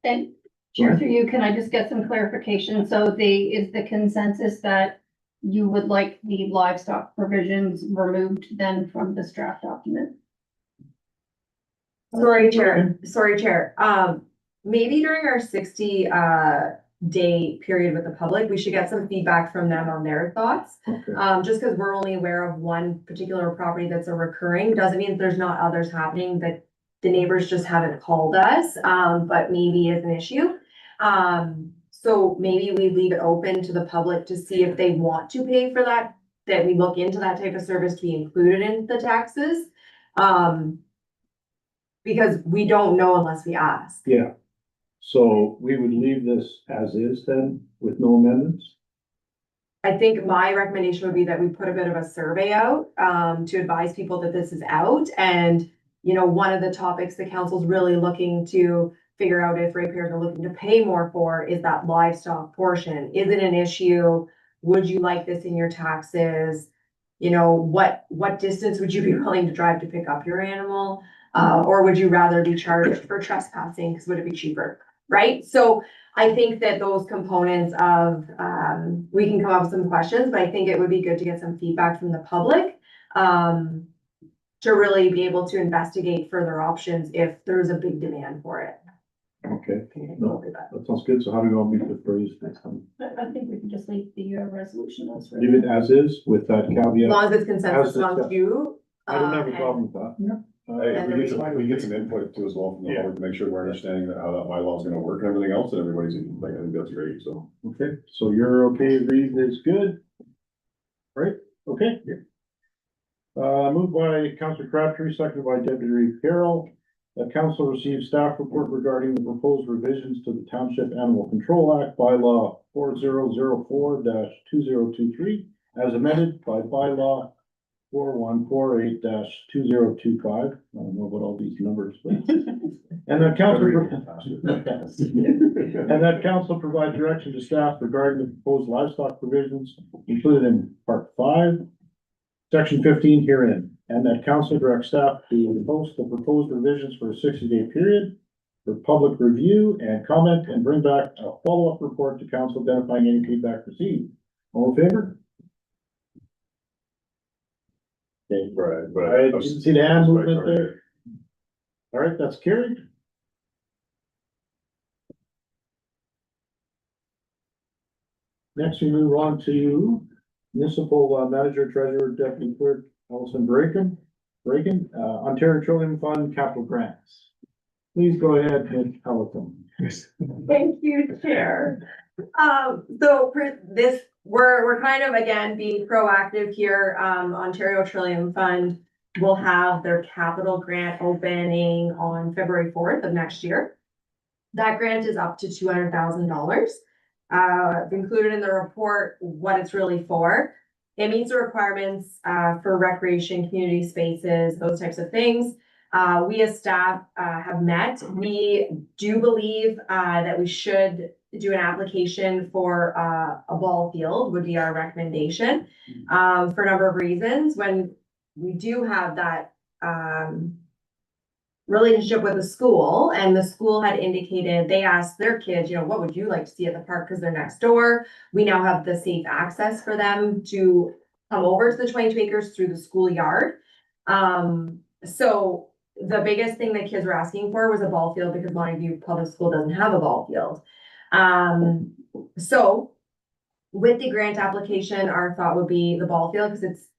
And Chair, through you, can I just get some clarification? So is the consensus that you would like the livestock provisions removed then from this draft document? Sorry, Chair. Maybe during our 60 day period with the public, we should get some feedback from them on their thoughts. Okay. Just because we're only aware of one particular property that's a recurring, doesn't mean there's not others happening that the neighbors just haven't called us, but maybe is an issue. So maybe we leave it open to the public to see if they want to pay for that, that we look into that type of service to be included in the taxes. Because we don't know unless we ask. Yeah. So we would leave this as is then with no amendments? I think my recommendation would be that we put a bit of a survey out, to advise people that this is out. And, you know, one of the topics the council's really looking to figure out if ratepayers are looking to pay more for is that livestock portion. Is it an issue? Would you like this in your taxes? You know, what distance would you be willing to drive to pick up your animal? Or would you rather be charged for trespassing? Because would it be cheaper? Right? So I think that those components of, we can come up with some questions, but I think it would be good to get some feedback from the public. To really be able to investigate further options if there's a big demand for it. Okay, no, that sounds good. So how do we go meet the phrase next time? I think we can just leave the resolution as. Leave it as is with that As caveat. long as it's consensus As amongst discussed. you. I don't have a and- problem with that. Hey, we get some input too as well from the board to make sure we're understanding that how that bylaw is gonna work and everything else, and everybody's, like, I think that's great, so. Okay, so you're okay, read is good? Right, okay. Moved by Councilor Crabtree, seconded by Deputy Reeve Carroll. The council received staff report regarding the proposed revisions to the Township Animal Control Act bylaw 4004-2023 as amended by bylaw 4148-2025. I don't know what all these numbers. And that council provide direction to staff regarding the proposed livestock provisions included in part 5, section 15 herein. And that council directs staff to post the proposed revisions for a 60-day period for public review and comment and bring back a follow-up report to council identifying any feedback received. All in favor? Okay, Right, but. I didn't see the hand movement there. All right, that's carried. Next, we move on to municipal manager, treasurer, deputy clerk, Allison Bracken, Ontario Petroleum Fund capital grants. Please go ahead, Ms. Pelleton. Thank you, Chair. So for this, we're kind of, again, being proactive here. Ontario Petroleum Fund will have their capital grant opening on February 4th of next year. That grant is up to $200,000. Included in the report, what it's really for. It meets the requirements, for recreation, community spaces, those types of things. We as staff, have met. We do believe, that we should do an application for, a ball field would be our recommendation. For a number of reasons. When we do have that, relationship with the school, and the school had indicated, they asked their kids, you know, what would you like to see at the park? Because they're next door. We now have the safe access for them to come over to the 22 acres through the schoolyard. So the biggest thing that kids were asking for was a ball field because Montague Public School doesn't have a ball field. So with the grant application, our thought would be the ball field because it's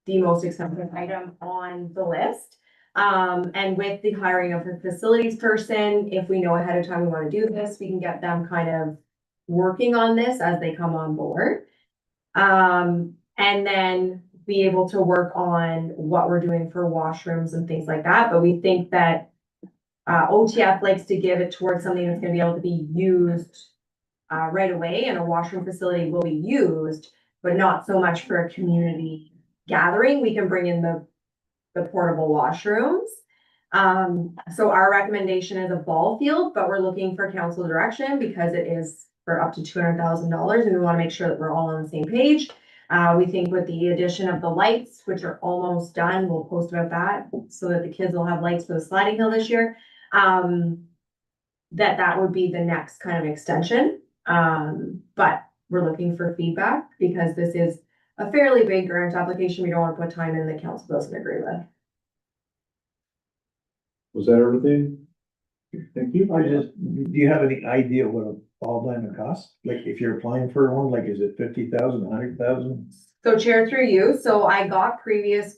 the most expensive item on the list. And with the hiring of a facilities person, if we know ahead of time we want to do this, we can get them kind of working on this as they come on board. And then be able to work on what we're doing for washrooms and things like that. But we think that OTF likes to give it towards something that's gonna be able to be used right away, and a washroom facility will be used, but not so much for a community gathering. We can bring in the portable washrooms. So our recommendation is a ball field, but we're looking for council direction because it is for up to $200,000 and we want to make sure that we're all on the same page. We think with the addition of the lights, which are almost done, we'll post about that so that the kids will have lights for the sliding hill this year. That would be the next kind of extension. But we're looking for feedback because this is a fairly big grant application. We don't want to put time in that council doesn't agree with. Was that everything? Thank you. do you have any idea what a ball diamond costs? Like if you're applying for one, like is it 50,000, 100,000? So Chair, through you, so I got previous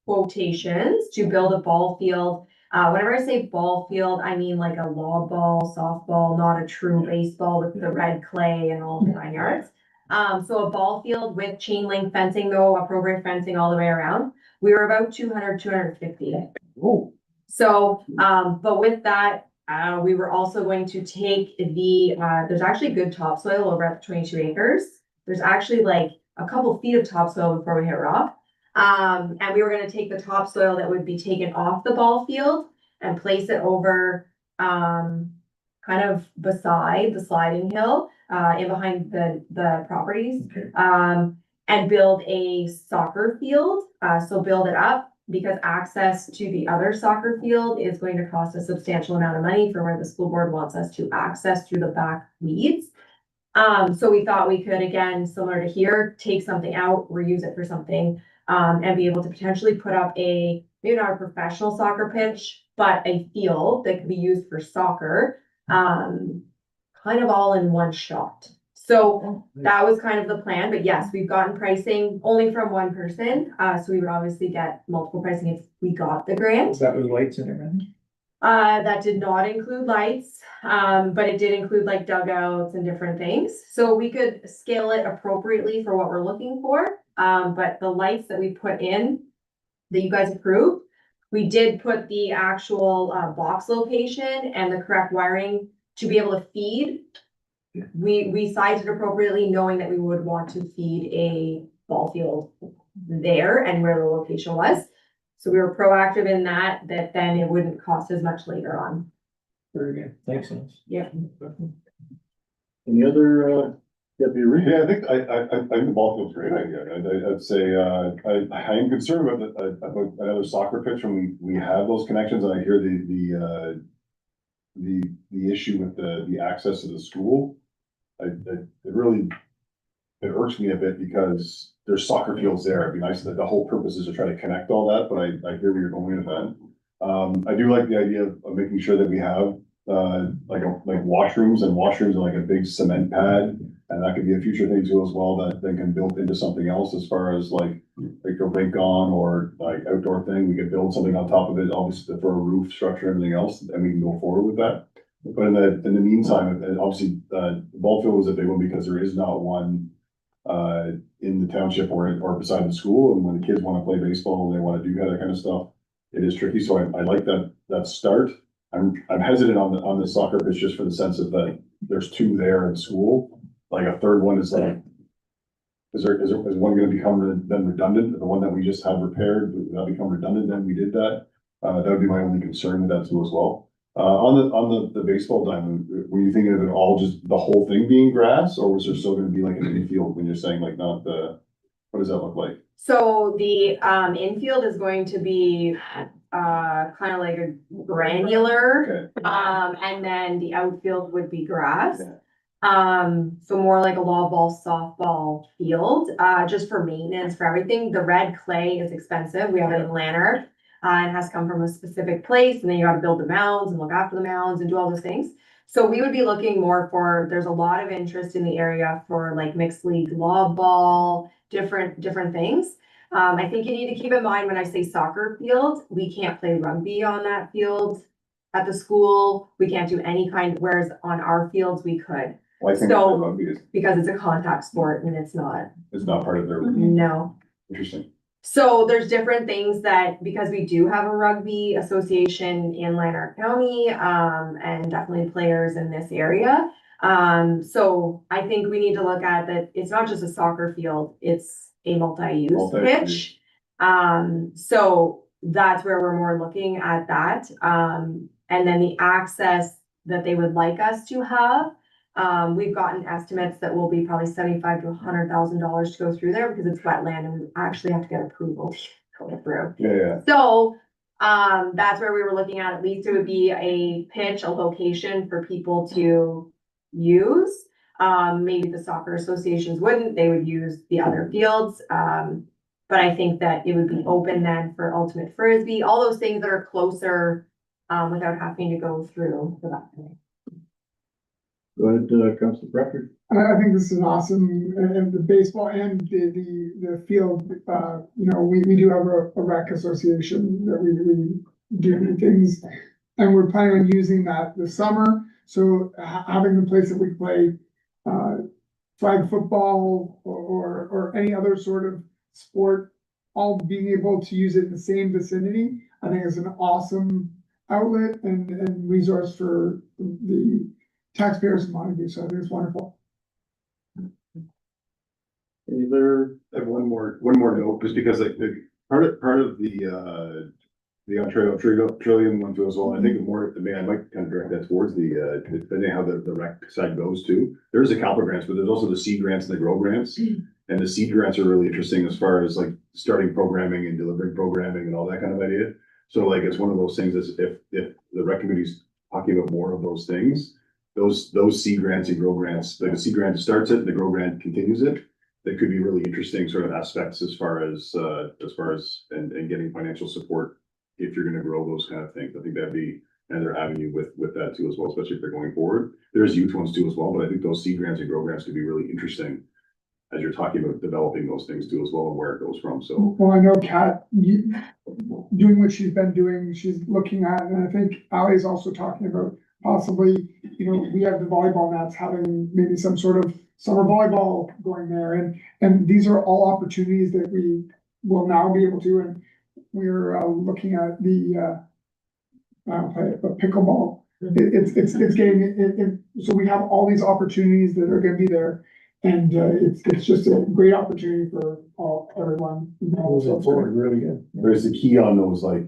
quotations to build a ball field. Whenever I say ball field, I mean like a lob ball, softball, not a true baseball with the red clay and all the 9 yards. So a ball field with chain link fencing though, appropriate fencing all the way around. We were about 200, 250. Oh, So, but with that, we were also going to take there's actually good topsoil over at the 22 acres. There's actually like a couple feet of topsoil before we hit rock. And we were gonna take the topsoil that would be taken off the ball field and place it over, kind of beside the sliding hill, in behind the properties. And build a soccer field, so build it up, because access to the other soccer field is going to cost a substantial amount of money for where the school board wants us to access through the back weeds. So we thought we could, again, similar to here, take something out, reuse it for something, and be able to potentially put up maybe not a professional soccer pitch, but a field that could be used for soccer, kind of all in one shot. So that was kind of the plan, but yes, we've gotten pricing only from one person, so we would obviously get multiple pricing if we got the grant. That was lights and everything? That did not include lights, but it did include like dugouts and different things. So we could scale it appropriately for what we're looking for. But the lights that we put in, that you guys approved, we did put the actual box location and the correct wiring to be able to feed. We sized it appropriately, knowing that we would want to feed a ball field there and where the location was. So we were proactive in that then it wouldn't cost as much later on. Very good. Thanks, Lance. Yeah. Any other, Deputy Reed? Yeah, I think the ball field's a great idea. I'd say, I am concerned about another soccer pitch when we have those connections, and I hear the issue with the access to the school. It irks me a bit because there's soccer fields there. It'd be nice that the whole purpose is to try to connect all that, but I hear where you're going with that. I do like the idea of making sure that we have, like washrooms and like a big cement pad. And that could be a future thing too as well, that then can build into something else as far as like a rink on or like outdoor thing. We could build something on top of it, obviously for a roof structure and everything else, and we can go forward with that. But in the meantime, obviously, the ball field was a big one because there is not one in the township or beside the school. And when the kids want to play baseball and they want to do that kind of stuff, it is tricky. So I like that start. I'm hesitant on the soccer pitch just for the sense of that there's two there in school. Like a third one is like, is one going to become then redundant? The one that we just have repaired, would that become redundant? Then we did that. That would be my only concern with that too as well. On the baseball diamond, were you thinking of it all just the whole thing being grass, or was there still going to be like an infield when you're saying like not the, what does that look like? So the infield is going to be kind of like a granular, Okay. and then the outfield would be grass. So more like a law ball, softball field, just for maintenance, for everything. The red clay is expensive. We have it in Lanark. It has come from a specific place, and then you gotta build the mounds and look after the mounds and do all those things. So we would be looking more there's a lot of interest in the area for like mixed league law ball, different things. I think you need to keep in mind when I say soccer field, we can't play rugby on that field at the school. We can't do whereas on our fields we could. Well, I think So- rugby is, Because it's a contact sport and it's not, part of their, no. interesting. So there's different things that, because we do have a rugby association in Lanark County, and definitely players in this area. So I think we need to look at that. It's not just a soccer field, it's a multi-use pitch. So that's where we're more looking at that. And then the access that they would like us to have. We've gotten estimates that will be probably $75,000 to $100,000 to go through there because it's wetland and we actually have to get approval to go through. Yeah. So, that's where we were looking at least it would be a pitch, a location for people to use. Maybe the soccer associations wouldn't, they would use the other fields. But I think that it would be open then for ultimate frisbee, all those things that are closer, without having to go through for that thing. Go ahead, Councilor Bradford. I think this is awesome, and the baseball and the field, we do have a rec association that we do things. And we're planning on using that this summer, so having a place that we play, flag football or any other sort of sport, all being able to use it in the same vicinity, I think is an awesome outlet and resource for the taxpayers in Montague, so I think it's wonderful. Either, I have one more note, just because like part of the Ontario Trillium one too as well. I think more, I mean, I might kind of direct that towards depending how the rec side goes too. There's the CALPA grants, but there's also the seed grants and the grow grants. And the seed grants are really interesting as far as like starting programming and delivering programming and all that kind of idea. So like, it's one of those things as if the rec committee's talking about more of those things, those seed grants and grow grants, like the seed grant starts it, and the grow grant continues it. That could be really interesting sort of aspects as far as and getting financial support if you're gonna grow those kind of things. I think that'd be another avenue with that too as well, especially if they're going forward. There's youth ones too as well, but I think those seed grants and grow grants could be really interesting as you're talking about developing those things too as well and where it goes from, so. Well, I know Kat, doing what she's been doing, she's looking at, and I think Ally's also talking about possibly, we have the volleyball nets, having maybe some sort of summer volleyball going there, and these are all opportunities that we will now be able to, and we're looking at the pickleball. It's getting it, so we have all these opportunities that are gonna be there. And it's just a great opportunity for everyone. Moving forward, really good. There's the key on those, like,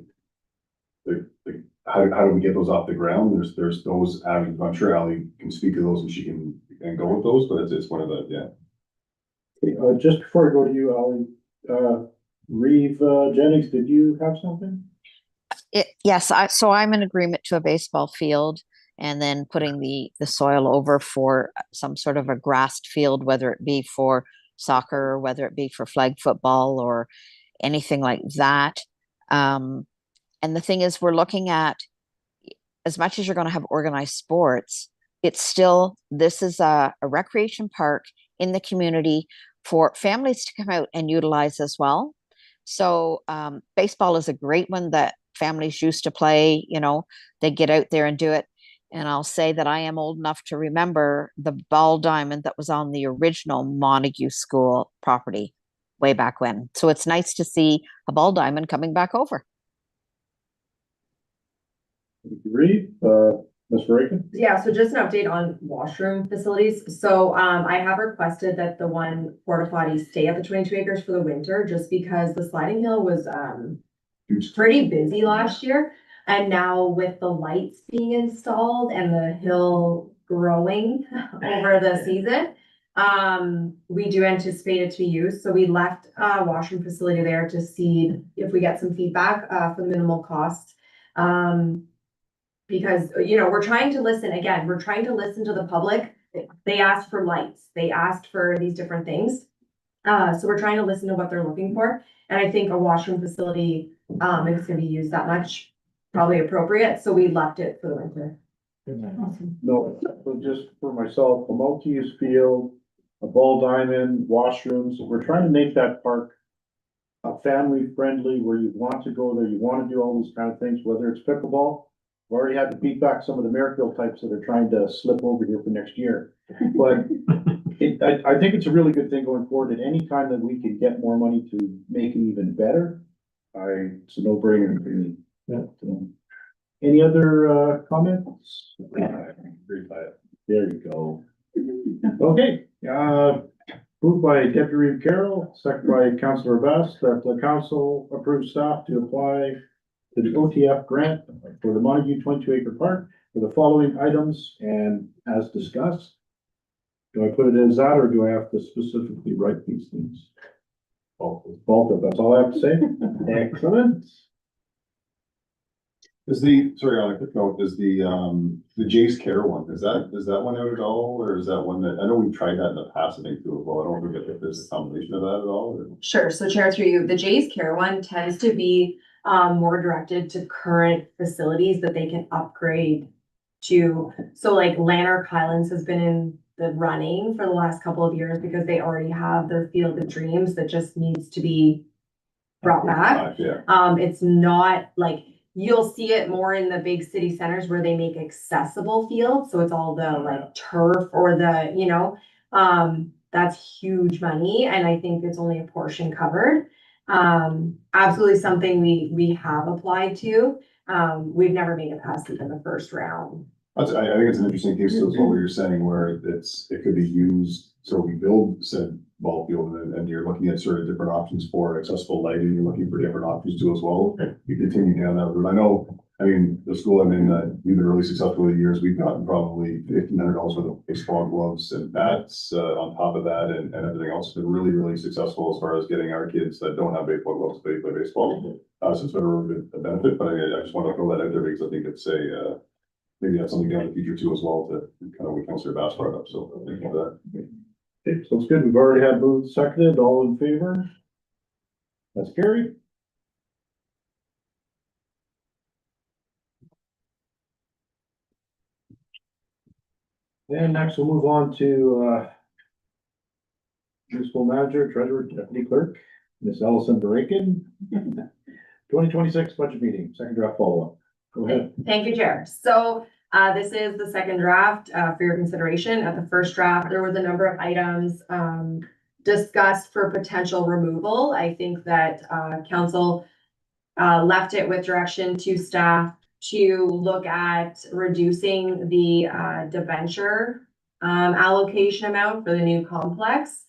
how do we get those off the ground? There's those avenues. I'm sure Ally can speak to those and she can go with those, but it's one of the, yeah. Just before I go to you, Ally, Reeve Jennings, did you have something? Yes, so I'm in agreement to a baseball field and then putting the soil over for some sort of a grassed field, whether it be for soccer, or whether it be for flag football or anything like that. And the thing is, we're looking at, as much as you're going to have organized sports, it's still, this is a recreation park in the community for families to come out and utilize as well. So baseball is a great one that families used to play, they get out there and do it. And I'll say that I am old enough to remember the ball diamond that was on the original Montague School property way back when. So it's nice to see a ball diamond coming back over. Reeve, Ms. Reagan? Yeah, so just an update on washroom facilities. So I have requested that the one porta potty stay at the 22 acres for the winter, just because the sliding hill was pretty busy last year. And now with the lights being installed and the hill growing over the season, we do anticipate it to be used. So we left a washroom facility there to see if we get some feedback for minimal cost. Because, we're trying to listen, again, we're trying to listen to the public. They asked for lights, they asked for these different things. So we're trying to listen to what they're looking for. And I think a washroom facility, if it's gonna be used that much, probably appropriate, so we left it for the winter. No, so just for myself, a multi-use field, a ball diamond, washrooms, we're trying to make that park family friendly, where you want to go there, you want to do all these kind of things, whether it's pickleball. We've already had to beat back some of the Merrifield types that are trying to slip over here for next year. But I think it's a really good thing going forward, and any time that we can get more money to make it even better, it's a no-brainer for me. Yeah. Any other comments? There you go. Okay, moved by Deputy Reeve Carroll, second by Councillor Best, that the council approves staff to apply to the OTF grant for the Montague 22 acre park for the following items, and as discussed. Do I put it as that, or do I have to specifically write these things? Both, that's all I have to say. Excellent. Sorry, on a quick note, is the Jace Care one, is that one out at all, or is that one that, I know we've tried that in the past, I think too, well, I don't think if there's a combination of that at all, or? Sure, so Chair, through you, the Jay's Care one tends to be more directed to current facilities that they can upgrade to. So like Lanark Highlands has been in the running for the last couple of years because they already have their Field of Dreams that just needs to be brought back. Yeah. It's not like, you'll see it more in the big city centers where they make accessible fields. So it's all the like turf or the, that's huge money. And I think it's only a portion covered. Absolutely something we have applied to. we've never made it past even the first round. I think it's an interesting case as well, what you're saying, where it could be used, so we build said ball field and you're looking at sort of different options for accessible lighting, you're looking for different options too as well. You continue down that route. I know, I mean, the school I'm in, we've been really successful over the years. We've gotten probably $1,500 worth of baseball gloves and bats, on top of that and everything else. Been really, really successful as far as getting our kids that don't have baseball gloves to play baseball. So it's been a really good benefit, but I just want to throw that out there because I think it's maybe that's something down in the future too as well to kind of, we Councillor Bass brought up, so thank you for that. Okay, so it's good. We've already had moved seconded. All in favor? That's carried. And next we'll move on to, municipal manager, treasurer, deputy clerk, Ms. Allison Barakin. 2026 budget meeting, second draft follow-up. Go ahead. Thank you, Chair. So this is the second draft for your consideration. At the first draft, there was a number of items discussed for potential removal. I think that council left it with direction to staff to look at reducing the debenture allocation amount for the new complex.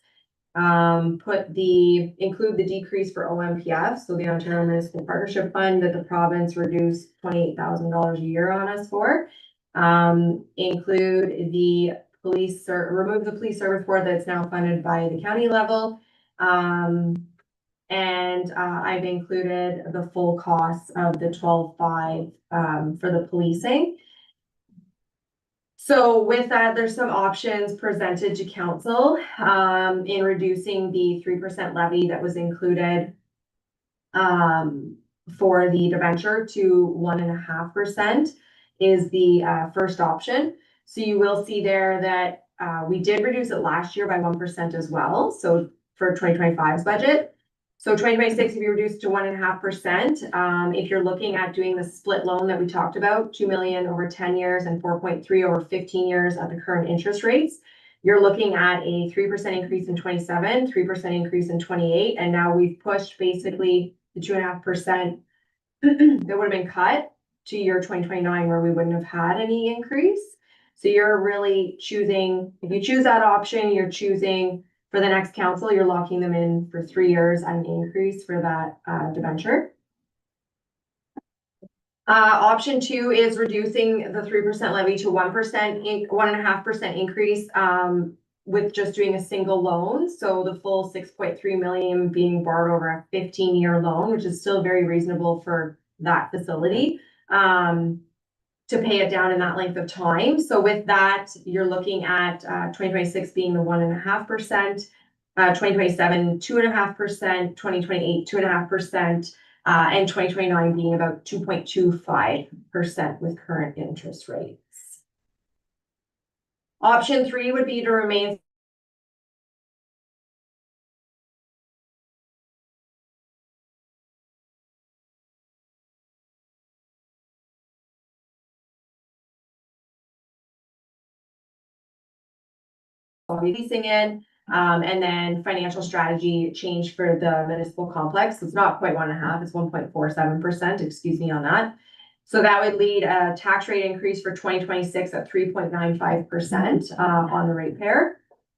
Include the decrease for OMPF, so the Ontario Municipal Partnership Fund that the province reduced $28,000 a year on us for. Include the remove the police service board that's now funded by the county level. And I've included the full costs of the 12.5 for the policing. So with that, there's some options presented to council in reducing the 3% levy that was included for the debenture to 1.5% is the first option. So you will see there that we did reduce it last year by 1% as well. So for 2025's budget. So 2026, if you reduce to 1.5%, if you're looking at doing the split loan that we talked about, 2 million over 10 years and 4.3 over 15 years at the current interest rates, you're looking at a 3% increase in 27, 3% increase in 28, and now we've pushed basically the 2.5% that would have been cut to year 2029 where we wouldn't have had any increase. So you're really choosing, if you choose that option, you're choosing for the next council, you're locking them in for 3 years and an increase for that debenture. Option 2 is reducing the 3% levy to 1.5% increase with just doing a single loan. So the full 6.3 million being borrowed over a 15-year loan, which is still very reasonable for that facility to pay it down in that length of time. So with that, you're looking at 2026 being the 1.5%, 2027 2.5%, 2028 2.5%, and 2029 being about 2.25% with current interest rates. Option 3 would be to remain releasing in, and then financial strategy change for the municipal complex. It's not quite 1.5, it's 1.47%, excuse me on that. So that would lead a tax rate increase for 2026 at 3.95% on the ratepayer.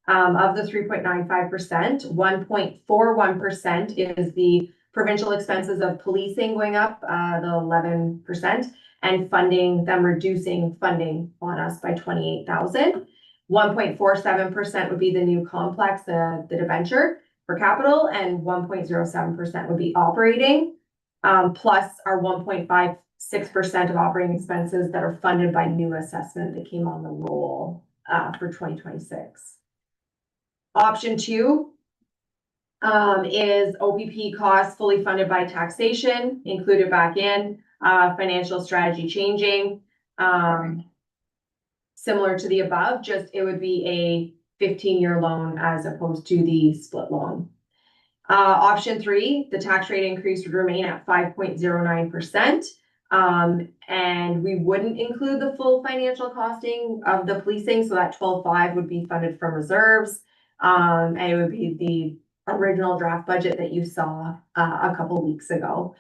Of the 3.95%, 1.41% is the provincial expenses of policing going up, the 11%, and funding them reducing funding on us by 28,000. 1.47% would be the new complex, the debenture for capital, and 1.07% would be operating, plus our 1.56% of operating expenses that are funded by new assessment that came on the roll for 2026. Option 2 is OPP costs fully funded by taxation, included back in, financial strategy changing. Similar to the above, just it would be a 15-year loan as opposed to the split loan. Option 3, the tax rate increase would remain at 5.09%. And we wouldn't include the full financial costing of the policing, so that 12.5 would be funded from reserves. And it would be the original draft budget that you saw a couple weeks ago.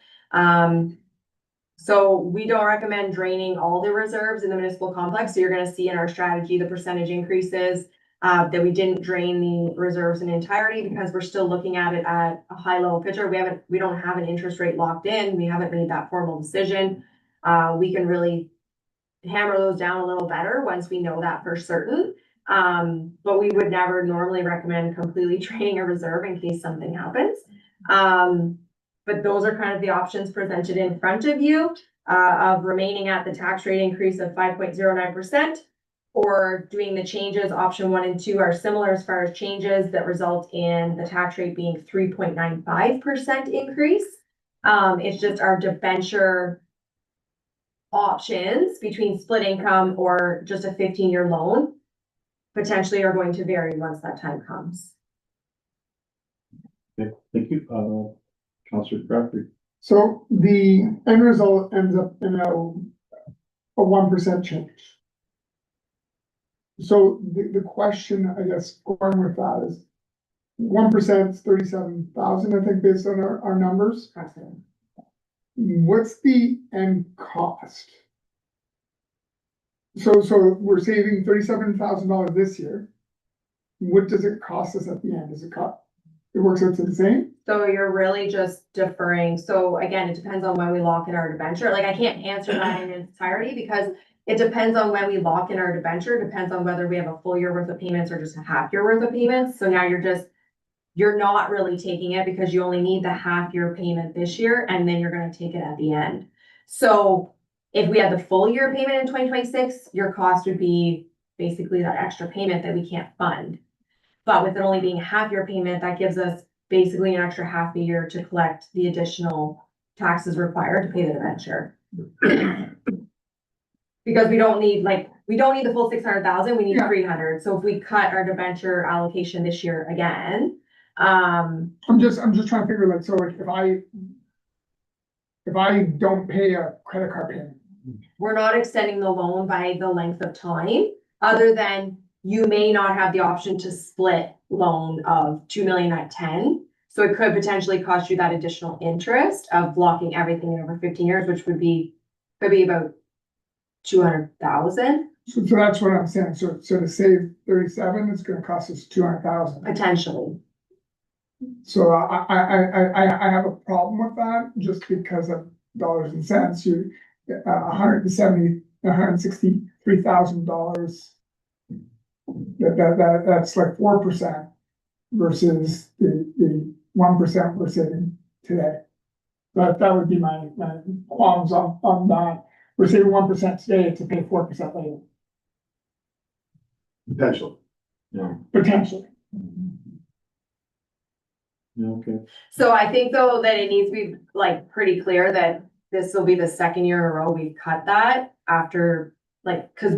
So we don't recommend draining all the reserves in the municipal complex. So you're gonna see in our strategy, the percentage increases. That we didn't drain the reserves in entirety because we're still looking at it at a high level picture. We don't have an interest rate locked in. We haven't made that formal decision. We can really hammer those down a little better once we know that for certain. But we would never normally recommend completely draining a reserve in case something happens. But those are kind of the options presented in front of you, of remaining at the tax rate increase of 5.09%. Or doing the changes, option 1 and 2 are similar as far as changes that result in the tax rate being 3.95% increase. It's just our debenture options between split income or just a 15-year loan potentially are going to vary once that time comes. Okay, thank you, Councillor Crafty. So the end result ends up in a 1% change. So the question, I guess, going with that is 1% is 37,000, I think, based on our numbers. What's the end cost? So we're saving $37,000 this year. What does it cost us at the end? Does it cost? It works out to the same? So you're really just deferring. So again, it depends on when we lock in our debenture. Like I can't answer that in its entirety because it depends on when we lock in our debenture, depends on whether we have a full year worth of payments or just a half year worth of payments. So now you're not really taking it because you only need the half year payment this year and then you're gonna take it at the end. So if we had the full year payment in 2026, your cost would be basically that extra payment that we can't fund. But with it only being a half year payment, that gives us basically an extra half a year to collect the additional taxes required to pay the debenture. Because we don't need the full 600,000, we need 300. So if we cut our debenture allocation this year again, I'm just trying to figure like, so if I don't pay a credit card payment. we're not extending the loan by the length of time, other than you may not have the option to split loan of 2 million at 10. So it could potentially cost you that additional interest of blocking everything in over 15 years, which could be about 200,000 So that's what I'm saying. So to save 37, it's gonna cost us 200,000. potentially. So I have a problem with that just because of dollars and cents. You, $163,000. That's like 4% versus the 1% we're saving today. That would be my qualms on that. We're saving 1% today to pay 4% later, Potentially. Yeah. potentially. Okay. So I think though that it needs to be like pretty clear that this will be the second year in a row we've cut that after cause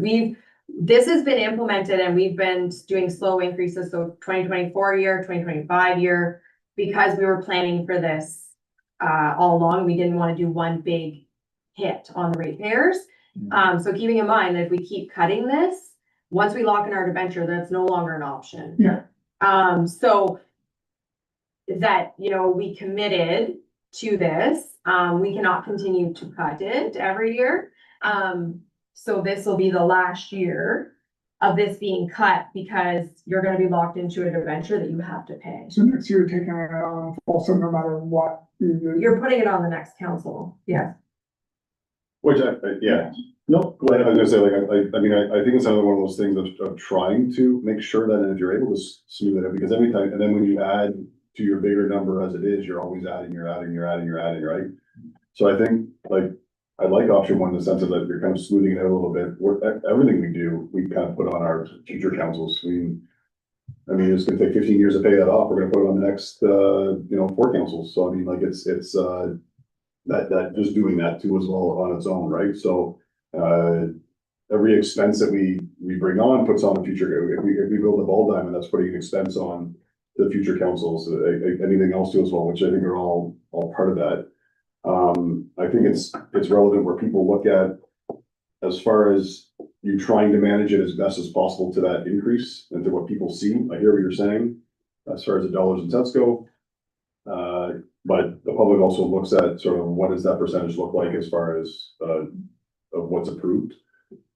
this has been implemented and we've been doing slow increases. So 2024 year, 2025 year, because we were planning for this all along, we didn't want to do one big hit on the ratepayers. So keeping in mind that if we keep cutting this, once we lock in our debenture, that's no longer an option. Yeah. So that, we committed to this, we cannot continue to cut it every year. So this will be the last year of this being cut because you're gonna be locked into a debenture that you have to pay. So next year, you're taking it on also no matter what. You're putting it on the next council, yeah. Which yeah, no, I was gonna say, like, I mean, I think it's another one of those things of trying to make sure that if you're able to smooth it out, because every time, and then when you add to your bigger number as it is, you're always adding, right? So I think, like, I like option 1 in the sense of that you're kind of smoothing it out a little bit. Everything we do, we kind of put on our future councils. I mean, it's gonna take 15 years to pay that off. We're gonna put it on the next, 4 councils. So I mean, like, it's that just doing that too as well on its own, right? So, every expense that we bring on puts on the future. If we build a ball diamond, that's putting an expense on the future councils, anything else too as well, which I think are all part of that. I think it's relevant where people look at as far as you trying to manage it as best as possible to that increase and to what people see. I hear what you're saying as far as the dollars and cents go. But the public also looks at sort of what does that percentage look like as far as, of what's approved.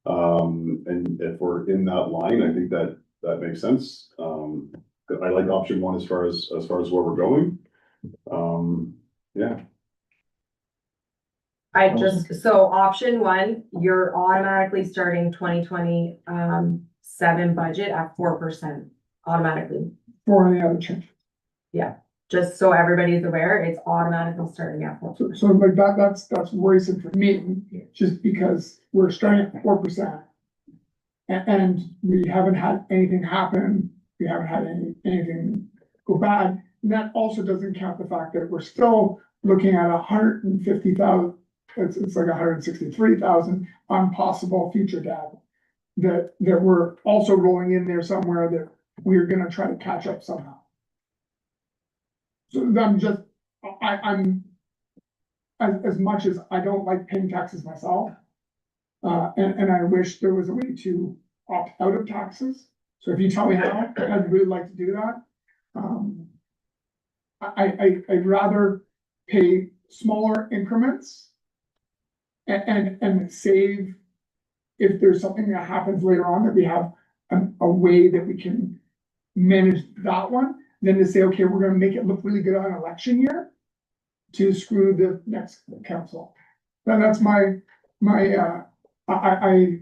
And if we're in that line, I think that makes sense. I like option one as far as where we're going. Yeah, I just, so option one, you're automatically starting 2027 budget at 4% automatically. For any other change. Just so everybody's aware, it's automatically starting at 4%. So like that's worrisome for me, just because we're starting at 4%. And we haven't had anything happen, we haven't had anything go bad. And that also doesn't count the fact that we're still looking at 150,000, it's like 163,000 on possible future debt. That we're also rolling in there somewhere that we're gonna try to catch up somehow. So I'm just, I'm, as much as I don't like paying taxes myself, and I wish there was a way to opt out of taxes. So if you tell me how, I'd really like to do that. I'd rather pay smaller increments and save if there's something that happens later on, that we have a way that we can manage that one, than to say, okay, we're gonna make it look really good on election year to screw the next council. Then that's I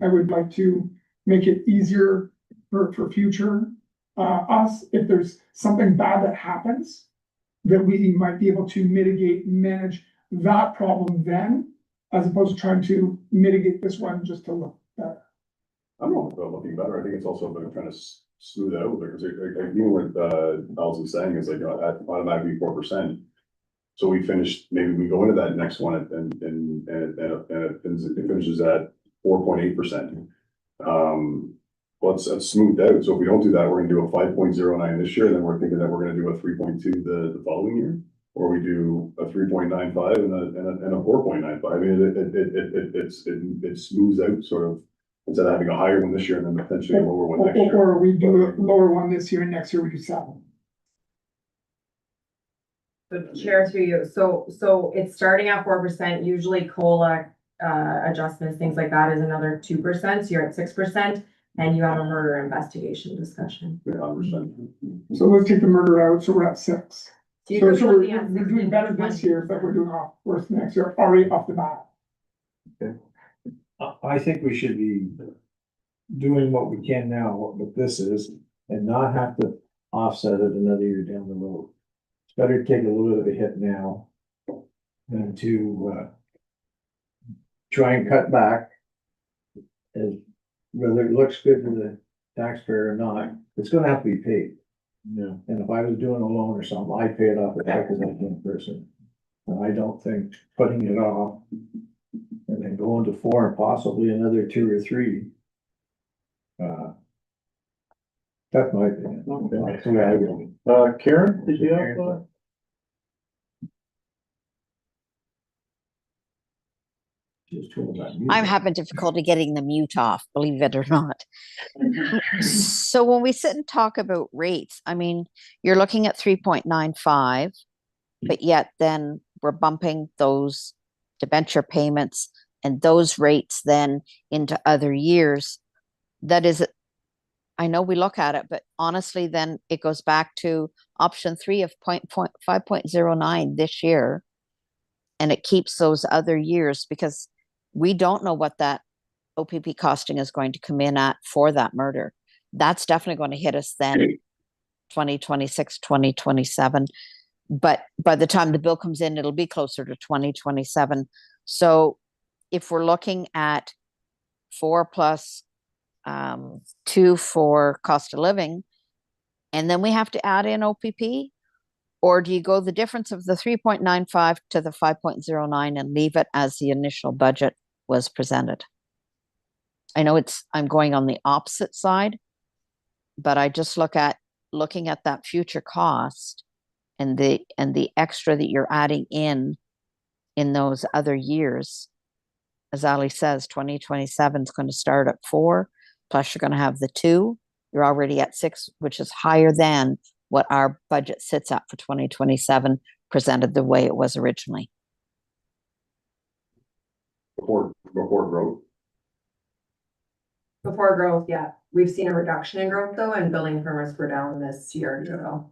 would like to make it easier for future us, if there's something bad that happens, that we might be able to mitigate and manage that problem then, as opposed to trying to mitigate this one just to look better. I'm not about looking better. I think it's also about trying to smooth it out, because even what Allison's saying is like automatically 4%. So we finished, maybe we go into that next one and it finishes at 4.8%. Let's smoothed out. So if we don't do that, we're gonna do a 5.09 this year, and then we're thinking that we're gonna do a 3.2 the following year. Or we do a 3.95 and a 4.95. I mean, it smooths out sort of, instead of having a higher one this year and then potentially a lower one next year. Or we do a lower one this year, and next year we do 7. So Chair through you, so it's starting at 4%, usually COLA adjustments, things like that is another 2%, so you're at 6%, and you have a murder investigation discussion. Yeah, 100%. So let's take the murder out, so we're at 6. So you're So looking at we're doing better this year, but we're doing worse next year, already off the bat. I think we should be doing what we can now, what this is, and not have to offset it another year down the road. It's better to take a little bit of a hit now than to try and cut back. As whether it looks good to the taxpayer or not, it's gonna have to be paid. Yeah. And if I was doing a loan or something, I'd pay it off as quick as I can person. And I don't think putting it off and then going to 4 and possibly another 2 or 3. That's my opinion. That's the way I go. Karen, did you have? I'm having difficulty getting the mute off, believe it or not. So when we sit and talk about rates, I mean, you're looking at 3.95, but yet then we're bumping those debenture payments and those rates then into other years. That is, I know we look at it, but honestly, then it goes back to option 3 of 5.09 this year. And it keeps those other years, because we don't know what that OPP costing is going to come in at for that murder. That's definitely going to hit us then 2026, 2027. But by the time the bill comes in, it'll be closer to 2027. So if we're looking at 4 plus 2 for cost of living, and then we have to add in OPP, or do you go the difference of the 3.95 to the 5.09 and leave it as the initial budget was presented? I know I'm going on the opposite side, but I just looking at that future cost and the extra that you're adding in those other years. As Ali says, 2027 is going to start at 4, plus you're going to have the 2. You're already at 6, which is higher than what our budget sits at for 2027 presented the way it was originally. Before growth. Before growth, yeah, we've seen a reduction in growth though, and building permits were down this year, so.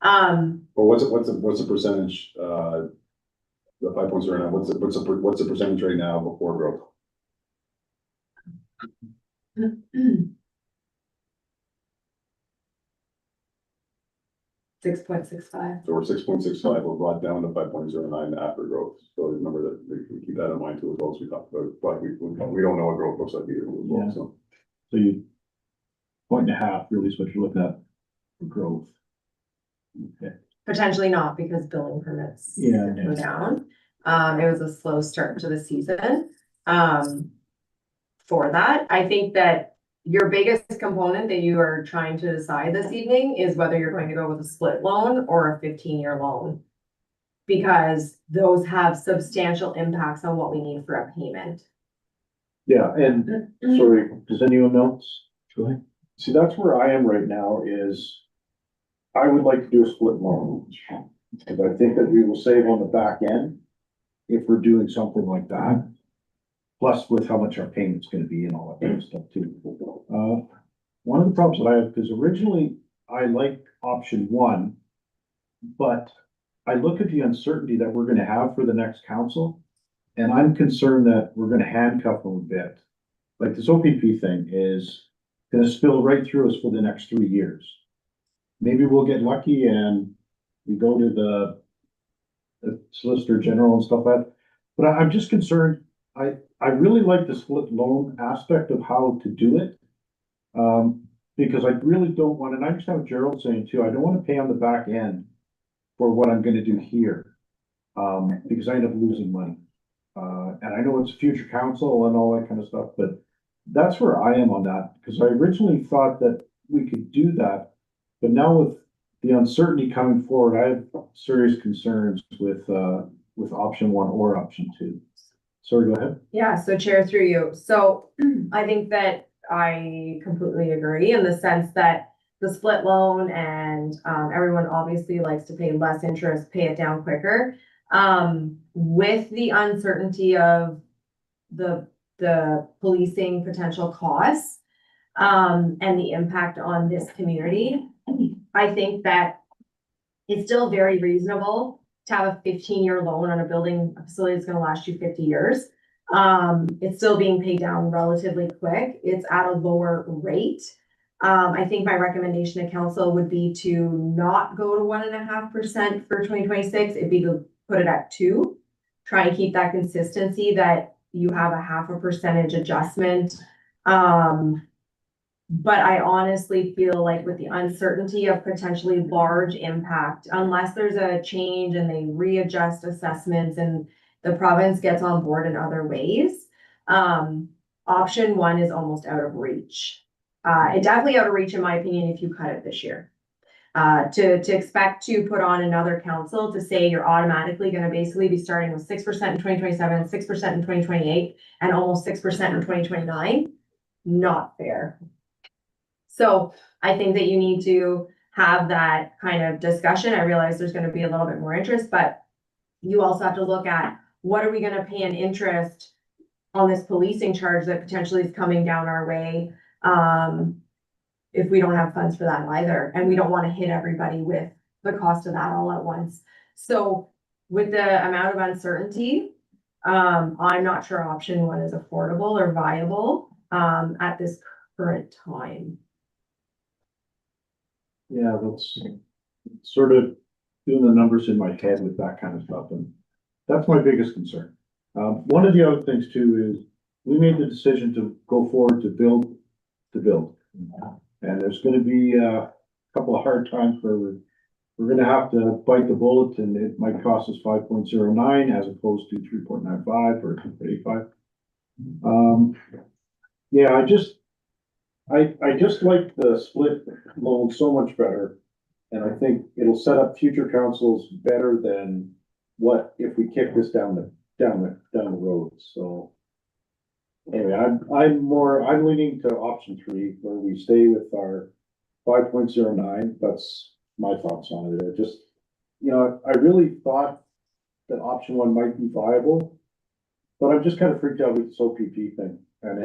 But what's the percentage, the 5.0 right now, what's the percentage right now before growth? 6.65. So we're 6.65, we're brought down to 5.09 after growth. So remember that, we keep that in mind too, as well as we talked about, but we don't know what growth looks like either as well, Yeah. so. So you, 1.5 really is what you're looking at for growth. Okay. Potentially not, because building permits Yeah. go down. It was a slow start to the season. For that, I think that your biggest component that you are trying to decide this evening is whether you're going to go with a split loan or a 15-year loan. Because those have substantial impacts on what we need for a payment. Yeah, and sorry, does anyone else? Go ahead. See, that's where I am right now is I would like to do a split loan. Because I think that we will save on the back end if we're doing something like that. Plus with how much our payment's gonna be and all that kind of stuff too. One of the problems that I have, because originally I liked option one, but I look at the uncertainty that we're gonna have for the next council. And I'm concerned that we're gonna handcuff them a bit. Like this OPP thing is gonna spill right through us for the next 3 years. Maybe we'll get lucky and we go to the Solicitor General and stuff like that. But I'm just concerned, I really like the split loan aspect of how to do it. Because I really don't want, and I understand what Gerald's saying too, I don't wanna pay on the back end for what I'm gonna do here. Because I end up losing money. And I know it's future council and all that kind of stuff, but that's where I am on that, because I originally thought that we could do that. But now with the uncertainty coming forward, I have serious concerns with option one or option two. Sorry, go ahead. Yeah, so Chair, through you. So I think that I completely agree in the sense that the split loan and everyone obviously likes to pay less interest, pay it down quicker. With the uncertainty of the policing potential costs and the impact on this community, I think that it's still very reasonable to have a 15-year loan on a building, a facility that's gonna last you 50 years. It's still being paid down relatively quick. It's at a lower rate. I think my recommendation to council would be to not go to 1.5% for 2026. It'd be to put it at 2%. Try and keep that consistency that you have a 0.5% adjustment. But I honestly feel like with the uncertainty of potentially large impact, unless there's a change and they readjust assessments and the province gets on board in other ways, option one is almost out of reach. It definitely out of reach, in my opinion, if you cut it this year. To expect to put on another council to say you're automatically gonna basically be starting with 6% in 2027, 6% in 2028, and almost 6% in 2029, not fair. So I think that you need to have that kind of discussion. I realize there's gonna be a little bit more interest, but you also have to look at what are we gonna pay in interest on this policing charge that potentially is coming down our way, if we don't have funds for that either, and we don't wanna hit everybody with the cost of that all at once. So with the amount of uncertainty, I'm not sure option one is affordable or viable, at this current time. Yeah, that's sort of doing the numbers in my head with that kind of stuff, and that's my biggest concern. One of the other things too is we made the decision to go forward to build. And there's gonna be a couple of hard times where we're gonna have to bite the bullet, and it might cost us 5.09 as opposed to 3.95 or 2.85. Yeah, I just like the split loan so much better. And I think it'll set up future councils better than what if we kick this down the road, so. Anyway, I'm leaning to option 3, where we stay with our 5.09. That's my thoughts on it. you know, I really thought that option one might be viable. But I'm just kind of freaked out with this OPP thing, and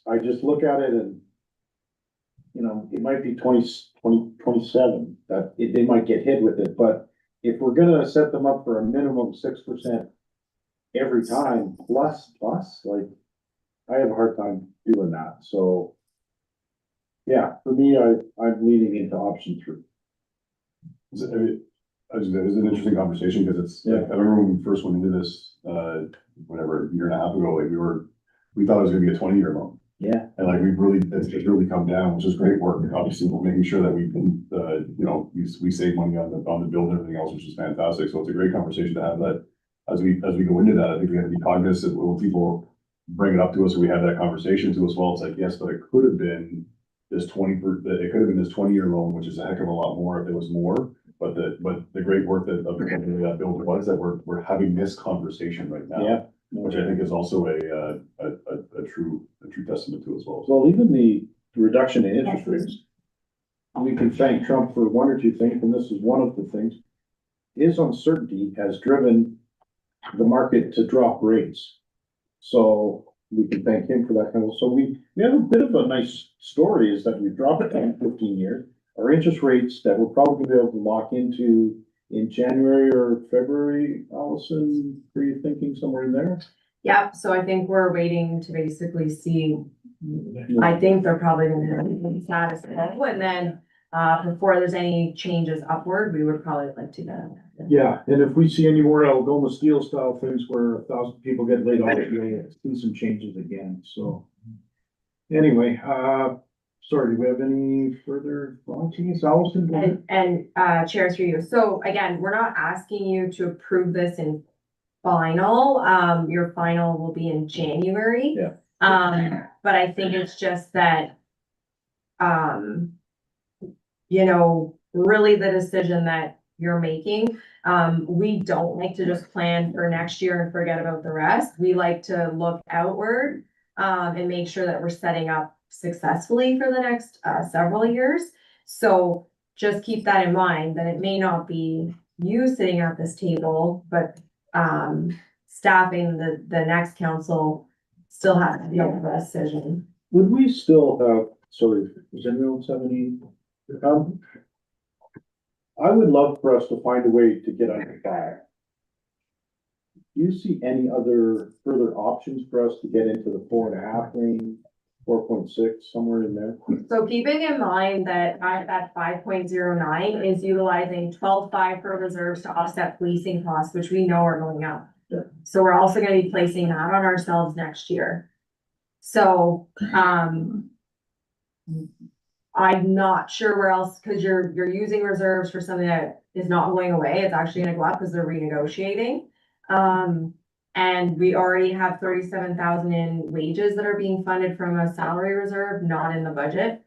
I just look at it and. You know, it might be 2027 that they might get hit with it, but if we're gonna set them up for a minimum 6% every time, plus, like, I have a hard time doing that, so. Yeah, for me, I'm leaning into option 3. It's, I mean, it's an interesting conversation because it's, like, I remember when we first went into this, whatever, a year and a half ago, like we thought it was gonna be a 20-year loan. Yeah. And like, it's really come down, which is great work, obviously, we're making sure that we can, you know, we save money on the build and everything else, which is fantastic, so it's a great conversation to have that. As we go into that, I think we have to be cognizant when people bring it up to us, and we have that conversation to us, well, it's like, yes, but it could have been this 20-year loan, which is a heck of a lot more if it was more, but the great work that of the company that built was that we're having this conversation right now. Yeah. Which I think is also a true testament to as well. Well, even the reduction in interest rates. We can thank Trump for one or two things, and this is one of the things. His uncertainty has driven the market to drop rates. So we can thank him for that kind of, so we have a bit of a nice story is that we dropped it in 15 years. Our interest rates that we're probably gonna be able to lock into in January or February, Allison, are you thinking somewhere in there? Yeah, so I think we're waiting to basically see, I think they're probably gonna have a status quo, and then, before there's any changes upward, we would probably like to know. Yeah, and if we see any more Algoma Steel style things where 1,000 people get laid off, we'll see some changes again, so. Anyway, sorry, do we have any further thoughts, Allison? go ahead. And Chair through you, so again, we're not asking you to approve this in final, your final will be in January. Yeah. But I think it's just that, you know, really the decision that you're making, we don't like to just plan for next year and forget about the rest. We like to look outward, and make sure that we're setting up successfully for the next, several years. So just keep that in mind, that it may not be you sitting at this table, but, staffing the next council still has to be over a decision. Would we still have, sorry, does anyone else have any? I would love for us to find a way to get under 5. Do you see any other further options for us to get into the 4.5 range, 4.6, somewhere in there? So keeping in mind that that 5.09 is utilizing 12.5 for reserves to offset policing costs, which we know are going up. Yeah. So we're also gonna be placing that on ourselves next year. So, I'm not sure where else, cause you're using reserves for something that is not going away. It's actually gonna go up because they're renegotiating. And we already have 37,000 in wages that are being funded from a salary reserve, not in the budget.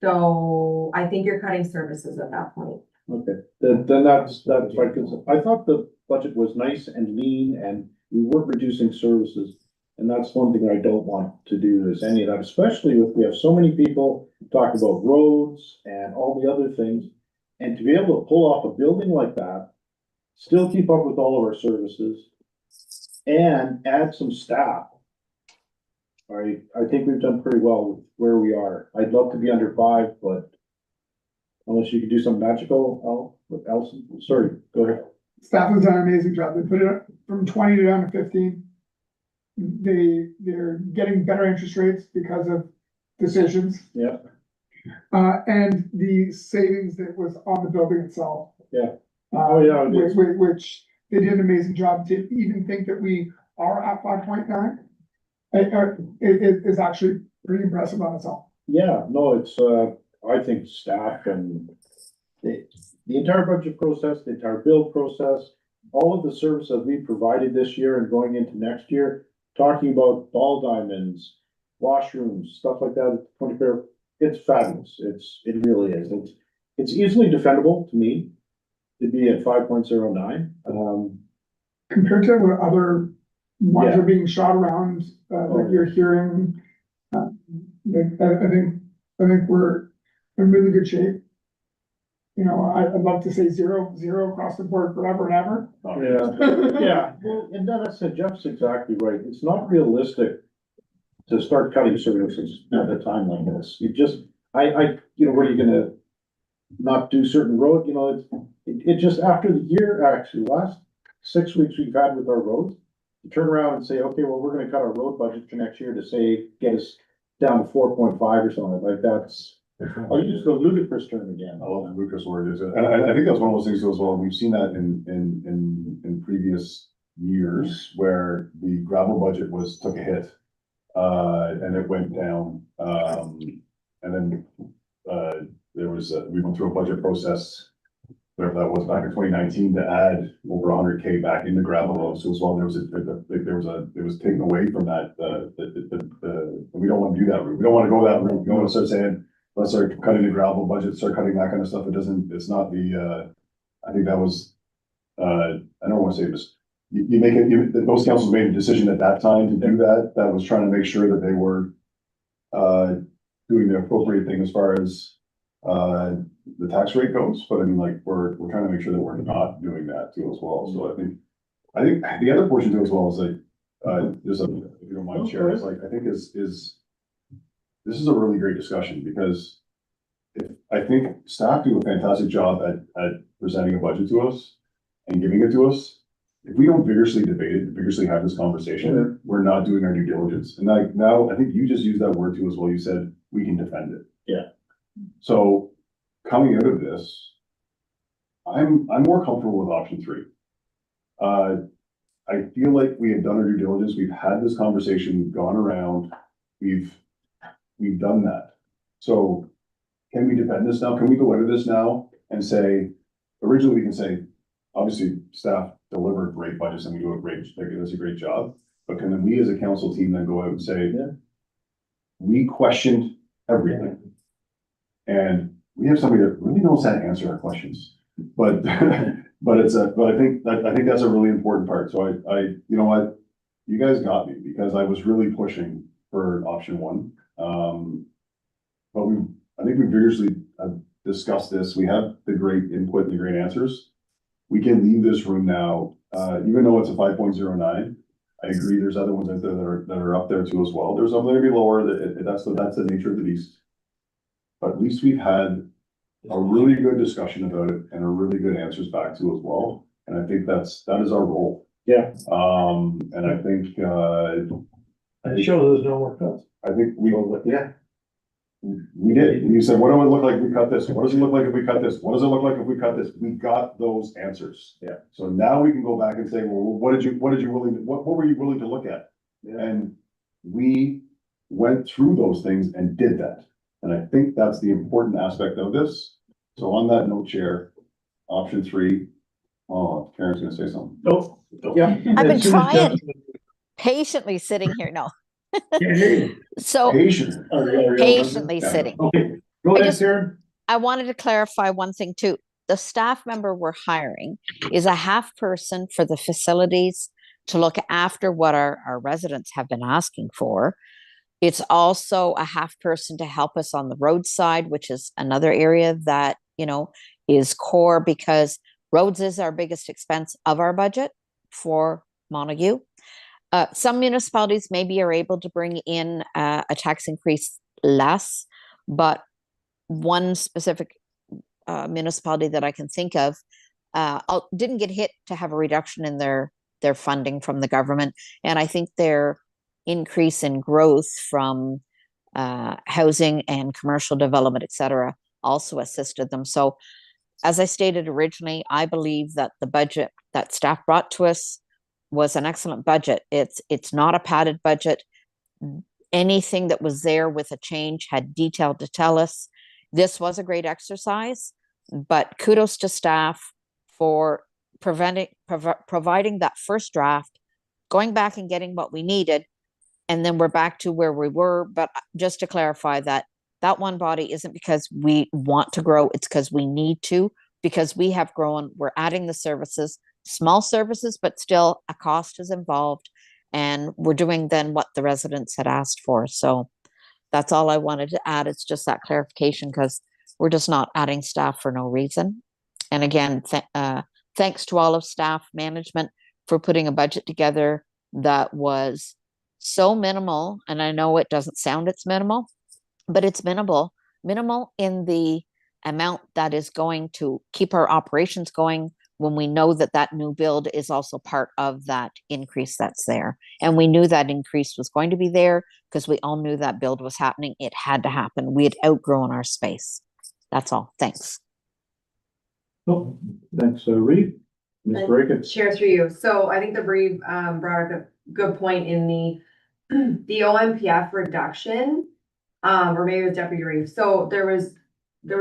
So I think you're cutting services at that point. Okay, then that's right, because I thought the budget was nice and lean and we weren't reducing services. And that's one thing I don't want to do is any of that, especially if we have so many people talk about roads and all the other things. And to be able to pull off a building like that, still keep up with all of our services and add some staff. All right, I think we've done pretty well with where we are. I'd love to be under 5, but unless you could do some magical, Elson, sorry, go ahead. Staff has done an amazing job. They put it up from 20 down to 15. They're getting better interest rates because of decisions. Yeah. And the savings that was on the building itself. Yeah. Oh, yeah. Which they did an amazing job to even think that we are at 5.9. It is actually pretty impressive on its own. Yeah, no, it's, I think staff and the entire budget process, the entire build process, all of the services we provided this year and going into next year, talking about ball diamonds, washrooms, stuff like that, 24, it's fabulous. It really is. It's easily defendable to me to be at 5.09. Compared to what other ones Yeah. are being shot around, like you're hearing, I think we're in really good shape. You know, I'd love to say zero across the board forever and ever. Yeah, well, and Jeff's exactly right. It's not realistic to start cutting services at a time like this. You just, you know, where you're gonna not do certain road, you know, it just, after the year, actually, last 6 weeks we've had with our roads, you turn around and say, okay, well, we're gonna cut our road budget for next year to say, get us down to 4.5 or something like that's, I'll use the ludicrous term again. I love the Lucas word, is it? And I think that's one of those things as well. We've seen that in previous years where the gravel budget took a hit. And it went down, and then, there was, we went through a budget process, whatever that was, back in 2019, to add over 100K back into gravel roads. So as well, it was taken away from that, we don't want to do that route. We don't want to go that route. We don't want to start saying, let's start cutting the gravel budget, start cutting that kind of stuff. It's not the, I think that was, I don't want to say this. Those councils made a decision at that time to do that. That was trying to make sure that they were doing the appropriate thing as far as the tax rate goes. But I mean, like, we're trying to make sure that we're not doing that too as well. So I think the other portion too as well is like, just if you don't mind, Chair, is like, I think is this is a really great discussion, because I think staff do a fantastic job at presenting a budget to us and giving it to us. If we don't vigorously debate it, vigorously have this conversation, we're not doing our due diligence. And like, now, I think you just used that word too as well. You said we can defend it. Yeah. So coming out of this, I'm more comfortable with option 3. I feel like we have done our due diligence. We've had this conversation. We've gone around. We've done that. So can we defend this now? Can we go out of this now and say, originally we can say, obviously staff deliver great budgets and we do they give us a great job. But can then we as a council team then go out and say, we questioned everything. And we have somebody that really knows how to answer our questions. But but I think that's a really important part. So I you know what, you guys got me, because I was really pushing for option 1. But I think we vigorously discussed this. We have the great input and the great answers. We can leave this room now, even though it's a 5.09. I agree, there's other ones out there that are up there too as well. There's some that are be lower, that's the nature of the beast. But at least we've had a really good discussion about it and a really good answers back to as well. And I think that is our role. Yeah. And I think, And show there's no more cuts. I think we did. And you said, what do it look like if we cut this? What does it look like if we cut this? What does it look like if we cut this? We got those answers. Yeah. So now we can go back and say, well, what were you willing to look at? Yeah. And we went through those things and did that. And I think that's the important aspect of this. So on that note, Chair, option 3, oh, Karen's gonna say something. Oh, yeah. I've been As soon as trying, Jeff- patiently sitting here, no. Can't hear you. So Patient. patiently Yeah. sitting. Okay, go I ahead, just- Karen. I wanted to clarify one thing too. The staff member we're hiring is a half person for the facilities to look after what our residents have been asking for. It's also a half person to help us on the roadside, which is another area that, you know, is core, because roads is our biggest expense of our budget for Montague. Some municipalities maybe are able to bring in a tax increase less, but one specific municipality that I can think of didn't get hit to have a reduction in their funding from the government. And I think their increase in growth from housing and commercial development, et cetera, also assisted them. So as I stated originally, I believe that the budget that staff brought to us was an excellent budget. It's not a padded budget. Anything that was there with a change had detail to tell us. This was a great exercise, but kudos to staff for providing that first draft, going back and getting what we needed, and then we're back to where we were. But just to clarify that one body isn't because we want to grow, it's because we need to, because we have grown, we're adding the services, small services, but still a cost is involved, and we're doing then what the residents had asked for. So that's all I wanted to add. It's just that clarification, because We're just not adding staff for no reason. And again, thanks to all of staff management for putting a budget together that was so minimal. And I know it doesn't sound it's minimal, but it's minimal in the amount that is going to keep our operations going when we know that that new build is also part of that increase that's there. And we knew that increase was going to be there because we all knew that build was happening. It had to happen. We had outgrown our space. That's all. Thanks. Oh, thanks, Reed. Ms. Brackett. Chair through you. So I think the brief brought up a good point in the OMPF reduction, or maybe it was Deputy Reeve. So there was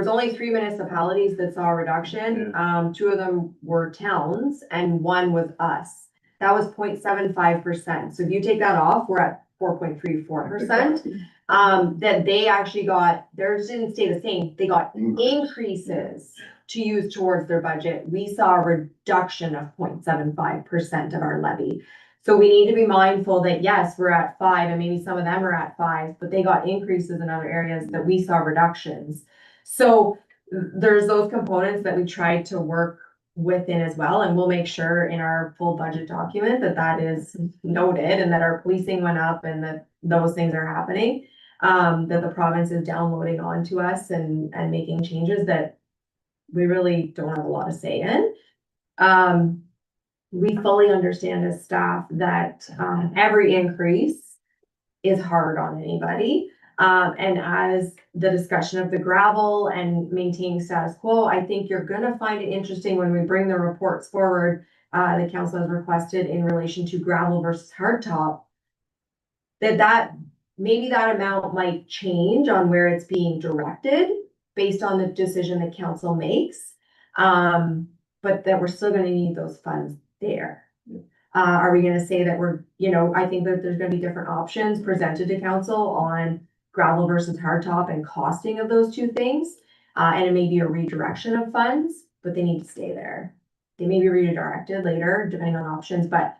only 3 municipalities that saw a reduction. 2 of them were towns and 1 was us. That was 0.75%. So if you take that off, we're at 4.34%. That they actually got, theirs didn't stay the same. They got increases to use towards their budget. We saw a reduction of 0.75% of our levy. So we need to be mindful that yes, we're at 5 and maybe some of them are at 5, but they got increases in other areas that we saw reductions. So there's those components that we tried to work within as well. And we'll make sure in our full budget document that that is noted and that our policing went up and that those things are happening. That the province is downloading onto us and making changes that we really don't have a lot of say in. We fully understand as staff that every increase is hard on anybody. And as the discussion of the gravel and maintaining status quo, I think you're gonna find it interesting when we bring the reports forward, the council has requested in relation to gravel versus hardtop, that maybe that amount might change on where it's being directed based on the decision that council makes. But that we're still gonna need those funds there. Are we gonna say that we're, I think that there's gonna be different options presented to council on gravel versus hardtop and costing of those 2 things. And it may be a redirection of funds, but they need to stay there. They may be redirected later, depending on options, but,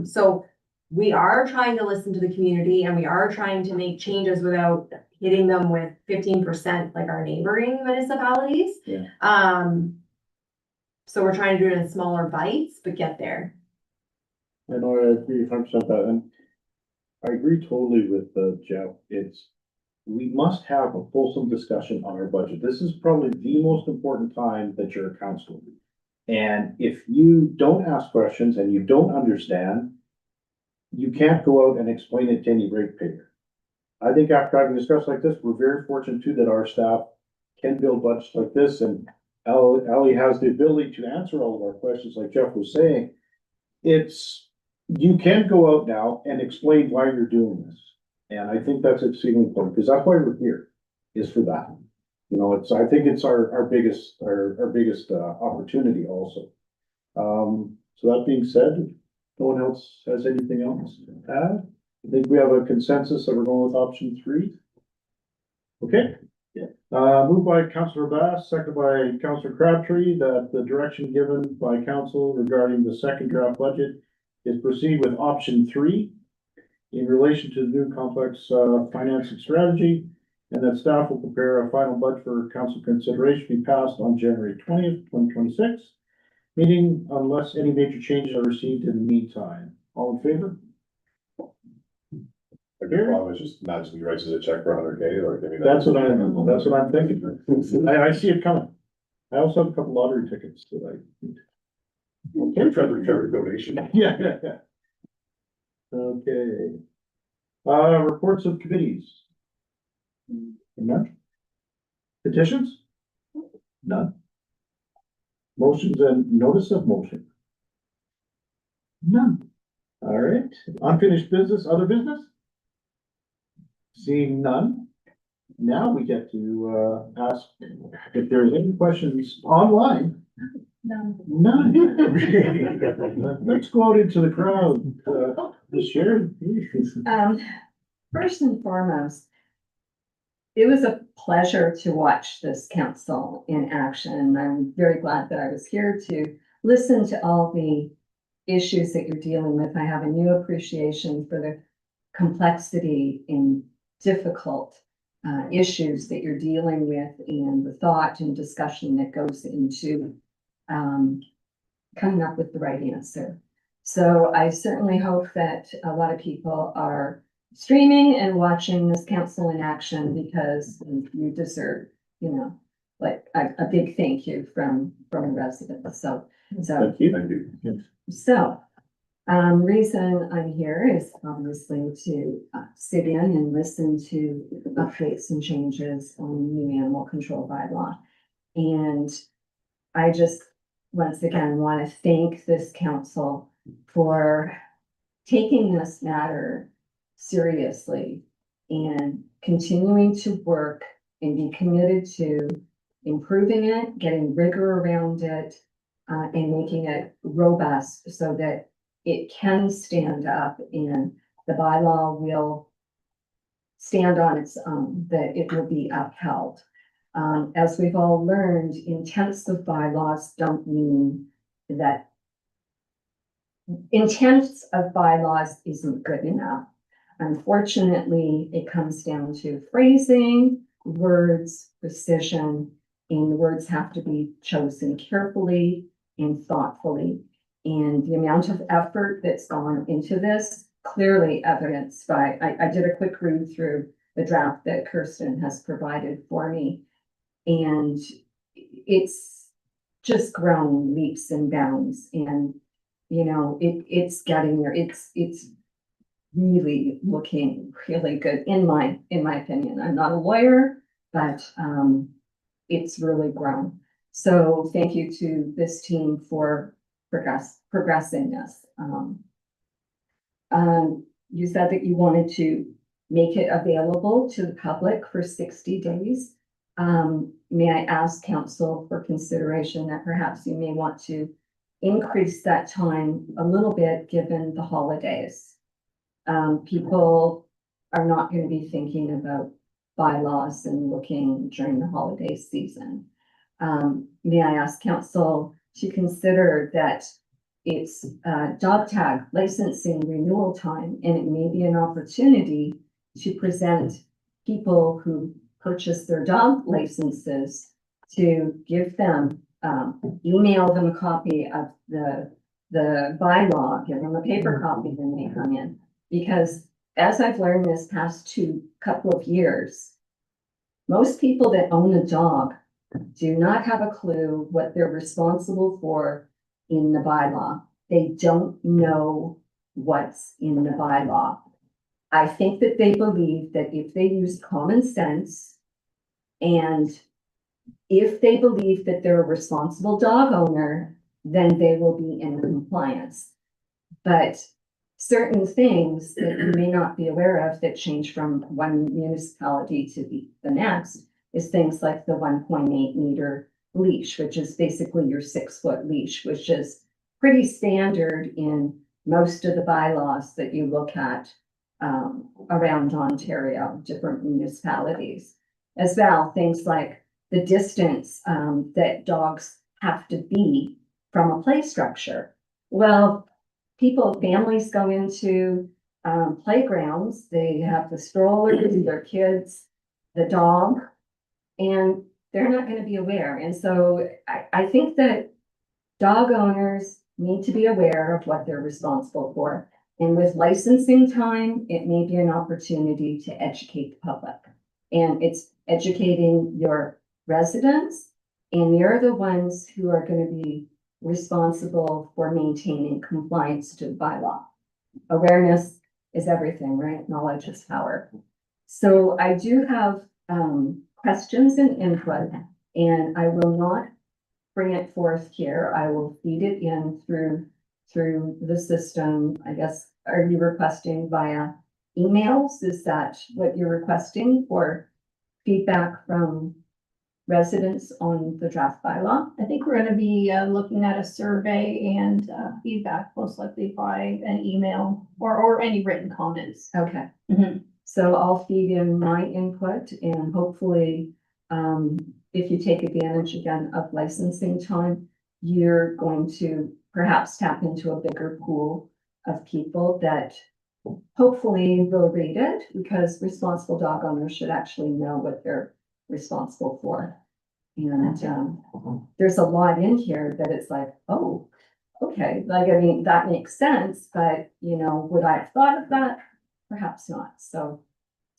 so we are trying to listen to the community and we are trying to make changes without hitting them with 15% like our neighboring municipalities. Yeah. So we're trying to do it in smaller bites, but get there. I know, I agree 100% that, and I agree totally with Jeff. We must have a fulsome discussion on our budget. This is probably the most important time that you're a councilor. And if you don't ask questions and you don't understand, you can't go out and explain it to any ratepayer. I think after having discussed like this, we're very fortunate too that our staff can build budgets like this, and Ellie has the ability to answer all of our questions, like Jeff was saying. You can go out now and explain why you're doing this. And I think that's exceedingly important, because that's why we're here, is for that. I think it's our biggest opportunity also. So that being said, no one else has anything else to add? I think we have a consensus that we're going with option 3. Okay. Yeah. Moved by Councillor Bass, seconded by Councillor Crabtree, that the direction given by council regarding the second draft budget is proceed with option 3 in relation to the new complex financing strategy, and that staff will prepare a final budget for council consideration to be passed on January 20th, 2026. Meeting unless any major changes are received in the meantime. All in favor? I was just magically writes a check for 100K, or maybe That's what I'm thinking. I see it coming. I also have a couple lottery tickets that I. Trevor donation. Yeah. Okay. Reports of committees. None. Petitions? None. Motions and notice of motion? None. All right. Unfinished business, other business? Seeing none. Now we get to ask if there's any questions online. None. None. Let's go out into the crowd. Sharon. First and foremost, it was a pleasure to watch this council in action. I'm very glad that I was here to listen to all the issues that you're dealing with. I have a new appreciation for the complexity in difficult issues that you're dealing with and the thought and discussion that goes into coming up with the right answer. So I certainly hope that a lot of people are streaming and watching this council in action because you deserve, you know, like a big thank you from the residents. So Thank you. reason I'm here is obviously to sit in and listen to updates and changes on new animal control bylaw. And I just, once again, want to thank this council for taking this matter seriously and continuing to work and be committed to improving it, getting rigor around it, and making it robust so that it can stand up and the bylaw will stand on its own, that it will be upheld. As we've all learned, intents of bylaws don't mean that intents of bylaws isn't good enough. Unfortunately, it comes down to phrasing, words, precision, and the words have to be chosen carefully and thoughtfully. And the amount of effort that's gone into this, clearly evidenced by, I did a quick read through the draft that Kirsten has provided for me. And it's just grown leaps and bounds. And, you know, it's getting there. It's really looking really good in my opinion. I'm not a lawyer, but it's really grown. So thank you to this team for progressing this. You said that you wanted to make it available to the public for 60 days. May I ask council for consideration that perhaps you may want to increase that time a little bit given the holidays? People are not going to be thinking about bylaws and looking during the holiday season. May I ask council to consider that it's dog tag licensing renewal time, and it may be an opportunity to present people who purchase their dog licenses to give them, email them a copy of the bylaw, give them a paper copy when they come in. Because as I've learned this past couple of years, most people that own a dog do not have a clue what they're responsible for in the bylaw. They don't know what's in the bylaw. I think that they believe that if they use common sense and if they believe that they're a responsible dog owner, then they will be in compliance. But certain things that you may not be aware of that change from one municipality to the next is things like the 1.8 meter leash, which is basically your 6-foot leash, which is pretty standard in most of the bylaws that you look at around Ontario, different municipalities. As well, things like the distance that dogs have to be from a play structure. Well, families go into playgrounds, they have the strollers, their kids, the dog, and they're not going to be aware. And so I think that dog owners need to be aware of what they're responsible for. And with licensing time, it may be an opportunity to educate the public. And it's educating your residents, and they're the ones who are going to be responsible for maintaining compliance to the bylaw. Awareness is everything, right? Knowledge is power. So I do have questions and input, and I will not bring it forth here. I will feed it in through the system. I guess, are you requesting via emails? Is that what you're requesting for feedback from residents on the draft bylaw? I think we're gonna be looking at a survey and feedback, most likely by an email or any written comments. Okay. Mhm. So I'll feed in my input, and hopefully, if you take advantage again of licensing time, you're going to perhaps tap into a bigger pool of people that hopefully they'll read it, because responsible dog owners should actually know what they're responsible for. And, there's a lot in here that it's like, oh, okay, like, I mean, that makes sense, but, you know, would I have thought of that? Perhaps not. So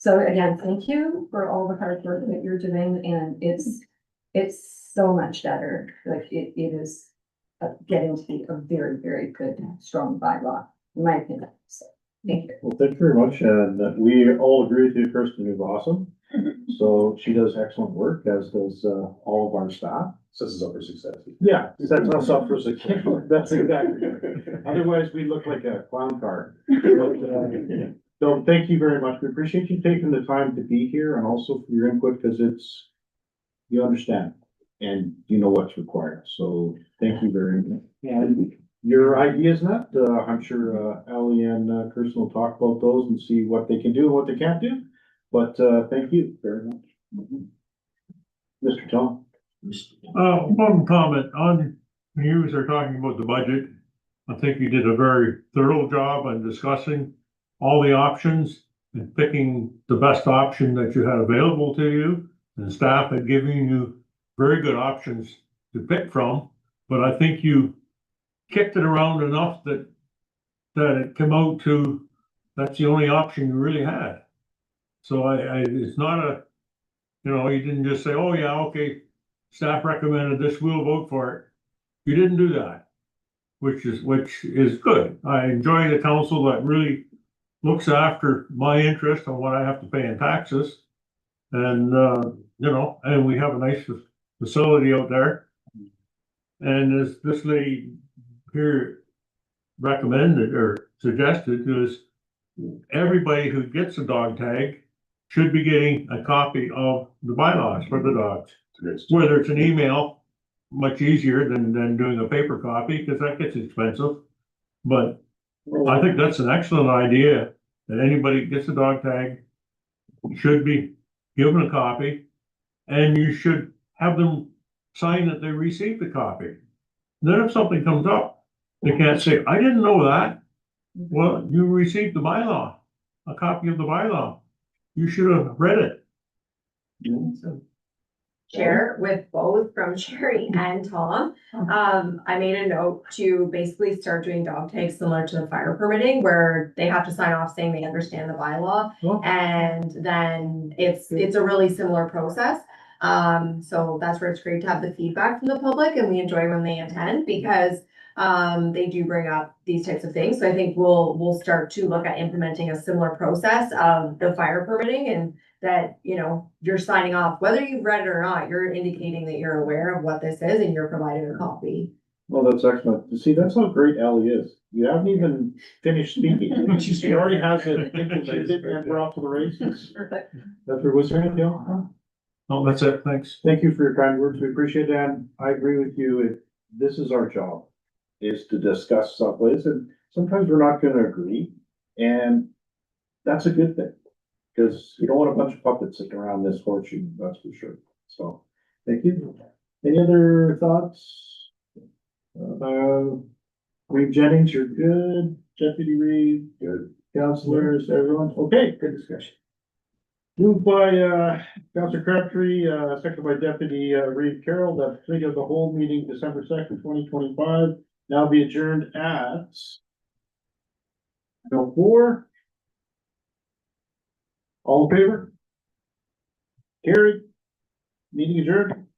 again, thank you for all the hard work that you're doing, and it's so much better. Like, it is getting to be a very, very good, strong bylaw, in my opinion. So, thank you. Well, thank you very much, and we all agree with you, Kirsten is awesome. So she does excellent work, as does all of our staff. Sets us up for success. Yeah, sets us up for success. That's exactly it. Otherwise, we look like a clown car. So thank you very much. We appreciate you taking the time to be here and also for your input, because it's, you understand and you know what's required. So thank you very much. And your ideas, Nat, I'm sure Ally and Kirsten will talk about those and see what they can do and what they can't do. But thank you very much. Mr. Tom. One comment on, when you were talking about the budget, I think you did a very thorough job on discussing all the options and picking the best option that you had available to you. And staff had given you very good options to pick from, but I think you kicked it around enough that it came out to, that's the only option you really had. So it's not a, you know, you didn't just say, oh yeah, okay, staff recommended this, we'll vote for it. You didn't do that, which is good. I enjoy the council that really looks after my interest on what I have to pay in taxes. And, you know, and we have a nice facility out there. And as this lady here recommended or suggested, is everybody who gets a dog tag should be getting a copy of the bylaws for the dogs. Whether it's an email, much easier than doing a paper copy, because that gets expensive. But I think that's an excellent idea, that anybody who gets a dog tag should be given a copy, and you should have them sign that they received the copy. Then if something comes up, they can't say, I didn't know that. Well, you received the bylaw, a copy of the bylaw. You should have read it. Share with both from Sherry and Tom. I made a note to basically start doing dog tags similar to the fire permitting, where they have to sign off saying they understand the bylaw. And then it's a really similar process. So that's where it's great to have the feedback from the public, and we enjoy when they attend, because they do bring up these types of things. So I think we'll start to look at implementing a similar process of the fire permitting, and that, you know, you're signing off, whether you've read it or not, you're indicating that you're aware of what this is and you're providing a copy. Well, that's excellent. You see, that's how great Ally is. You haven't even finished speaking. She already has it implemented, and we're off to the races. Perfect. Was there anything else? Oh, that's it. Thanks. Thank you for your kind words. We appreciate that. And I agree with you. This is our job, is to discuss someplace, and sometimes we're not gonna agree. And that's a good thing, because you don't want a bunch of puppets sitting around this horseshoe, that's for sure. So, thank you. Any other thoughts? Reeve Jennings, you're good. Deputy Reeve, good. Councilors, everyone, okay, good discussion. Moved by Councilor Crabtree, seconded by Deputy Reeve Carroll, that committee of the whole meeting December 2nd, 2025, now be adjourned at 4. All in favor? Carried. Meeting adjourned.